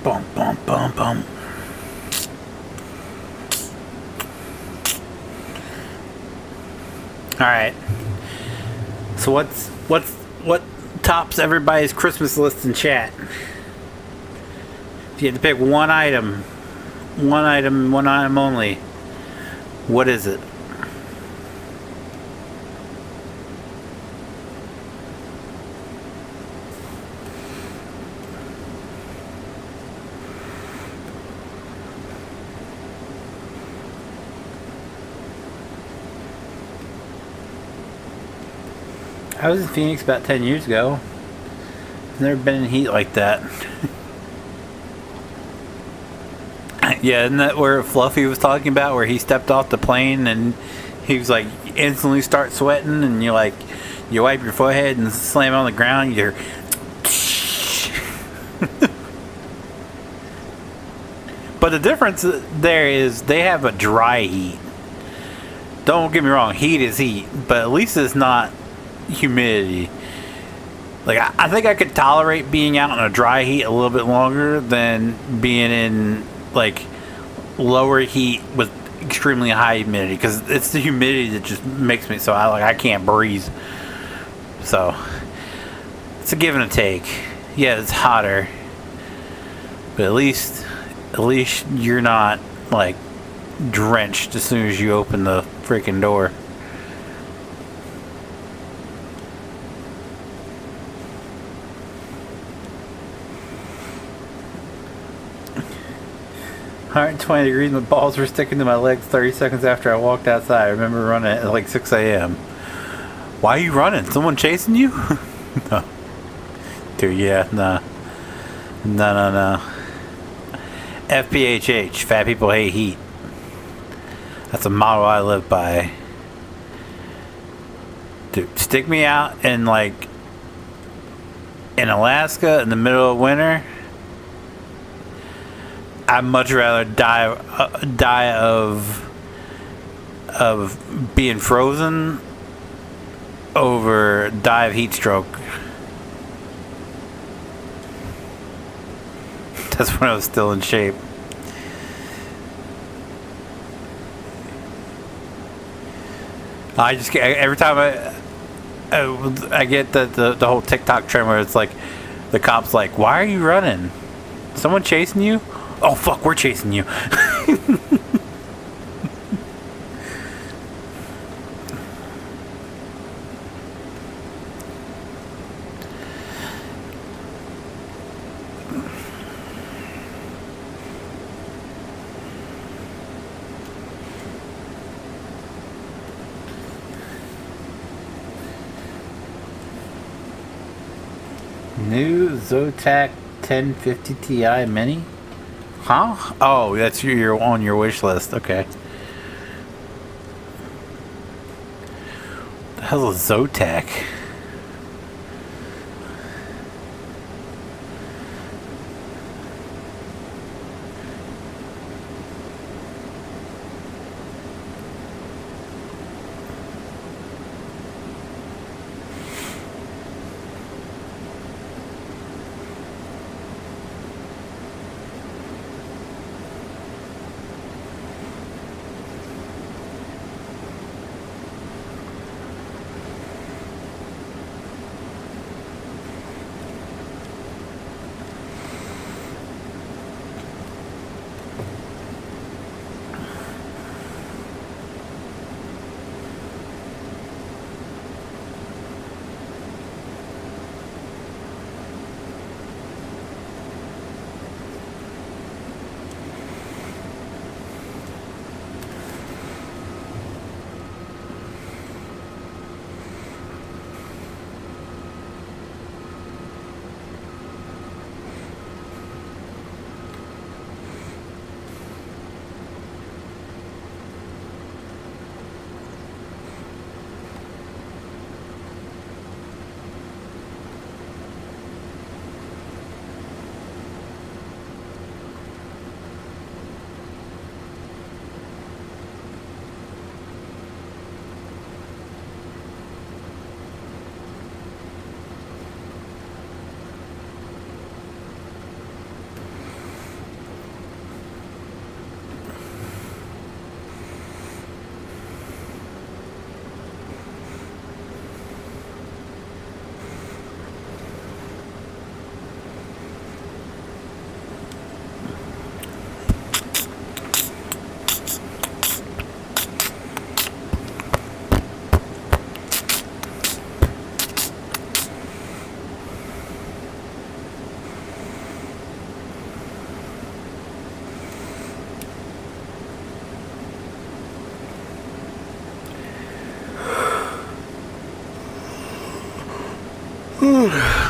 A: Bum, bum, bum, bum. Alright. So what tops everybody's Christmas list in chat? If you had to pick one item only, what is it? I was in Phoenix about 10 years ago. I've never been in heat like that. Yeah, isn't that where Fluffy was talking about, where he stepped off the plane and he was like, instantly start sweating, and you wipe your forehead and slam it on the ground, you're but the difference there is they have a dry heat. Don't get me wrong, heat is heat, but at least it's not humidity. Like I think I could tolerate being out in a dry heat a little bit longer than being in like lower heat with extremely high humidity, because it's the humidity that just makes me so I can't breathe. So it's a give and a take. Yeah, it's hotter, but at least you're not like drenched as soon as you open the freaking door. Alright, 20 degrees, my balls were sticking to my legs 30 seconds after I walked outside. I remember running at like 6 a.m. Why are you running? Someone chasing you? No. Dude, yeah, nah. No, no, no. FPHH, fat people hate heat. That's a motto I live by. Dude, stick me out in like in Alaska in the middle of winter. I'd much rather die of being frozen over die of heat stroke. That's when I was still in shape. I just every time I get the whole TikTok trend where it's like the cops like, why are you running? Someone chasing you? Oh fuck, we're chasing you. New Zotac 1050 Ti Mini? Huh? Oh, that's you're on your wish list. Okay. The hell is Zotac?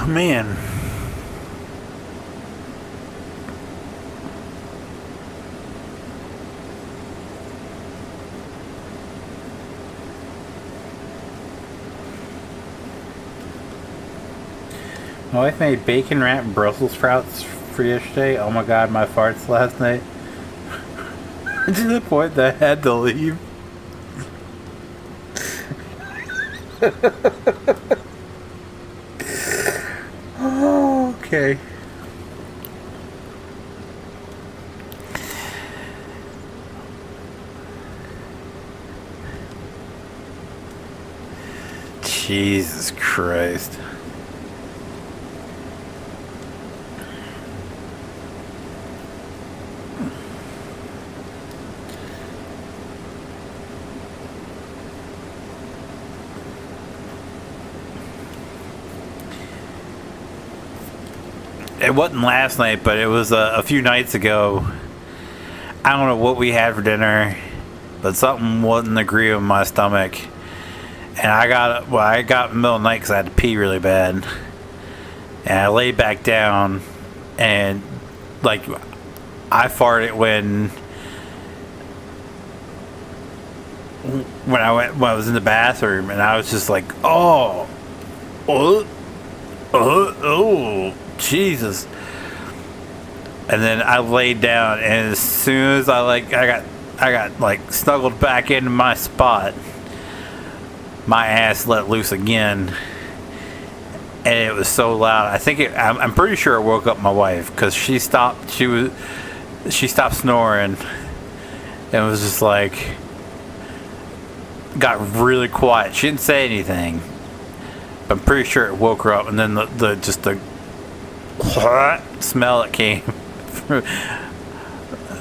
A: Man. My wife made bacon wrapped Brussels sprouts for yesterday. Oh my god, my farts last night. To the point that I had to leave. Okay. Jesus Christ. It wasn't last night, but it was a few nights ago. I don't know what we had for dinner, but something wasn't agreeing with my stomach. And I got in the middle of the night because I had to pee really bad. And I laid back down, and like I farted when I was in the bathroom, and I was just like, oh, Jesus. And then I laid down, and as soon as I got like snuggled back into my spot, my ass let loose again, and it was so loud. I'm pretty sure it woke up my wife, because she stopped snoring, and was just like, got really quiet. She didn't say anything, but I'm pretty sure it woke her up. And then the smell that came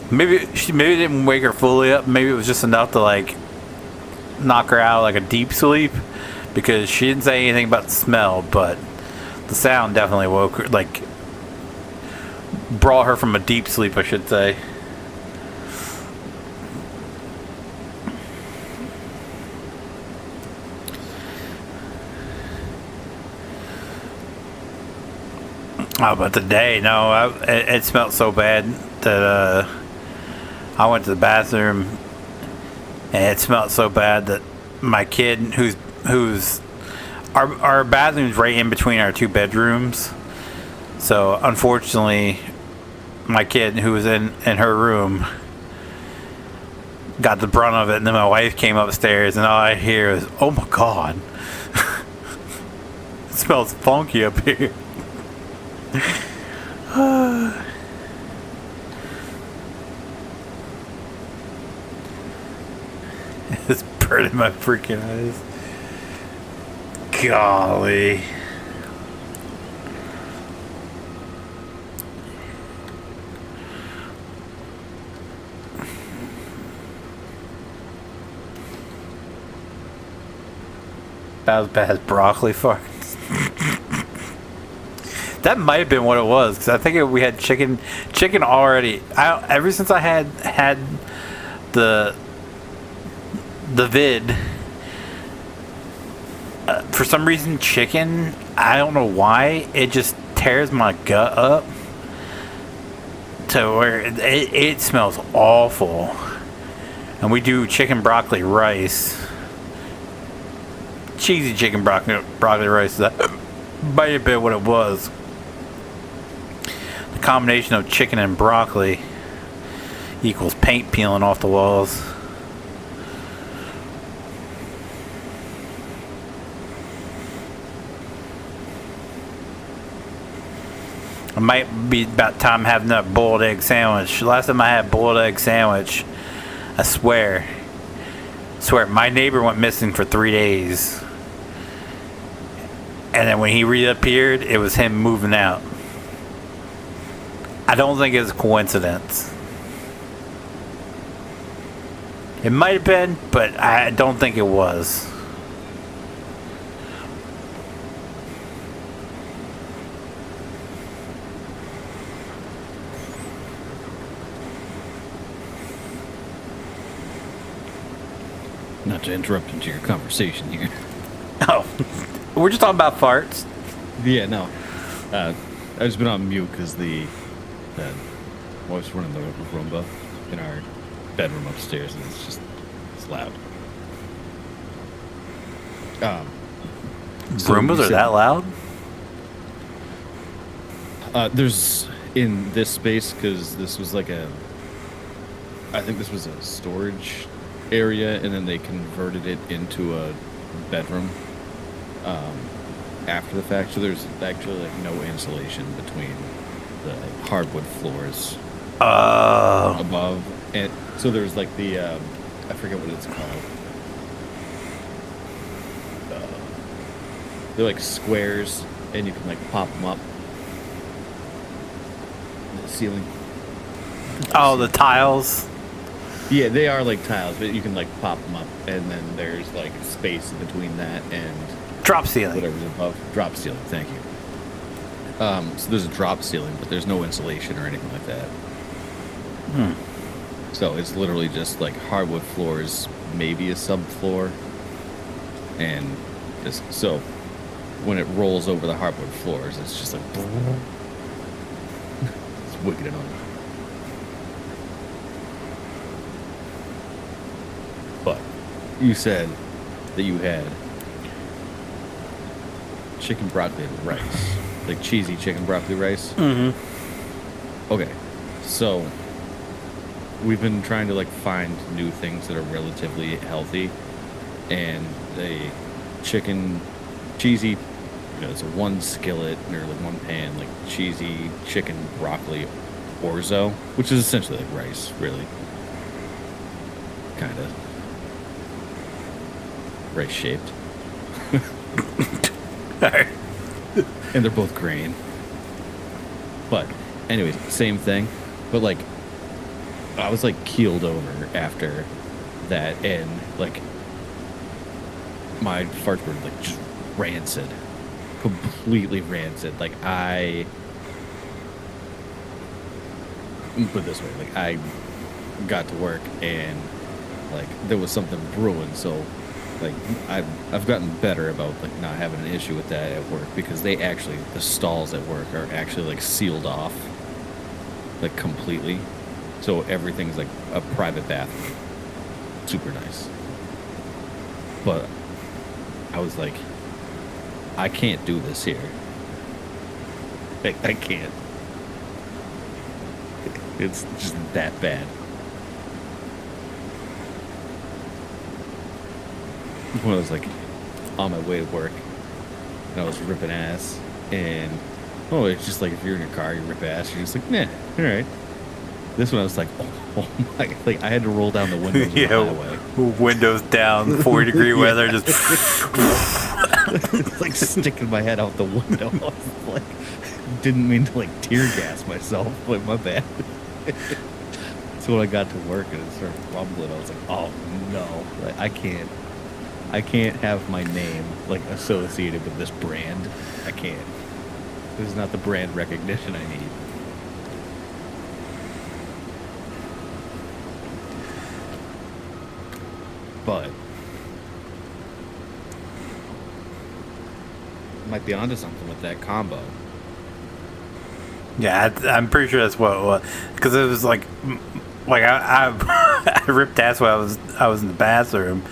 A: maybe it didn't wake her fully up. Maybe it was just enough to like knock her out of like a deep sleep, because she didn't say anything about the smell, but the sound definitely woke her, like brought her from a deep sleep, I should say. Oh, but today, no, it smelled so bad that I went to the bathroom, and it smelled so bad that my kid, who's our bathroom's right in between our two bedrooms, so unfortunately, my kid, who was in her room, got the brunt of it, and then my wife came upstairs, and all I hear is, "Oh my God, it smells funky up here." It's burning my freaking eyes. Golly. About as bad as broccoli farts. That might have been what it was, because I think we had chicken already. Ever since I had the vid, for some reason chicken, I don't know why, it just tears my gut up to where it smells awful. And we do chicken broccoli rice, cheesy chicken broccoli rice. That might have been what it was. The combination of chicken and broccoli equals paint peeling off the walls. It might be about time having that boiled egg sandwich. Last time I had a boiled egg sandwich, I swear, my neighbor went missing for 3 days. And then when he reappeared, it was him moving out. I don't think it was a coincidence. It might have been, but I don't think it was.
B: Not to interrupt into your conversation here.
A: Oh, we're just talking about farts.
B: Yeah, no. I've just been on mute because the wife's running the Roomba in our bedroom upstairs, and it's loud.
A: Roombas are that loud?
B: There's in this space, because this was like I think this was a storage area, and then they converted it into a bedroom after the fact. So there's actually like no insulation between the hardwood floors above, and so there's like the I forget what it's called. They're like squares, and you can like pop them up. The ceiling.
A: Oh, the tiles.
B: Yeah, they are like tiles, but you can like pop them up, and then theres like space in between that and
A: Drop ceiling.
B: whatever's above. Drop ceiling, thank you. So there's a drop ceiling, but there's no insulation or anything like that. So it's literally just like hardwood floors, maybe a subfloor, and just so when it rolls over the hardwood floors, it's just like wicked annoying. But you said that you had chicken broccoli and rice, like cheesy chicken broccoli rice.
A: Mm-hmm.
B: Okay, so we've been trying to like find new things that are relatively healthy, and the chicken cheesy, you know, it's a one skillet or like one pan, like cheesy chicken broccoli orzo, which is essentially like rice, really, kind of rice shaped.
A: Alright.
B: And they're both grain. But anyways, same thing. But like I was like keeled over after that, and like my farts were like just rancid. Completely rancid. Like put it this way, like I got to work and like there was something brewing, so like I've gotten better about like not having an issue with that at work, because they actually, the stalls at work are actually like sealed off like completely, so everything's like a private bathroom. Super nice. But I was like, I can't do this here. I can't. It's just that bad. When I was like on my way to work and I was ripping ass, and it's just like if you're in your car, you rip ass, you're just like, nah, all right. This one I was like, oh my, like I had to roll down the windows on the highway.
A: Windows down, 40-degree weather, just
B: like sticking my head out the window. I was like, didn't mean to like tear gas myself, but my bad. So when I got to work and it started rumbling, I was like, oh no, like I can't have my name like associated with this brand. I can't. This is not the brand recognition I need. But might be onto something with that combo.
A: Yeah, I'm pretty sure that's what it was, because it was like I I ripped ass when I was in the bathroom,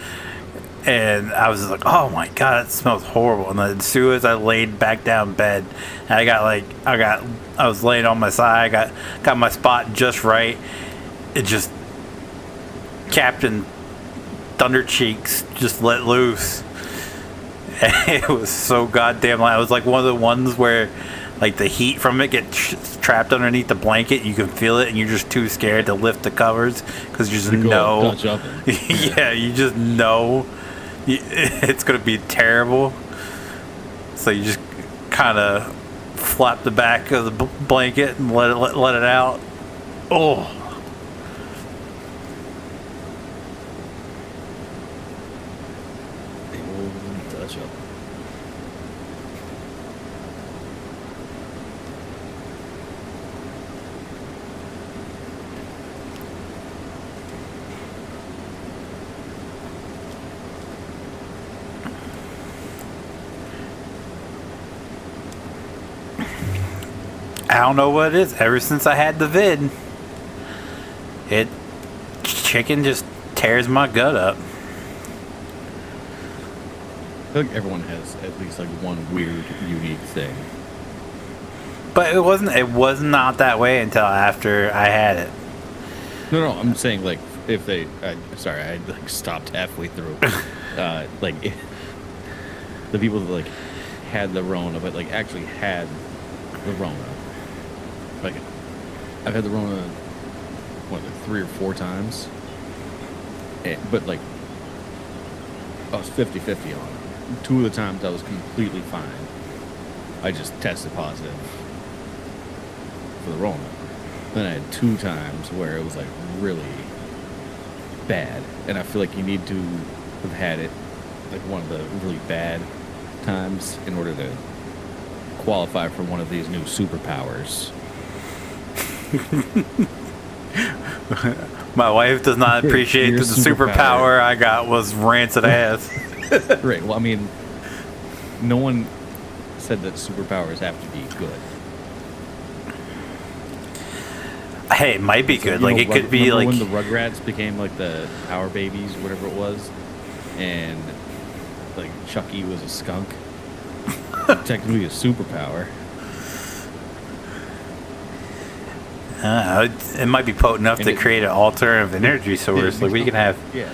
A: and I was just like, oh my god, it smells horrible. And then as soon as I laid back down in bed, and I was laying on my side, got my spot just right. It just Captain Thunder Cheeks just let loose. And it was so goddamn loud. It was like one of the ones where like the heat from it gets trapped underneath the blanket. You can feel it, and you're just too scared to lift the covers because you just know.
B: Dutch oven.
A: Yeah, you just know it's gonna be terrible. So you just kind of flap the back of the blanket and let it out. Oh.
B: Dutch oven.
A: I don't know what it is. Ever since I had the vid, chicken just tears my gut up.
B: I feel like everyone has at least like one weird, unique thing.
A: But it was not that way until after I had it.
B: No, I'm saying like if they, sorry, I like stopped halfway through. Like the people that like had the Rona, but like actually had the Rona. Like I've had the Rona, what, like 3 or 4 times. But like I was 50-50 on it. 2 of the times I was completely fine. I just tested positive for the Rona. Then I had 2 times where it was like really bad, and I feel like you need to have had it like one of the really bad times in order to qualify for one of these new superpowers.
A: My wife does not appreciate
B: Your
A: that the superpower I got was rancid ass.
B: Right. Well, I mean, no one said that superpowers have to be good.
A: Hey, it might be
B: So,
A: good.
B: you
A: Like
B: know,
A: it could be
B: remember
A: like
B: when the Rugrats became like the Power Babies, whatever it was, and like Chucky was a skunk, technically a superpower.
A: it might be potent enough
B: And
A: to create an alternative energy source. Like we can have.
B: Yeah,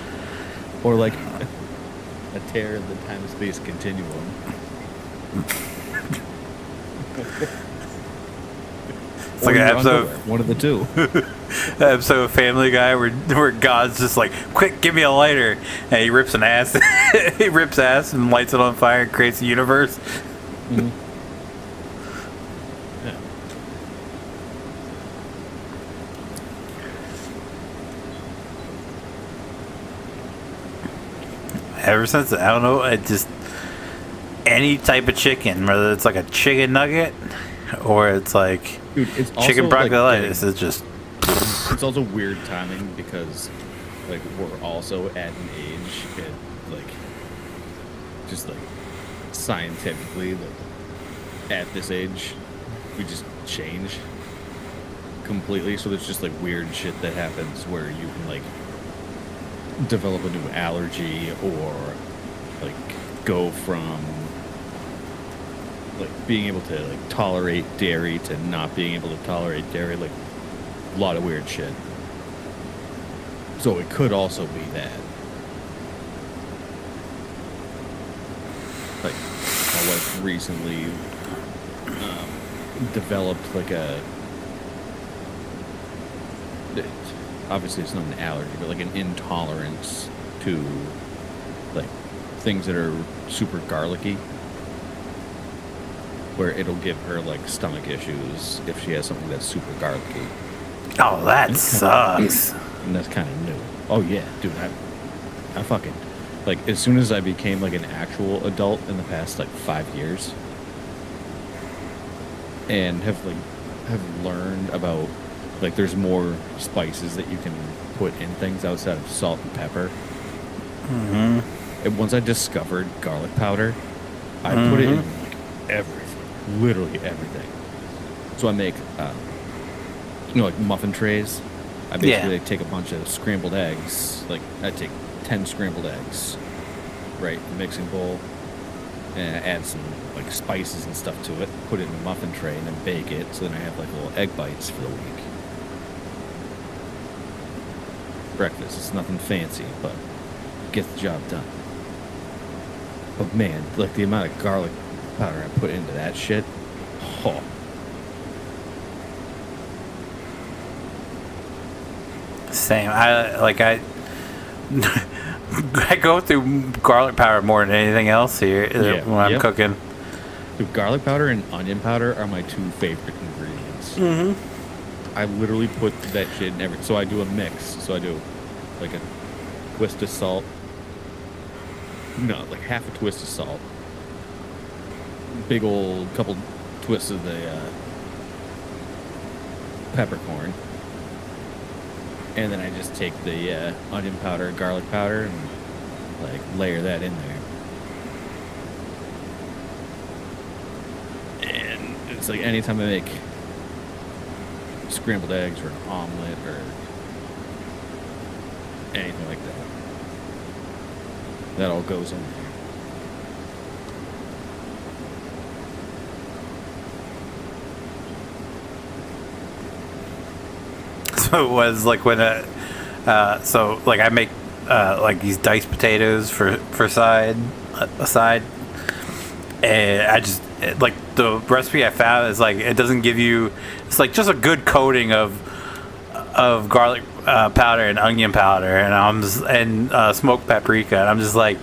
B: or like a tear in the time space continuum.
A: It's like an episode.
B: One of the two.
A: Episode of Family Guy where God's just like, quick, give me a lighter, and he rips an ass. He rips ass and lights it on fire and creates a universe.
B: Mm-hmm.
A: Ever since, I don't know, it just any type of chicken, whether it's like a chicken nugget or it's like
B: Dude, it's also
A: chicken broccoli,
B: like
A: it's just.
B: it's also weird timing because like we're also at an age at like just like scientifically like at this age we just change completely, so there's just like weird shit that happens where you can like develop a new allergy or like go from like being able to like tolerate dairy to not being able to tolerate dairy, like a lot of weird shit. So it could also be that like my wife recently developed like obviously it's not an allergy, but like an intolerance to like things that are super garlicky, where it'll give her like stomach issues if she has something that's super garlicky.
A: Oh, that sucks.
B: And that's kind of new. Oh yeah, dude, I fucking like as soon as I became like an actual adult in the past like 5 years, and have learned about like there's more spices that you can put in things outside of salt and pepper.
A: Mm-hmm.
B: And once I discovered garlic powder, I put it in like everything, literally everything. So I make, like muffin trays. I basically like, take a bunch of scrambled eggs. Like I take 10 scrambled eggs, right, in a mixing bowl, and I add some like spices and stuff to it. Put it in a muffin tray and then bake it. So then I have like little egg bites for the week. Breakfast. It's nothing fancy, but gets the job done. But man, like the amount of garlic powder I put into that shit, oh.
A: Same. I go through garlic powder more than anything else here when I'm cooking.
B: Dude, garlic powder and onion powder are my two favorite ingredients.
A: Mm-hmm.
B: I literally put that shit in everything. So I do a mix. So I do like a twist of salt. No, like half a twist of salt. Big old couple twists of the peppercorn. And then I just take the onion powder, garlic powder, and like layer that in there. And it's like anytime I make scrambled eggs or an omelet or anything like that, that all goes in there.
A: So it was like when so like I make like these diced potatoes for side, and I just like the recipe I found is like it doesn't give you, it's like just a good coating of garlic powder and onion powder and smoked paprika, and I'm just like,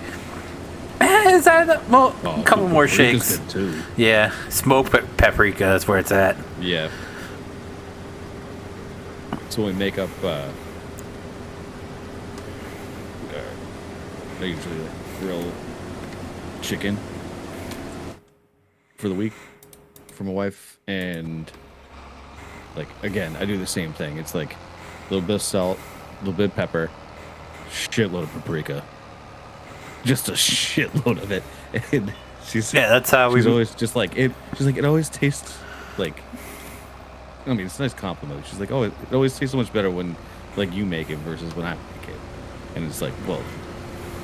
A: is that a couple more shakes?
B: Good too.
A: Yeah, smoked paprika is where it's at.
B: Yeah. So we make up. I usually like grill chicken for the week for my wife, and like again, I do the same thing. It's like a little bit of salt, a little bit of pepper, shitload of paprika, just a shitload of it. And she's
A: that's how
B: she's always just like it. She's like, it always tastes like I mean, it's a nice compliment. She's like, oh, it always tastes so much better when, like, you make it versus when I make it. And it's like, well,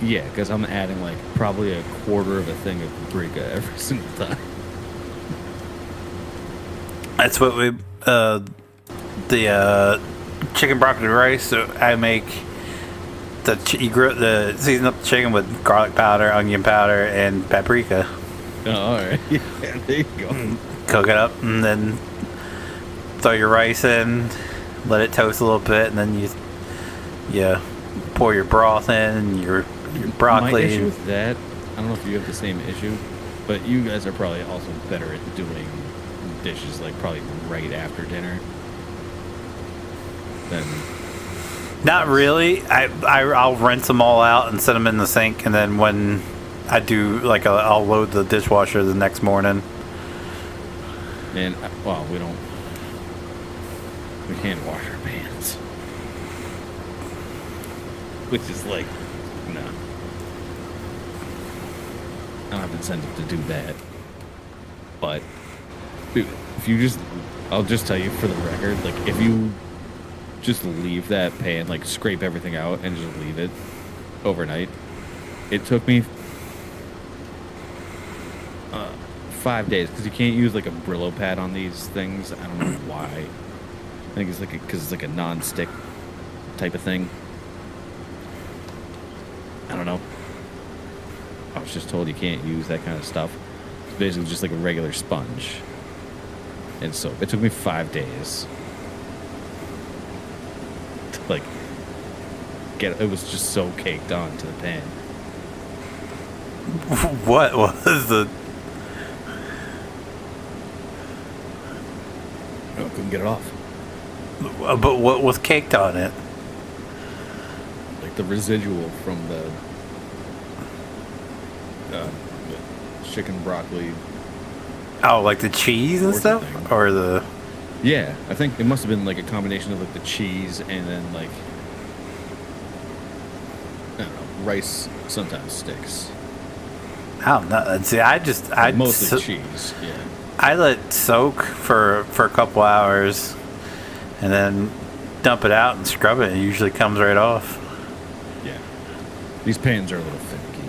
B: yeah, because I'm adding, like, probably a quarter of a thing of paprika every single time.
A: That's what we, the chicken broccoli rice. So I make the season up the chicken with garlic powder, onion powder, and paprika.
B: Oh, all right. Yeah, there you go.
A: Cook it up, and then throw your rice in, let it toast a little bit, and then you pour your broth in, and your broccoli.
B: My issue with that, I don't know if you have the same issue, but you guys are probably also better at doing dishes like probably right after dinner than.
A: Not really. I'll rinse them all out and set them in the sink, and then when I do, like, I'll load the dishwasher the next morning.
B: And well, we can't wash our pants, which is like, no, I don't have incentive to do that. But dude, if you just, I'll just tell you for the record, like, if you just leave that pan, like, scrape everything out and just leave it overnight, it took me 5 days, because you can't use like a Brillo pad on these things. I don't know why. I think it's like because it's like a non-stick type of thing. I don't know. I was just told you can't use that kind of stuff. It's basically just like a regular sponge. And so it took me 5 days to, like, get it. Was just so caked on to the pan.
A: What was the?
B: I couldn't get it off.
A: But what was caked on it?
B: Like the residual from the chicken broccoli.
A: Oh, like the cheese and stuff,
B: thing.
A: or the?
B: Yeah, I think it must have been like a combination of like the cheese and then like, I don't know, rice sometimes sticks.
A: I don't know. See, I
B: mostly cheese. Yeah.
A: I let it soak for a couple hours, and then dump it out and scrub it. It usually comes right off.
B: Yeah. These pans are a little finicky.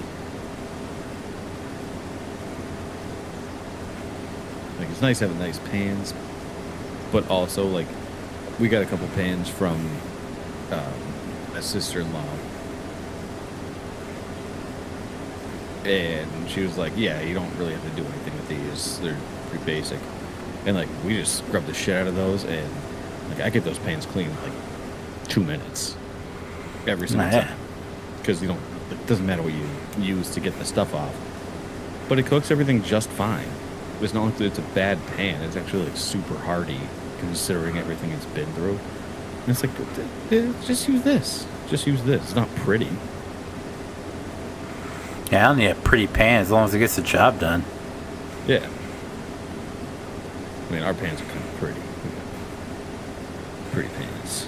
B: Like, it's nice having nice pans, but also, like, we got a couple pans from my sister-in-law, and she was like, yeah, you don't really have to do anything with these. They're pretty basic. And, like, we just scrub the shit out of those, and, like, I get those pans clean in, like, 2 minutes every single time. Because you don't, it doesn't matter what you use to get the stuff off. But it cooks everything just fine. It's not like it's a bad pan. It's actually, like, super hardy, considering everything it's been through. And it's like, just use this. Just use this. It's not pretty.
A: Yeah, I don't need a pretty pan as long as it gets the job done.
B: Yeah. I mean, our pans are kind of pretty. Pretty pans.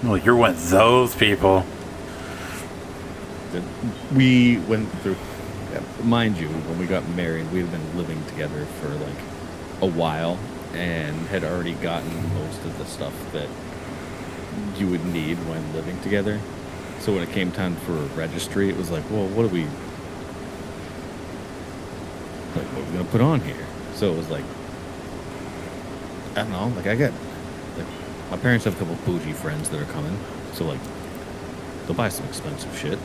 A: Well, you're one of those people.
B: We went through, mind you, when we got married, we had been living together for like a while and had already gotten most of the stuff that you would need when living together. So when it came time for a registry, it was like, well, what are we going to put on here? So it was like, I don't know, like, I got, like, my parents have a couple bougie friends that are coming, so, like, they'll buy some expensive shit.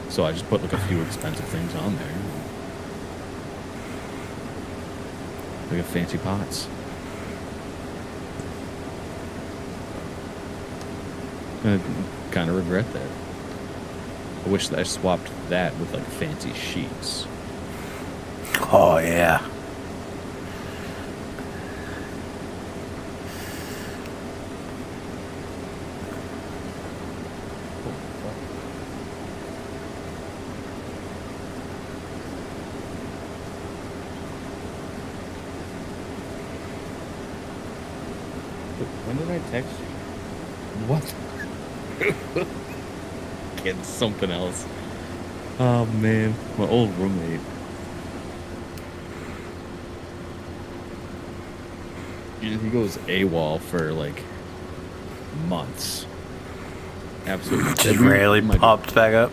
B: So I just put, like, a few expensive things on there. We got fancy pots. I kind of regret that. I wish that I swapped that with, like, fancy sheets.
A: Oh, yeah.
B: When did I text you? What? Getting something else. Oh, man. My old roommate. He goes AWOL for like months. Absolutely.
A: Just rarely popped back up.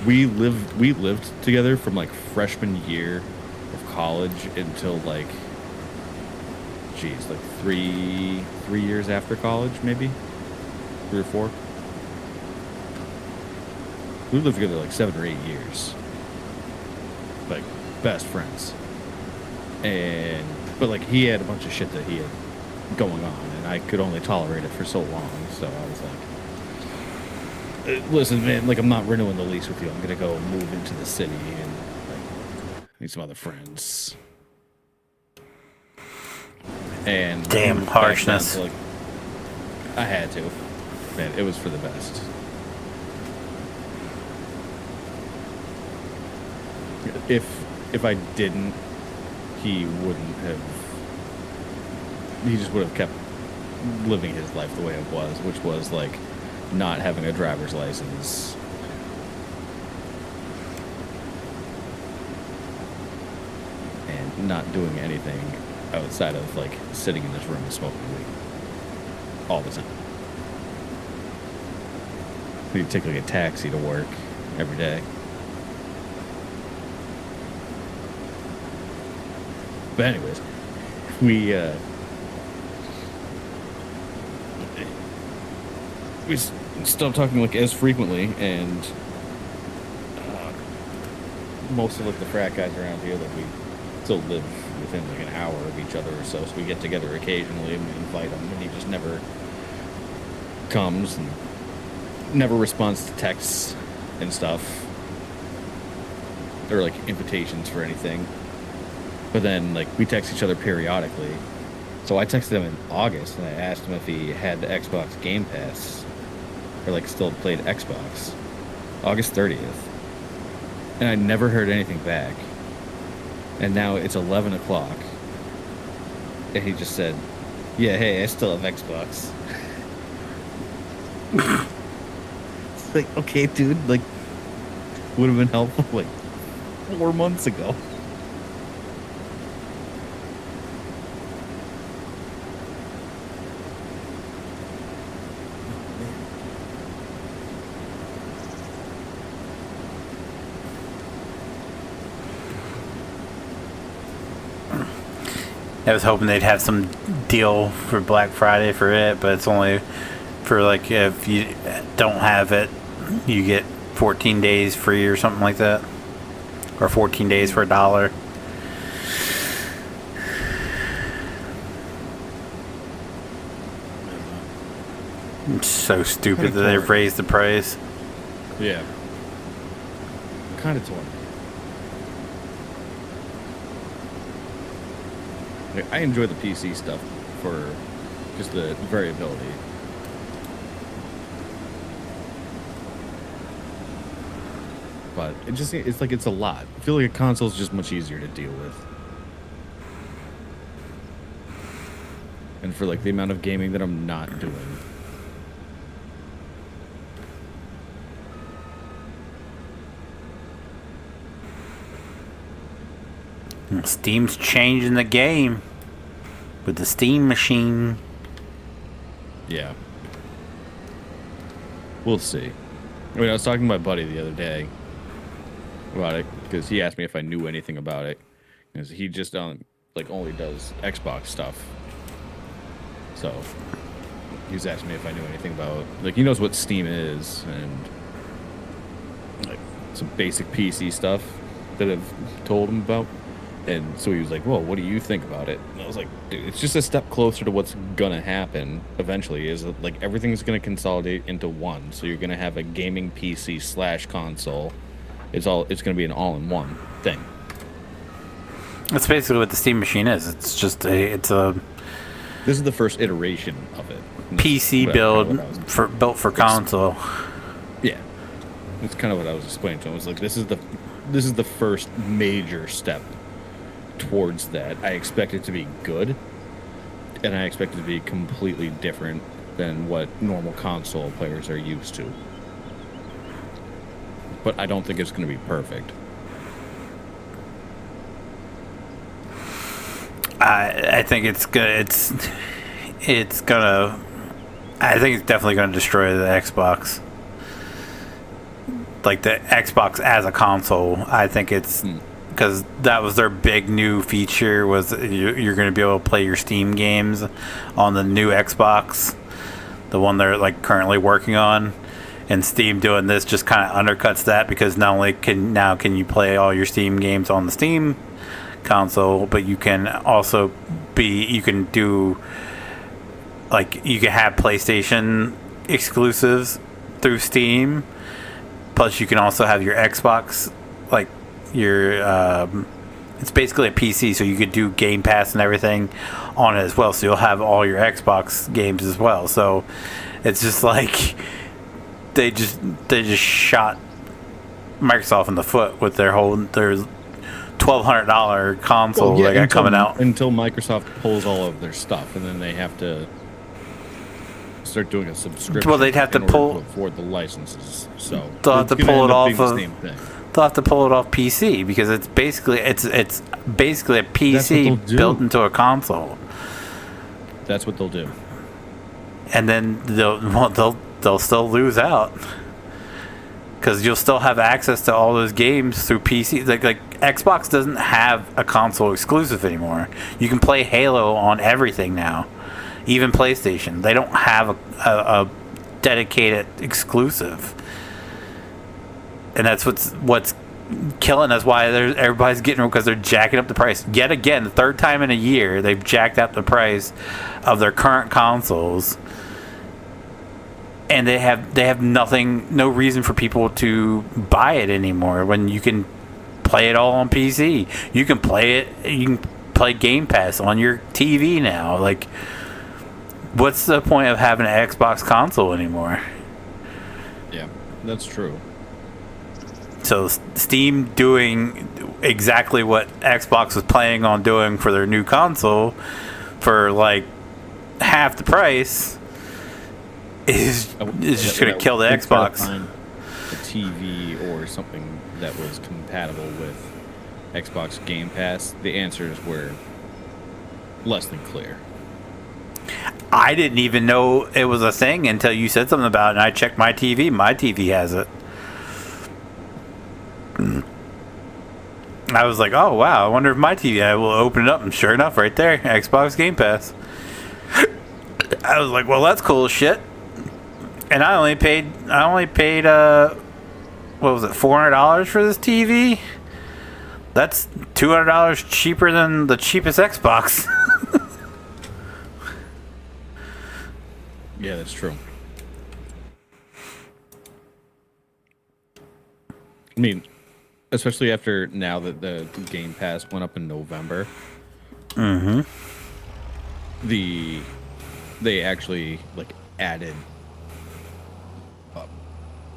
B: We lived together from like freshman year of college until like, geez, like three years after college, maybe 3 or 4. We lived together like 7 or 8 years, like best friends. But like he had a bunch of shit that he had going on, and I could only tolerate it for so long. So I was like, listen, man, like I'm not renewing the lease with you. I'm gonna go move into the city and like meet some other friends. And
A: damn harshness.
B: Like, I had to. Man, it was for the best. If I didn't, he wouldn't have. He just would have kept living his life the way it was, which was like not having a driver's license. And not doing anything outside of like sitting in this room and smoking weed all the time. We'd take like a taxi to work every day. But anyways, we stopped talking like as frequently, and most of like the frat guys around here, like we still live within like an hour of each other or so we get together occasionally and we invite him, and he just never comes and never responds to texts and stuff or like invitations for anything. But then like we text each other periodically. So I texted him in August and I asked him if he had the Xbox Game Pass or like still played Xbox. August 30th. And I never heard anything back. And now it's 11 o'clock. And he just said, yeah, hey, I still have Xbox. It's like, okay, dude, like, would have been helpful like 4 months ago.
A: I was hoping they'd have some deal for Black Friday for it, but it's only for like if you don't have it, you get 14 days free or something like that, or 14 days for $1. It's so stupid that they've raised the price.
B: Yeah. Kind of torn. I enjoy the PC stuff for just the variability. But it's like it's a lot. I feel like a console is just much easier to deal with. And for like the amount of gaming that I'm not doing.
A: Steam's changing the game with the Steam machine.
B: Yeah. We'll see. I mean, I was talking to my buddy the other day about it because he asked me if I knew anything about it. Because he just only does Xbox stuff. So he was asking me if I knew anything about, like, he knows what Steam is and like some basic PC stuff that I've told him about. And so he was like, well, what do you think about it? And I was like, dude, it's just a step closer to what's gonna happen eventually, is that like everything's gonna consolidate into one. So you're gonna have a gaming PC / console. It's gonna be an all-in-one thing.
A: That's basically what the Steam machine is. It's just this
B: is the first iteration of it.
A: PC built for console.
B: Yeah. It's kind of what I was explaining to him. It was like, this is the first major step towards that. I expect it to be good, and I expect it to be completely different than what normal console players are used to. But I don't think it's going to be perfect.
A: I think it's gonna it's gonna I think it's definitely gonna destroy the Xbox. Like the Xbox as a console, I think it's because that was their big new feature was you're going to be able to play your Steam games on the new Xbox, the one they're like currently working on, and Steam doing this just kind of undercuts that because not only can you play all your Steam games on the Steam console, but you can also you can do like you can have PlayStation exclusives through Steam. Plus, you can also have your Xbox, like your. It's basically a PC, so you could do Game Pass and everything on it as well. So you'll have all your Xbox games as well. So it's just like they just shot Microsoft in the foot with their $1,200 console they got coming out
B: until Microsoft pulls all of their stuff, and then they have to start doing a subscription.
A: Well, they'd have to
B: afford the licenses. So
A: they'll have to pull it off of. They'll have to pull it off PC because it's basically a PC built into a console.
B: That's what they'll do.
A: And then they'll still lose out because you'll still have access to all those games through PC. Like Xbox doesn't have a console exclusive anymore. You can play Halo on everything now. Even PlayStation, they don't have a dedicated exclusive, and that's what's killing us. Why everybody's getting because they're jacking up the price yet again. The third time in a year, they've jacked up the price of their current consoles, and they have no reason for people to buy it anymore. When you can play it all on PC, you can play Game Pass on your TV now, like. What's the point of having an Xbox console anymore?
B: Yeah, that's true.
A: So Steam doing exactly what Xbox was planning on doing for their new console for like half the price is just going to kill the Xbox.
B: Find a TV or something that was compatible with Xbox Game Pass. The answers were less than clear.
A: I didn't even know it was a thing until you said something about it, and I checked my TV. My TV has it. I was like, oh, wow, I wonder if my TV, I will open it up, and sure enough, right there, Xbox Game Pass. I was like, well, that's cool as shit. And I only paid, what was it, $400 for this TV? That's $200 cheaper than the cheapest Xbox.
B: Yeah, that's true. I mean, especially after now that the Game Pass went up in November.
A: Mm-hmm.
B: They actually like added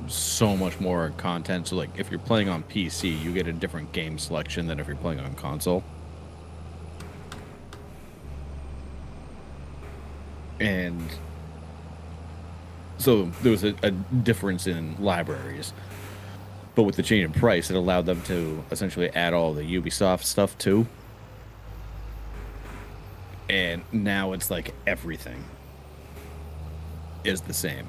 B: so much more content. So like if you're playing on PC, you get a different game selection than if you're playing on console. And so there was a difference in libraries, but with the change in price, it allowed them to essentially add all the Ubisoft stuff too. And now it's like everything is the same.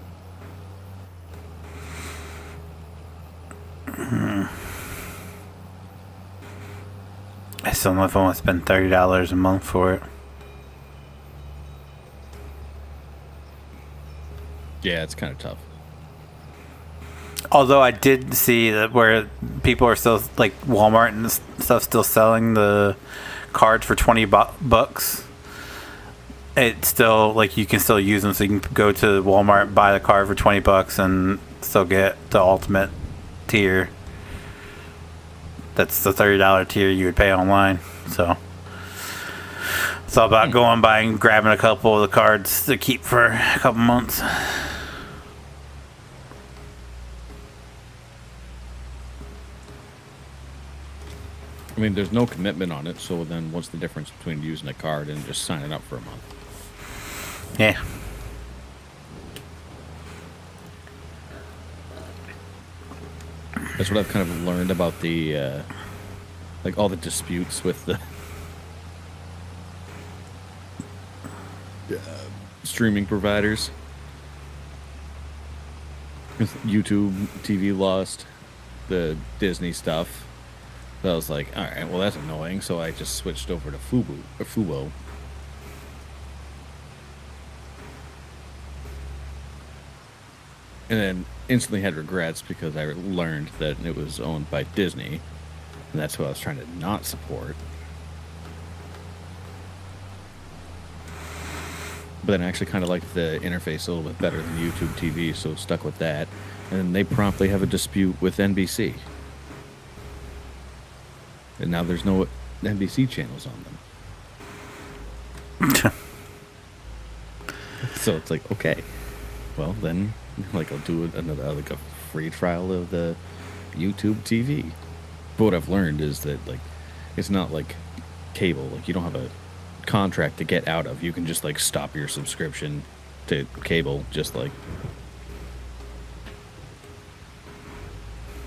A: I still don't know if I want to spend $30 a month for it.
B: Yeah, it's kind of tough.
A: Although I did see that where people are still, like Walmart and stuff, still selling the cards for $20. It's still like you can still use them, so you can go to Walmart, buy the card for $20, and still get the ultimate tier. That's the $30 tier you would pay online. So it's all about going by and grabbing a couple of the cards to keep for a couple months.
B: I mean, there's no commitment on it, so then what's the difference between using a card and just signing up for a month?
A: Yeah.
B: That's what I've kind of learned about the, like all the disputes with the streaming providers. YouTube TV lost the Disney stuff. So I was like, all right, well that's annoying. So I just switched over to Fubo. And then instantly had regrets because I learned that it was owned by Disney, and that's who I was trying to not support. But then I actually kind of liked the interface a little bit better than YouTube TV, so stuck with that. And then they promptly have a dispute with NBC. And now there's no NBC channels on them. So it's like, okay, well then, like I'll do another like a free trial of the YouTube TV. But what I've learned is that like it's not like cable. Like you don't have a contract to get out of. You can just like stop your subscription to cable just like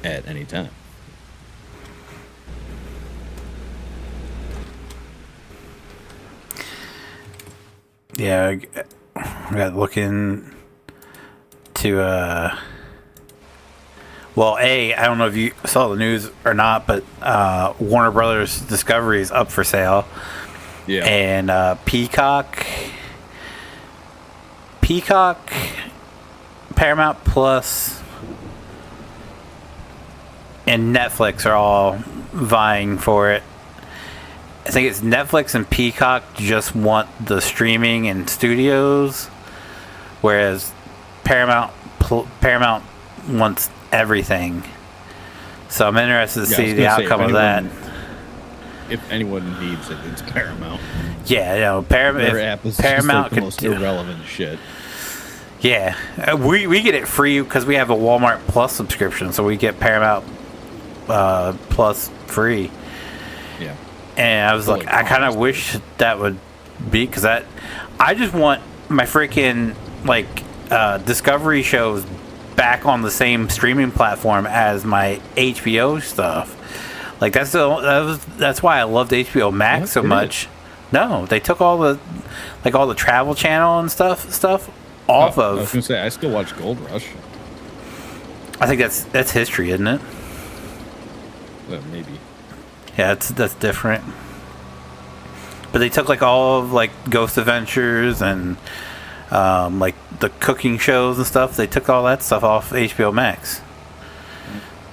B: at any time.
A: Yeah, I got looking to well, I don't know if you saw the news or not, but Warner Brothers Discovery is up for sale.
B: Yeah.
A: And Peacock, Paramount Plus, and Netflix are all vying for it. I think it's Netflix and Peacock just want the streaming and studios, whereas Paramount wants everything. So I'm interested to see the outcome of that.
B: If anyone needs it, it's Paramount.
A: Yeah, you know, Paramount
B: just like the most irrelevant shit.
A: Yeah, we get it free because we have a Walmart Plus subscription, so we get Paramount Plus free.
B: Yeah.
A: And I was like, I kind of wish that would be, because I just want my freaking like Discovery shows back on the same streaming platform as my HBO stuff. Like that's why I loved HBO Max so much. No, they took all the Travel Channel and stuff off of.
B: I was gonna say I still watch Gold Rush.
A: I think that's history, isn't it?
B: Maybe.
A: Yeah, that's different. But they took like all of like Ghost Adventures and like the cooking shows and stuff. They took all that stuff off HBO Max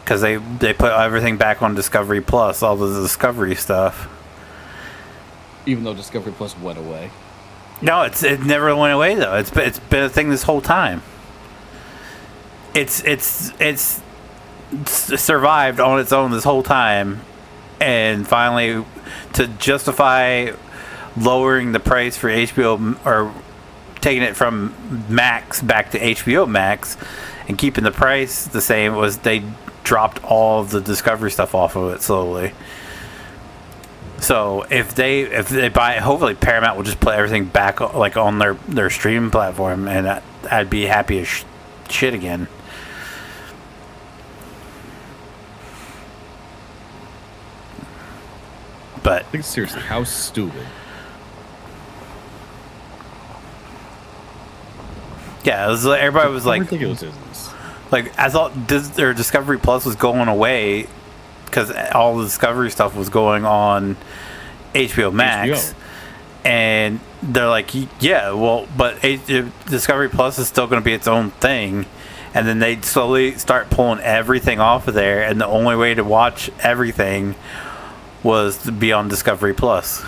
A: because they put everything back on Discovery Plus, all the Discovery stuff.
B: Even though Discovery Plus went away.
A: No, it never went away though. It's been a thing this whole time. It's survived on its own this whole time, and finally, to justify lowering the price for HBO or taking it from Max back to HBO Max and keeping the price the same, was they dropped all of the Discovery stuff off of it slowly. So if they buy it, hopefully Paramount will just put everything back like on their streaming platform, and I'd be happy as shit again. But
B: like seriously, how stupid.
A: Yeah, it was, everybody was like,
B: ridiculous is this?
A: Like I thought their Discovery Plus was going away because all the Discovery stuff was going on HBO Max. HBO. And they're like, yeah, well, but Discovery Plus is still going to be its own thing. And then they slowly start pulling everything off of there, and the only way to watch everything was to be on Discovery Plus,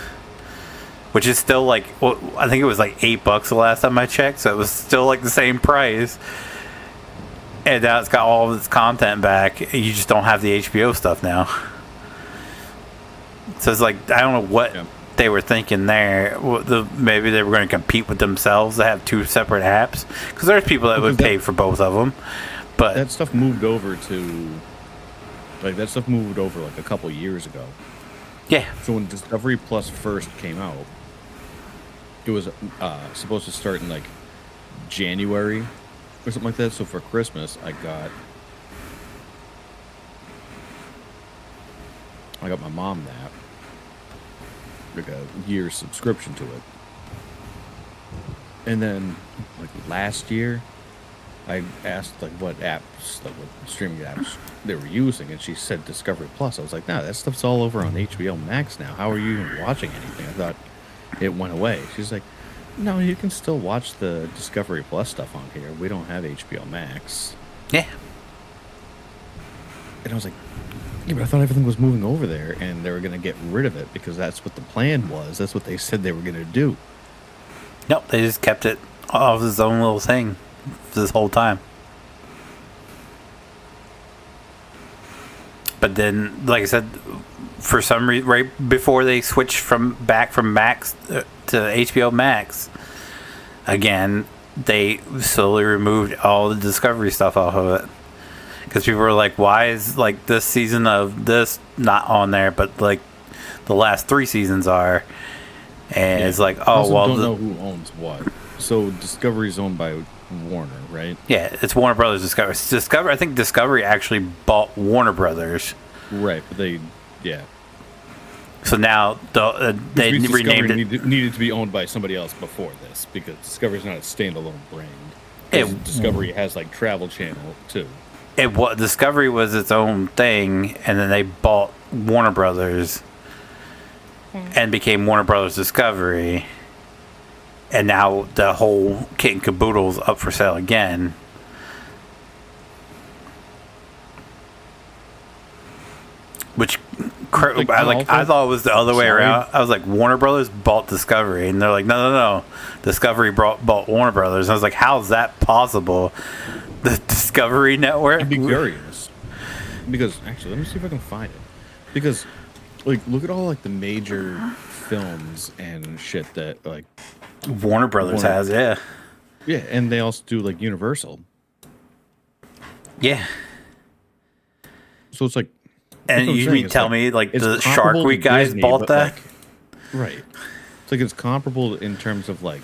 A: which is still like, well, I think it was like $8 the last time I checked, so it was still like the same price. And now it's got all of its content back. You just don't have the HBO stuff now. So it's like, I don't know what they were thinking there. Maybe they were going to compete with themselves to have two separate apps, because there's people that would pay for both of them. But
B: that stuff moved over like a couple years ago.
A: Yeah.
B: So when Discovery Plus first came out, it was supposed to start in like January or something like that. So for Christmas, I got my mom that, like a year's subscription to it. And then, like, last year, I asked, like, what apps, like, what streaming apps they were using, and she said Discovery Plus. I was like, no, that stuff's all over on HBO Max now. How are you even watching anything? I thought it went away. She's like, no, you can still watch the Discovery Plus stuff on here. We don't have HBO Max.
A: Yeah.
B: And I was like, yeah, but I thought everything was moving over there, and they were going to get rid of it because that's what the plan was. That's what they said they were going to do.
A: Nope, they just kept it off his own little thing this whole time. But then, like I said, for some reason, right before they switched from Max to HBO Max, again, they slowly removed all the Discovery stuff off of it. Because people were like, why is, like, this season of this not on there, but, like, the last 3 seasons are? And it's like, oh, well,
B: I don't know who owns what. So Discovery's owned by Warner, right?
A: Yeah, it's Warner Brothers Discovery. I think Discovery actually bought Warner Brothers.
B: Right, but they, yeah.
A: So now they renamed it.
B: Needed to be owned by somebody else before this because Discovery's not a standalone brand. Discovery has, like, Travel Channel too.
A: Discovery was its own thing, and then they bought Warner Brothers. And became Warner Brothers Discovery, and now the whole kit and caboodle's up for sale again. Which I thought it was the other way around. I was like, Warner Brothers bought Discovery, and they're like, no, Discovery bought Warner Brothers. And I was like, how's that possible? The Discovery Network.
B: I'd be curious because actually, let me see if I can find it because. Like, look at all, like, the major films and shit that, like...
A: Warner Brothers has, yeah.
B: Yeah, and they also do, like, Universal.
A: Yeah.
B: So it's like...
A: And you mean tell me, like, the Shark Week guys
B: Disney,
A: bought that?
B: Like, right. It's like, it's comparable in terms of, like,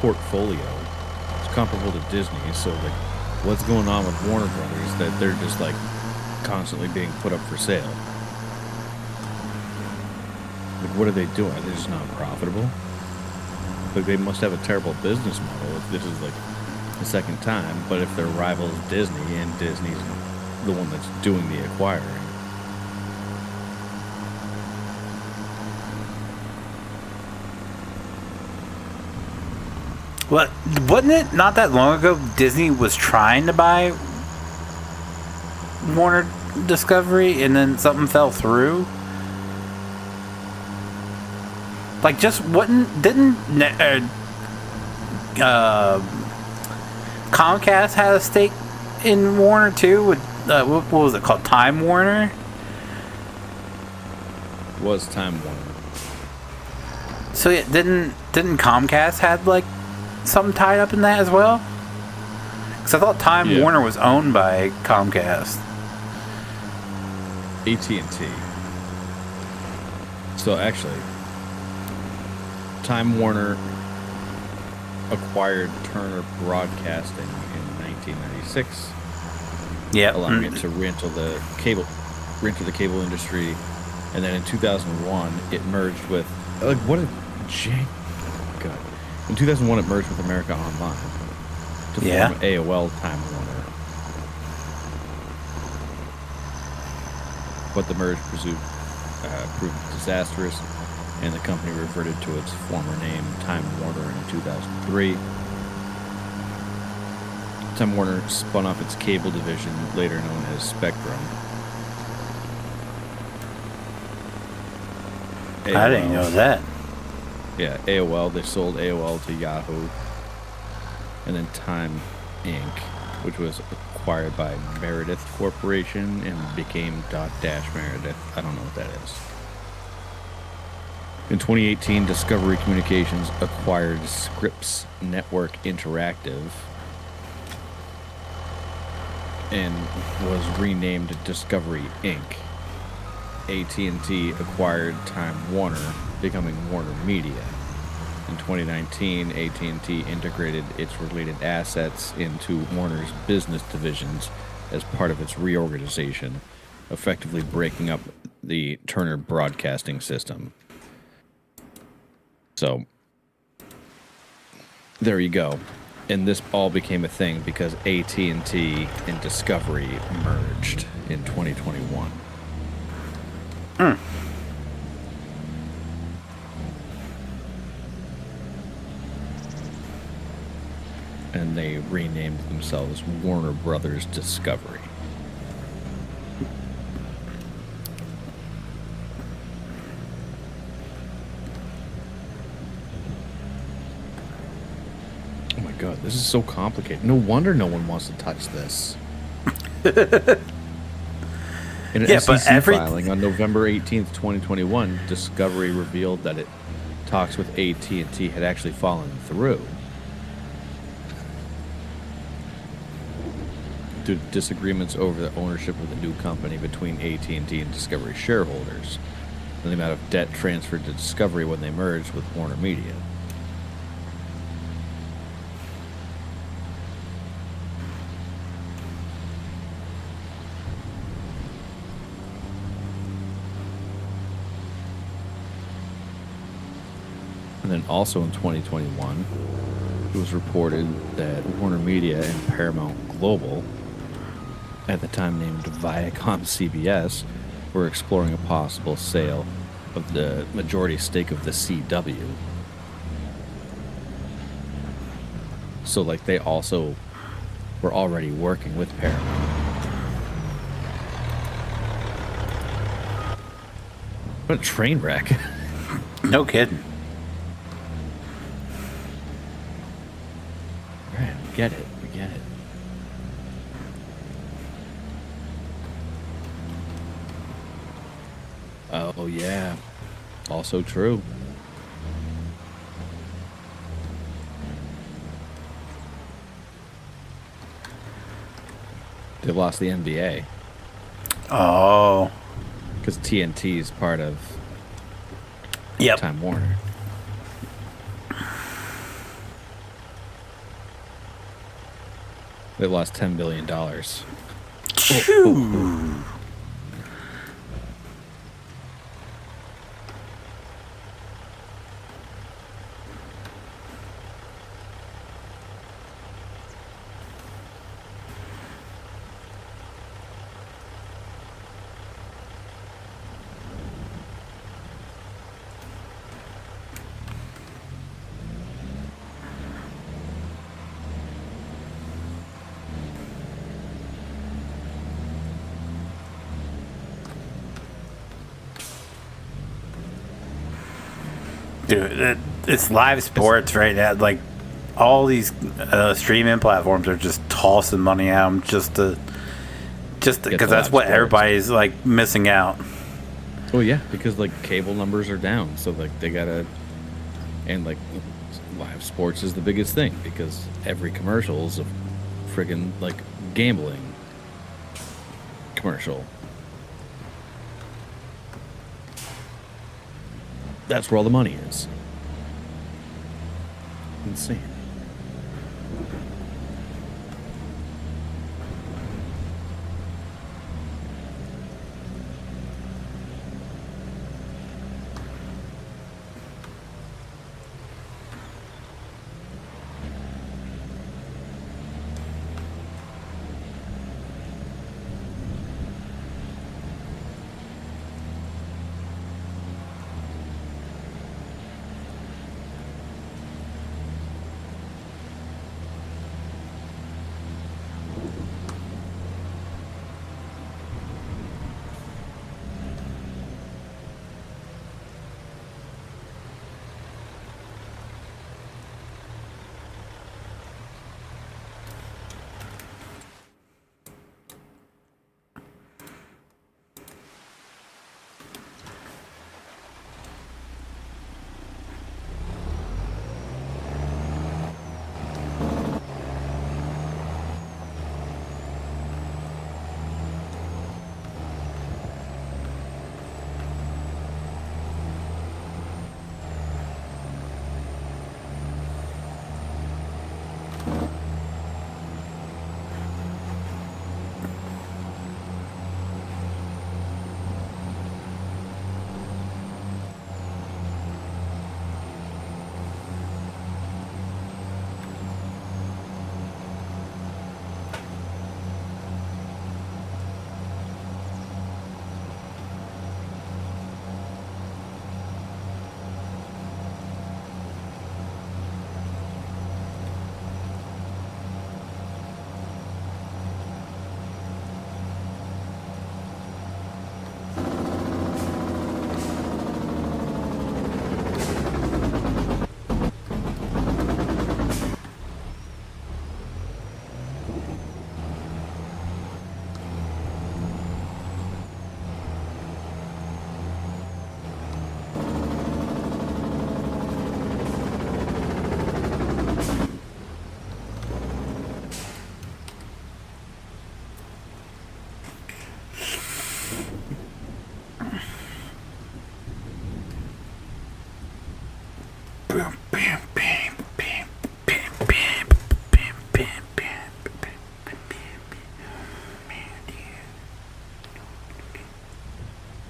B: portfolio. It's comparable to Disney, so, like, what's going on with Warner Brothers that they're just, like... constantly being put up for sale. Like, what are they doing? Are they just not profitable? Like, they must have a terrible business model if this is, like, the second time. But if their rival is Disney, and Disney's the one that's doing the acquiring.
A: What? Wasn't it not that long ago Disney was trying to buy Warner Discovery, and then something fell through? Like, just didn't Comcast had a stake in Warner too? With what was it called? Time Warner.
B: Was Time Warner?
A: So yeah, didn't Comcast had, like, something tied up in that as well? Because I thought Time Warner was owned by Comcast.
B: AT&T. So actually, Time Warner acquired Turner Broadcasting in 1996.
A: Yeah,
B: allowing it to enter the cable industry, and then in 2001 it merged with God. In 2001 it merged with America Online to form AOL Time Warner. But the merge proved disastrous, and the company reverted to its former name, Time Warner, in 2003. Time Warner spun off its cable division, later known as Spectrum. AOL,
A: I didn't know that.
B: Yeah, AOL. They sold AOL to Yahoo. And then Time Inc., which was acquired by Meredith Corporation and became Meredith. I don't know what that is. In 2018, Discovery Communications acquired Scripps Network Interactive and was renamed Discovery Inc. AT&T acquired Time Warner, becoming Warner Media. In 2019, AT&T integrated its related assets into Warner's business divisions as part of its reorganization, effectively breaking up the Turner Broadcasting System. So, there you go. And this all became a thing because AT&T and Discovery merged in 2021. And they renamed themselves Warner Brothers Discovery. Oh my god, this is so complicated. No wonder no one wants to touch this. In an SEC filing on November 18th, 2021, Discovery revealed that it talks with AT&T had actually fallen through due to disagreements over the ownership of the new company between AT&T and Discovery shareholders and the amount of debt transferred to Discovery when they merged with Warner Media. And then also in 2021, it was reported that Warner Media and Paramount Global, at the time named Viacom CBS, were exploring a possible sale of the majority stake of the CW. So, like, they also were already working with Paramount. What a train wreck.
A: No kidding.
B: Right, we get it. We get it. Oh, yeah. Also true. They lost the NBA.
A: Oh.
B: Because TNT is part of Time Warner. They lost $10 billion.
A: Dude, it's live sports right now. Like, all these streaming platforms are just tossing money at them just because that's what everybody's like missing out.
B: Oh yeah, because like cable numbers are down, so like they gotta, and like live sports is the biggest thing because every commercial is a friggin' like gambling commercial. That's where all the money is. Insane.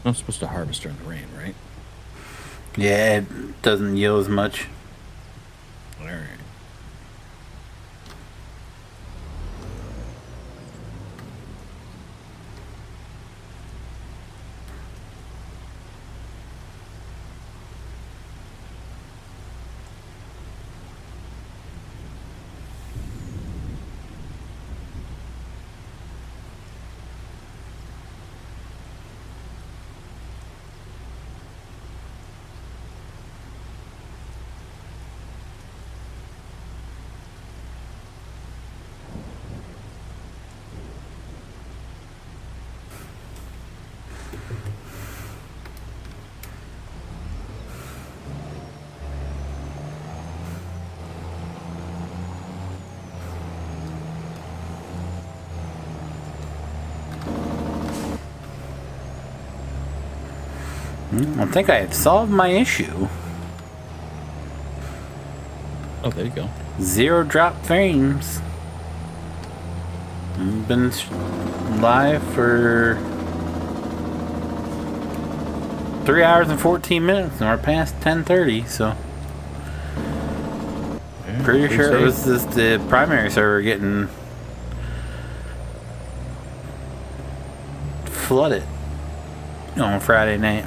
B: I'm supposed to harvest during the rain, right?
A: Yeah, it doesn't yield as much.
B: All right.
A: I think I have solved my issue.
B: Oh, there you go.
A: 0 drop frames. I've been live for 3 hours and 14 minutes, and we're past 10:30. So
B: Yeah,
A: pretty sure
B: safe.
A: it was just the primary server getting flooded on Friday night.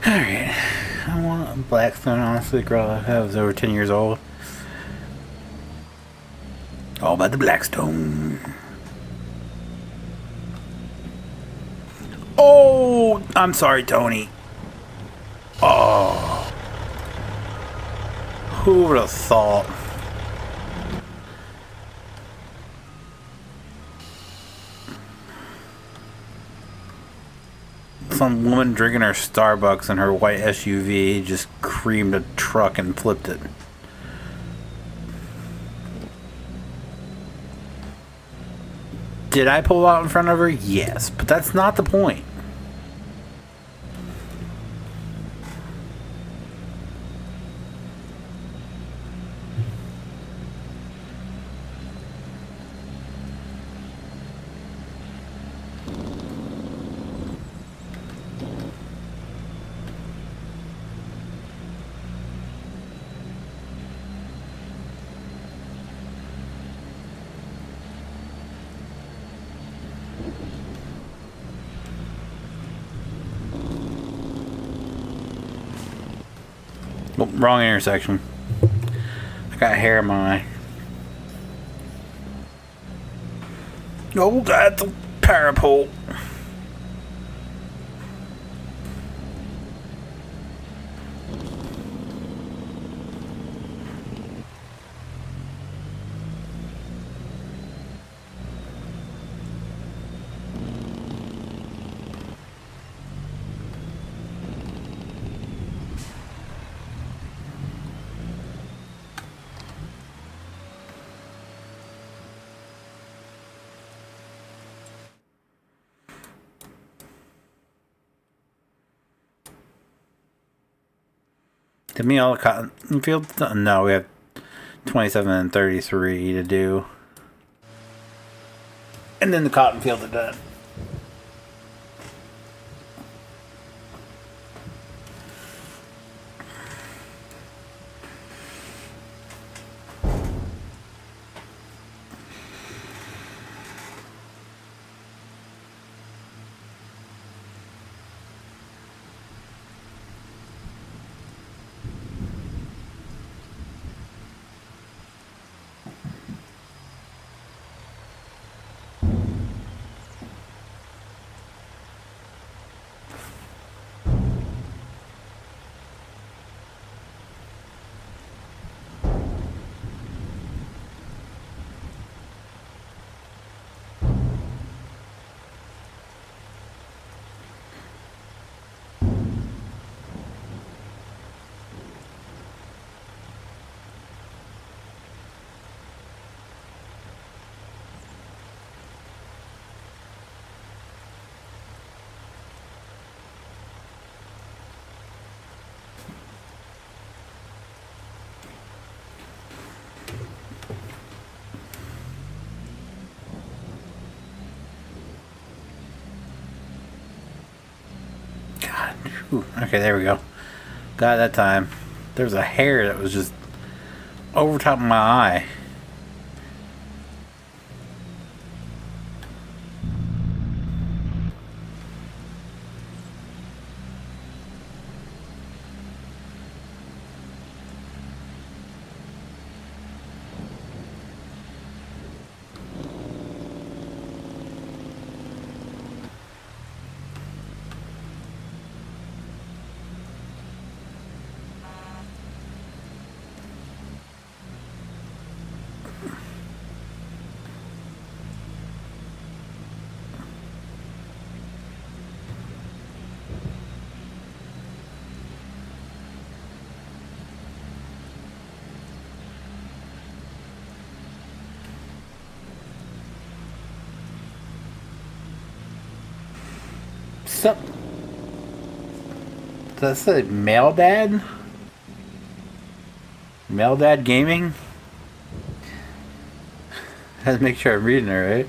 A: Alright. I want a Blackstone, honestly, girl. I was over 10 years old. All about the Blackstone. Oh, I'm sorry, Tony. Oh. Who would have thought? Some woman drinking her Starbucks in her white SUV just creamed a truck and flipped it. Did I pull out in front of her? Yes, but that's not the point. Oh, wrong intersection. I got hair in my eye. Oh, that's a parapole. Did me all the cotton fields? No, we have 27 and 33 to do. And then the cotton fields are done. Ooh, okay, there we go. Got it that time. There's a hair that was just over top of my eye. Sup? Does that say Mail Dad? Mail Dad Gaming? I have to make sure I'm reading it right.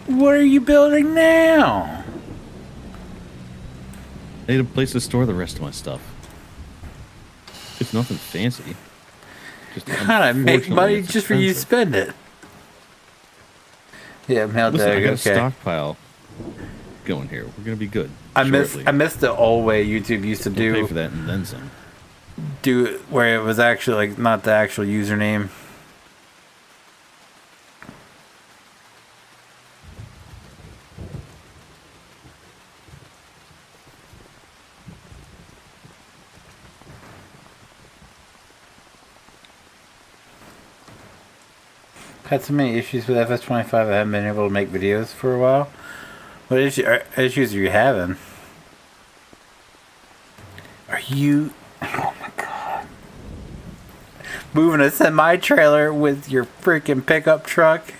A: What are you building now?
B: I need a place to store the rest of my stuff. It's nothing fancy. Just
A: God, I make
B: unfortunately,
A: money
B: it's
A: just for you to
B: expensive.
A: spend it. Yeah, mail
B: Listen, I
A: tag.
B: got a
A: Okay.
B: stockpile going here. We're gonna be good.
A: I
B: shortly.
A: miss the old way YouTube used to
B: We'll pay
A: do
B: for that and then some.
A: it where it was actually like not the actual username. Had so many issues with FS25. I haven't been able to make videos for a while. What issues are you having? Are you? Oh my god! Moving a semi trailer with your freaking pickup truck?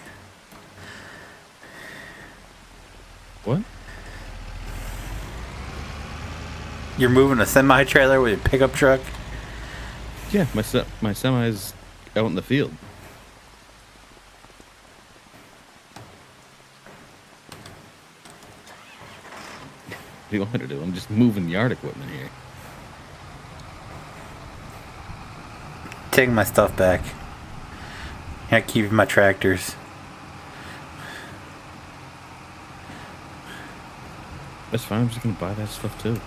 B: What?
A: You're moving a semi trailer with your pickup truck?
B: Yeah, my semi's out in the field. What do you want me to do? I'm just moving yard equipment here.
A: Taking my stuff back. Can't keep my tractors.
B: That's fine. I'm just gonna buy that stuff too.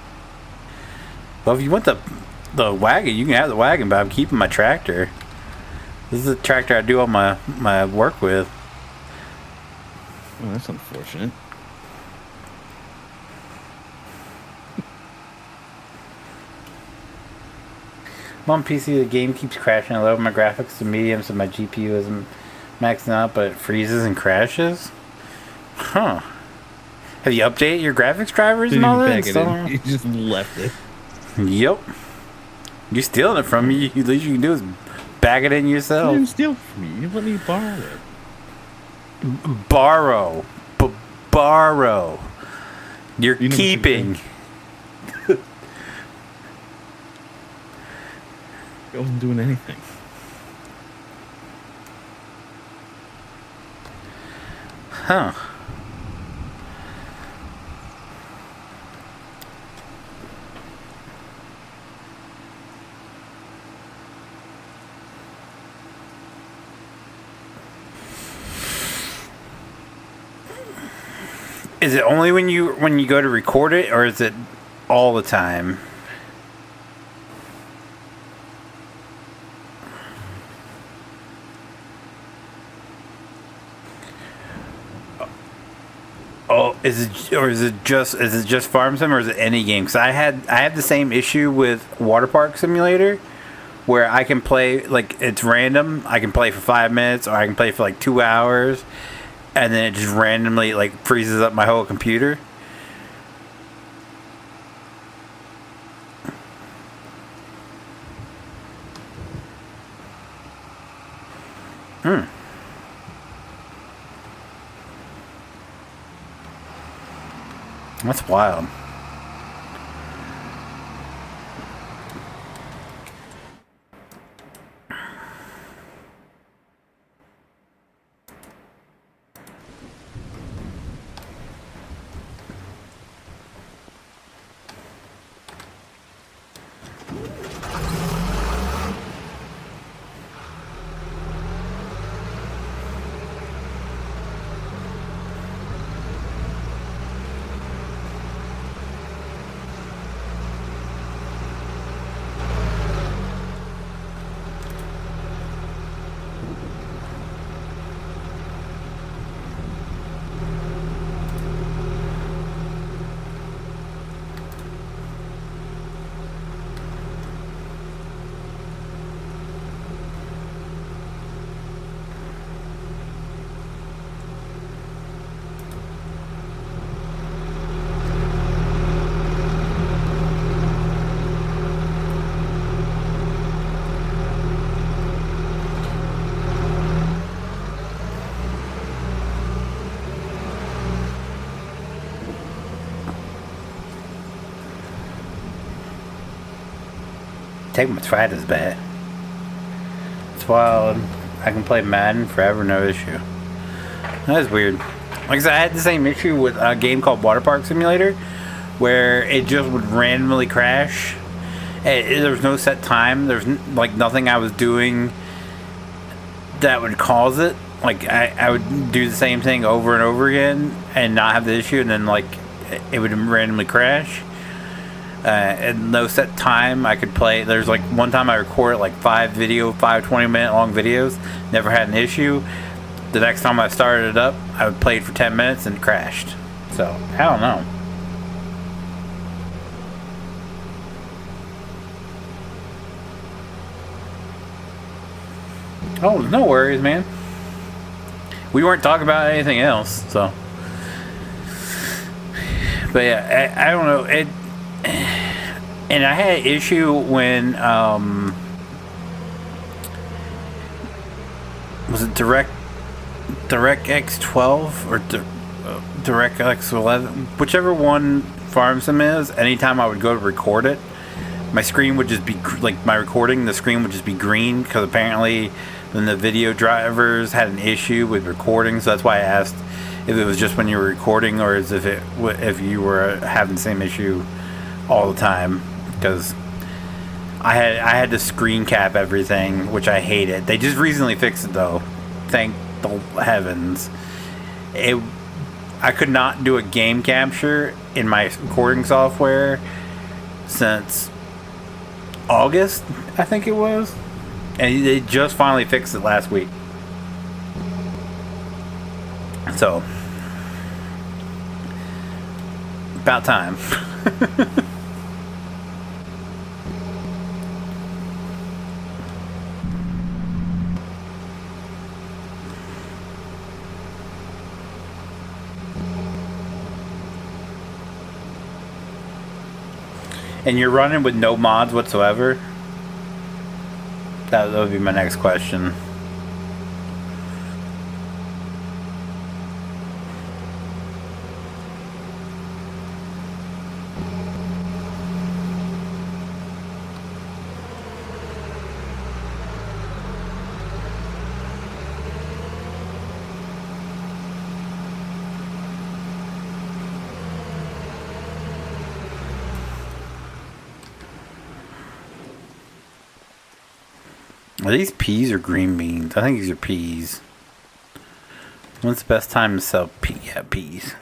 A: Well, if you want the wagon, you can have the wagon, but I'm keeping my tractor. This is the tractor I do all my work with.
B: Oh, that's unfortunate.
A: I'm on PC, the game keeps crashing. I lower my graphics to medium so my GPU isn't maxing out, but it freezes and crashes? Huh. Have you updated your graphics drivers and all that?
B: You just left it.
A: Yep. You're stealing it from me. The least you can do is bag it in
B: You
A: yourself.
B: didn't steal from me. You let me borrow it.
A: Borrow. Borrow. You're
B: You know what you're
A: keeping.
B: I wasn't doing anything.
A: Huh. Is it only when you go to record it, or is it all the time? Oh, is it just Farm Sim, or is it any game? Because I had the same issue with Water Park Simulator, where I can play like it's random. I can play for 5 minutes, or I can play for like 2 hours, and then it just randomly like freezes up my whole computer. That's wild. Take my Twitter's back. It's wild. I can play Madden forever, no issue. That is weird. Like I said, I had the same issue with a game called Water Park Simulator, where it just would randomly crash. There was no set time. There's like nothing I was doing that would cause it. Like I would do the same thing over and over again and not have the issue, and then like it would randomly crash. And no set time I could play. There's like one time I recorded like 5 20-minute long videos, never had an issue. The next time I started it up, I would play it for 10 minutes and it crashed. So I don't know. Oh, no worries, man. We weren't talking about anything else, so. But yeah, I don't know. And I had an issue when was it DirectX 12 or DirectX 11, whichever one farm sim is. Anytime I would go to record it, my screen would just be like the screen would just be green, because apparently then the video drivers had an issue with recording. So that's why I asked if it was just when you were recording, or as if you were having the same issue all the time, because I had to screen cap everything, which I hated. They just recently fixed it though, thank the heavens. I could not do a game capture in my recording software since August, I think it was, and they just finally fixed it last week. So about time. And you're running with no mods whatsoever? That would be my next question. Are these peas or green beans? I think these are peas. When's the best time to sell peas? Yeah, peas.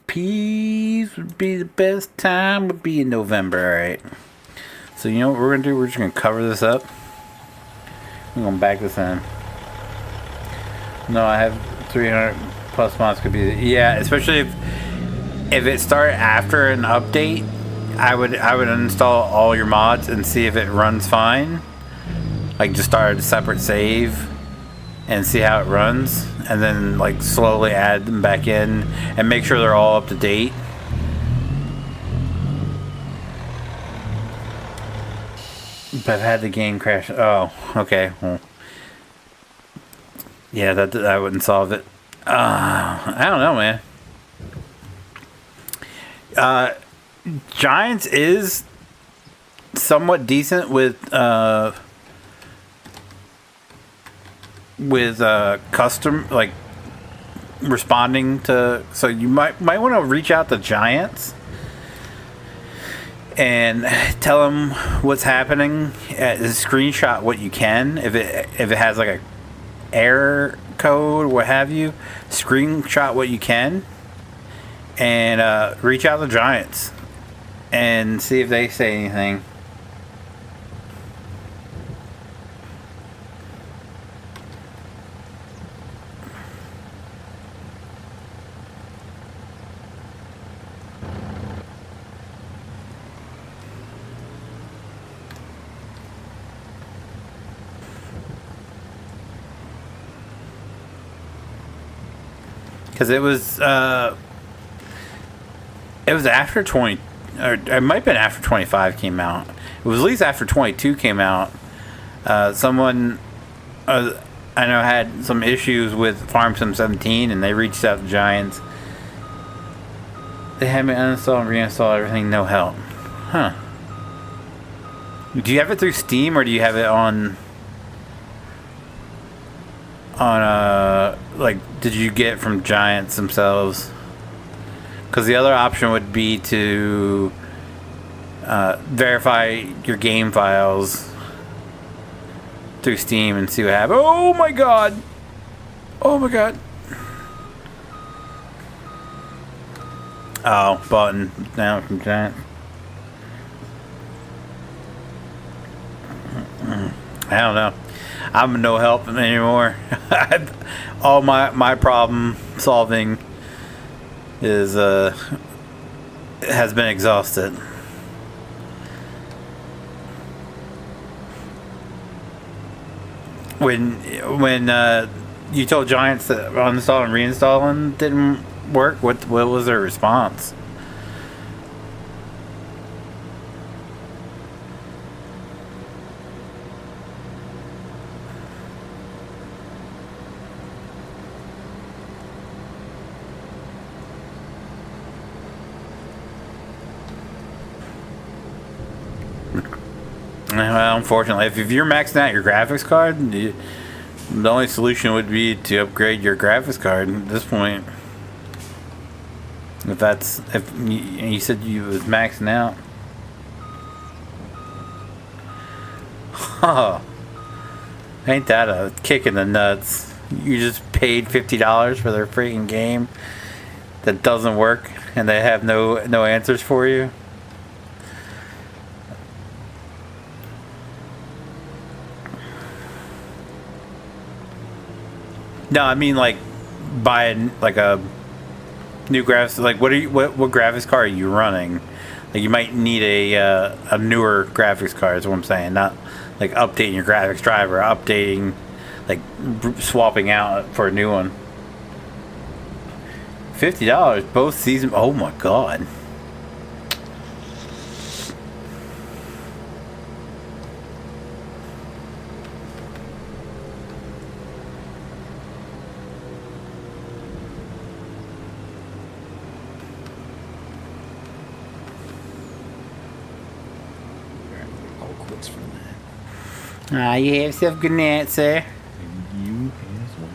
A: Peas would be the best time, would be in November, alright. So you know what we're going to do? We're just going to cover this up. I'm going to back this in. No, I have 300 plus mods could be... Yeah, especially if it started after an update, I would uninstall all your mods and see if it runs fine. Like just start a separate save and see how it runs, and then like slowly add them back in and make sure they're all up to date. But I've had the game crash. Oh, okay. Well, yeah, that wouldn't solve it. I don't know, man. Giants is somewhat decent with custom, like responding to, so you might want to reach out to Giants and tell them what's happening. Screenshot what you can, if it has like a error code, what have you. Screenshot what you can and reach out to Giants and see if they say anything. Because it was after 20, or it might have been after 25 came out. It was at least after 22 came out. Someone I know had some issues with Farm Sim 17, and they reached out to Giants. They had me uninstall and reinstall everything, no help. Huh. Do you have it through Steam, or do you have it on like, did you get it from Giants themselves? Because the other option would be to verify your game files through Steam and see what happens. Oh my god! Oh my god! Oh, button down from Giant. I don't know. I'm no help anymore. All my problem solving is has been exhausted. When you told Giants that uninstalling and reinstalling didn't work, what was their response? Well, unfortunately, if you're maxing out your graphics card, the only solution would be to upgrade your graphics card at this point. If you said you was maxing out. Huh. Ain't that a kick in the nuts? You just paid $50 for their freaking game that doesn't work and they have no answers for you. No, I mean like buying like a new graphics. Like what graphics card are you running? Like you might need a newer graphics card. Is what I'm saying. Not like updating your graphics driver, updating like swapping out for a new one. $50 both seasons. Oh my god. You have yourself a good night, sir.
B: You as well.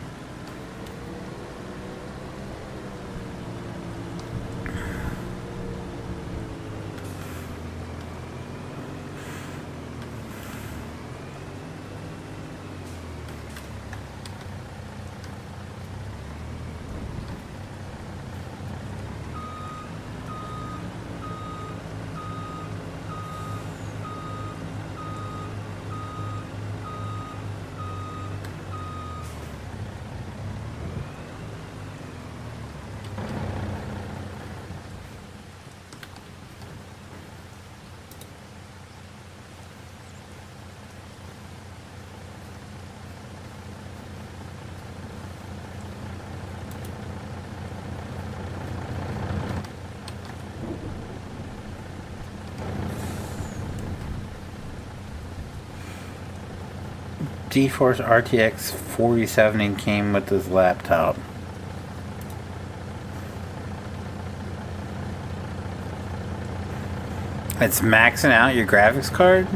A: GeForce RTX 4070 came with this laptop. It's maxing out your graphics card?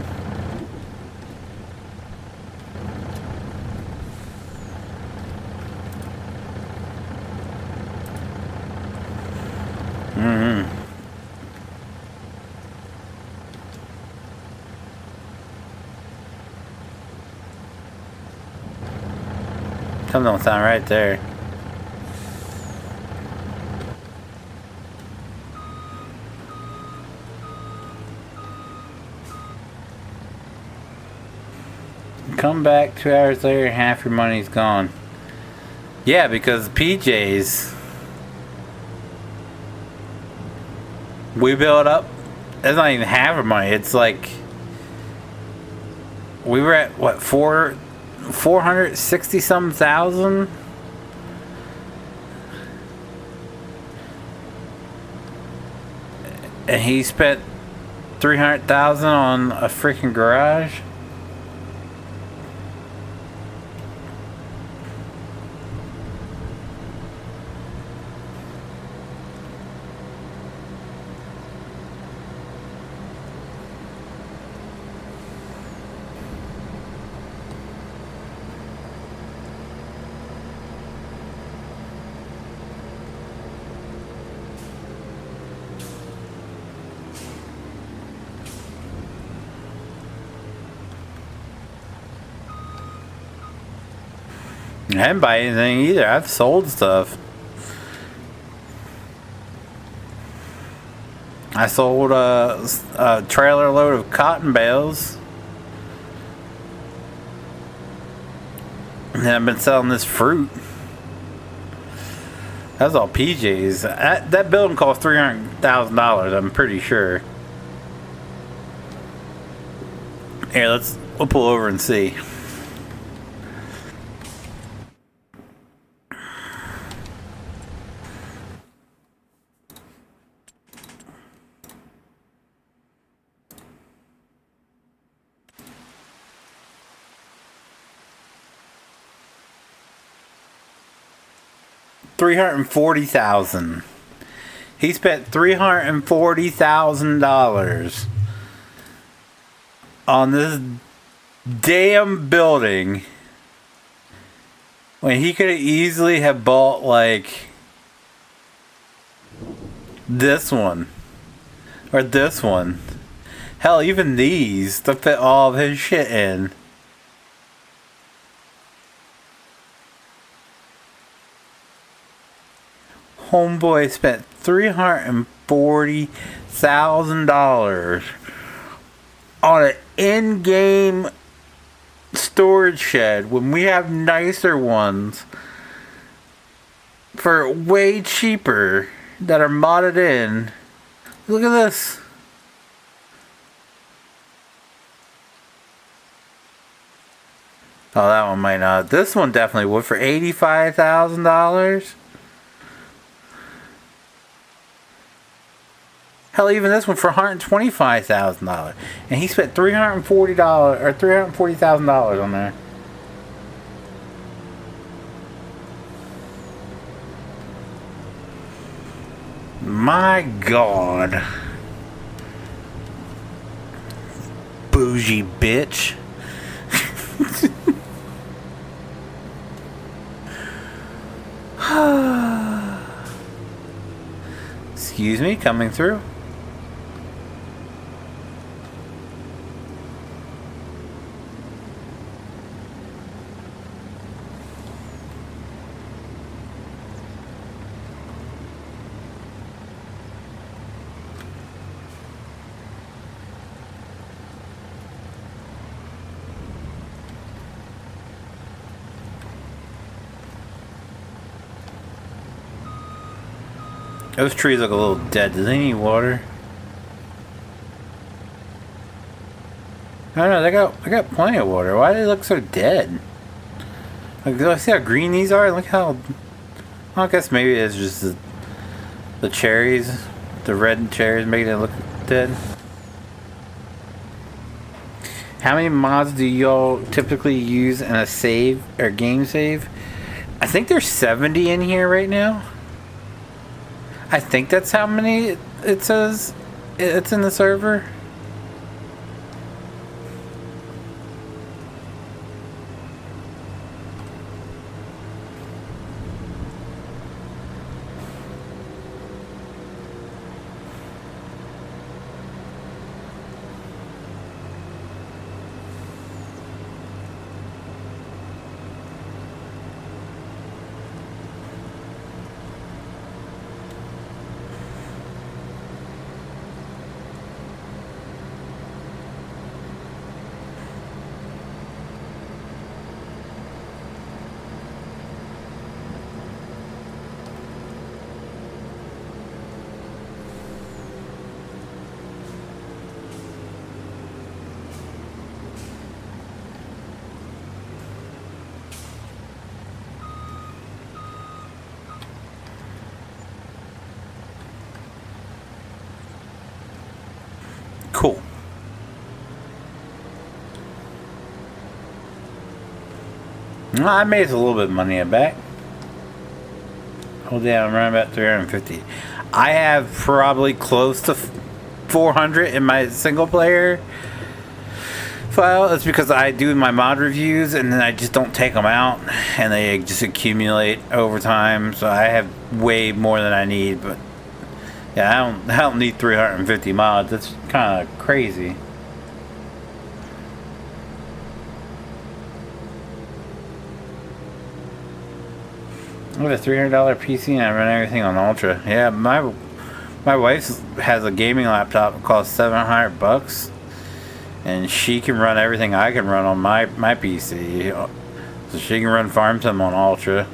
A: Something don't sound right there. Come back 2 hours later, half your money's gone. Yeah, because PJs, we build up. It's not even half our money. It's like we were at what 460 some thousand. And he spent 300,000 on a freaking garage. I haven't bought anything either. I've sold stuff. I sold a trailer load of cotton bales. And I've been selling this fruit. That's all PJs. That building cost $300,000, I'm pretty sure. Here, we'll pull over and see. $340,000. He spent $340,000 on this damn building when he could easily have bought like this one or this one. Hell, even these to fit all of his shit in. Homeboy spent $340,000 on an in-game storage shed when we have nicer ones for way cheaper that are modded in. Look at this. Oh, that one might not. This one definitely would for $85,000. Hell, even this one for $125,000, and he spent $340 or $340,000 on there. My God, bougie bitch. Excuse me, coming through. Those trees look a little dead. Do they need water? I don't know. They got plenty of water. Why do they look so dead? Like, do I see how green these are? Look how. Well, I guess maybe it's just the cherries, the red cherries making it look dead. How many mods do y'all typically use in a save or game save? I think there's 70 in here right now. I think that's how many it says it's in the server. Cool. Well, I made a little bit of money back. Hold down, around about 350. I have probably close to 400 in my single player file. That's because I do my mod reviews and then I just don't take them out and they just accumulate over time. So I have way more than I need, but yeah, I don't need 350 mods. That's kind of crazy. I have a $300 PC and I run everything on Ultra. Yeah, my wife has a gaming laptop that costs $700, and she can run everything I can run on my PC. So she can run Farm Sim on Ultra.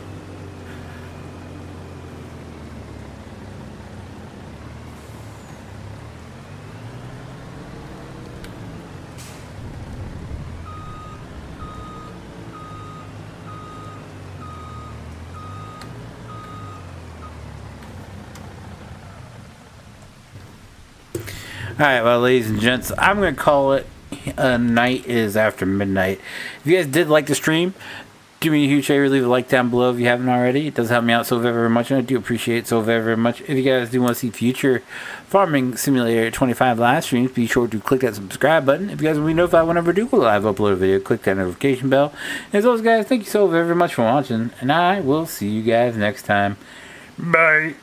A: Alright, well, ladies and gents, I'm going to call it night is after midnight. If you guys did like the stream, do me a huge favor, leave a like down below if you haven't already. It does help me out so very, very much, and I do appreciate it so very, very much. If you guys do want to see future Farming Simulator 25 live streams, be sure to click that subscribe button. If you guys want to be notified whenever I do go live upload a video, click that notification bell. And as always, guys, thank you so very, very much for watching, and I will see you guys next time. Bye!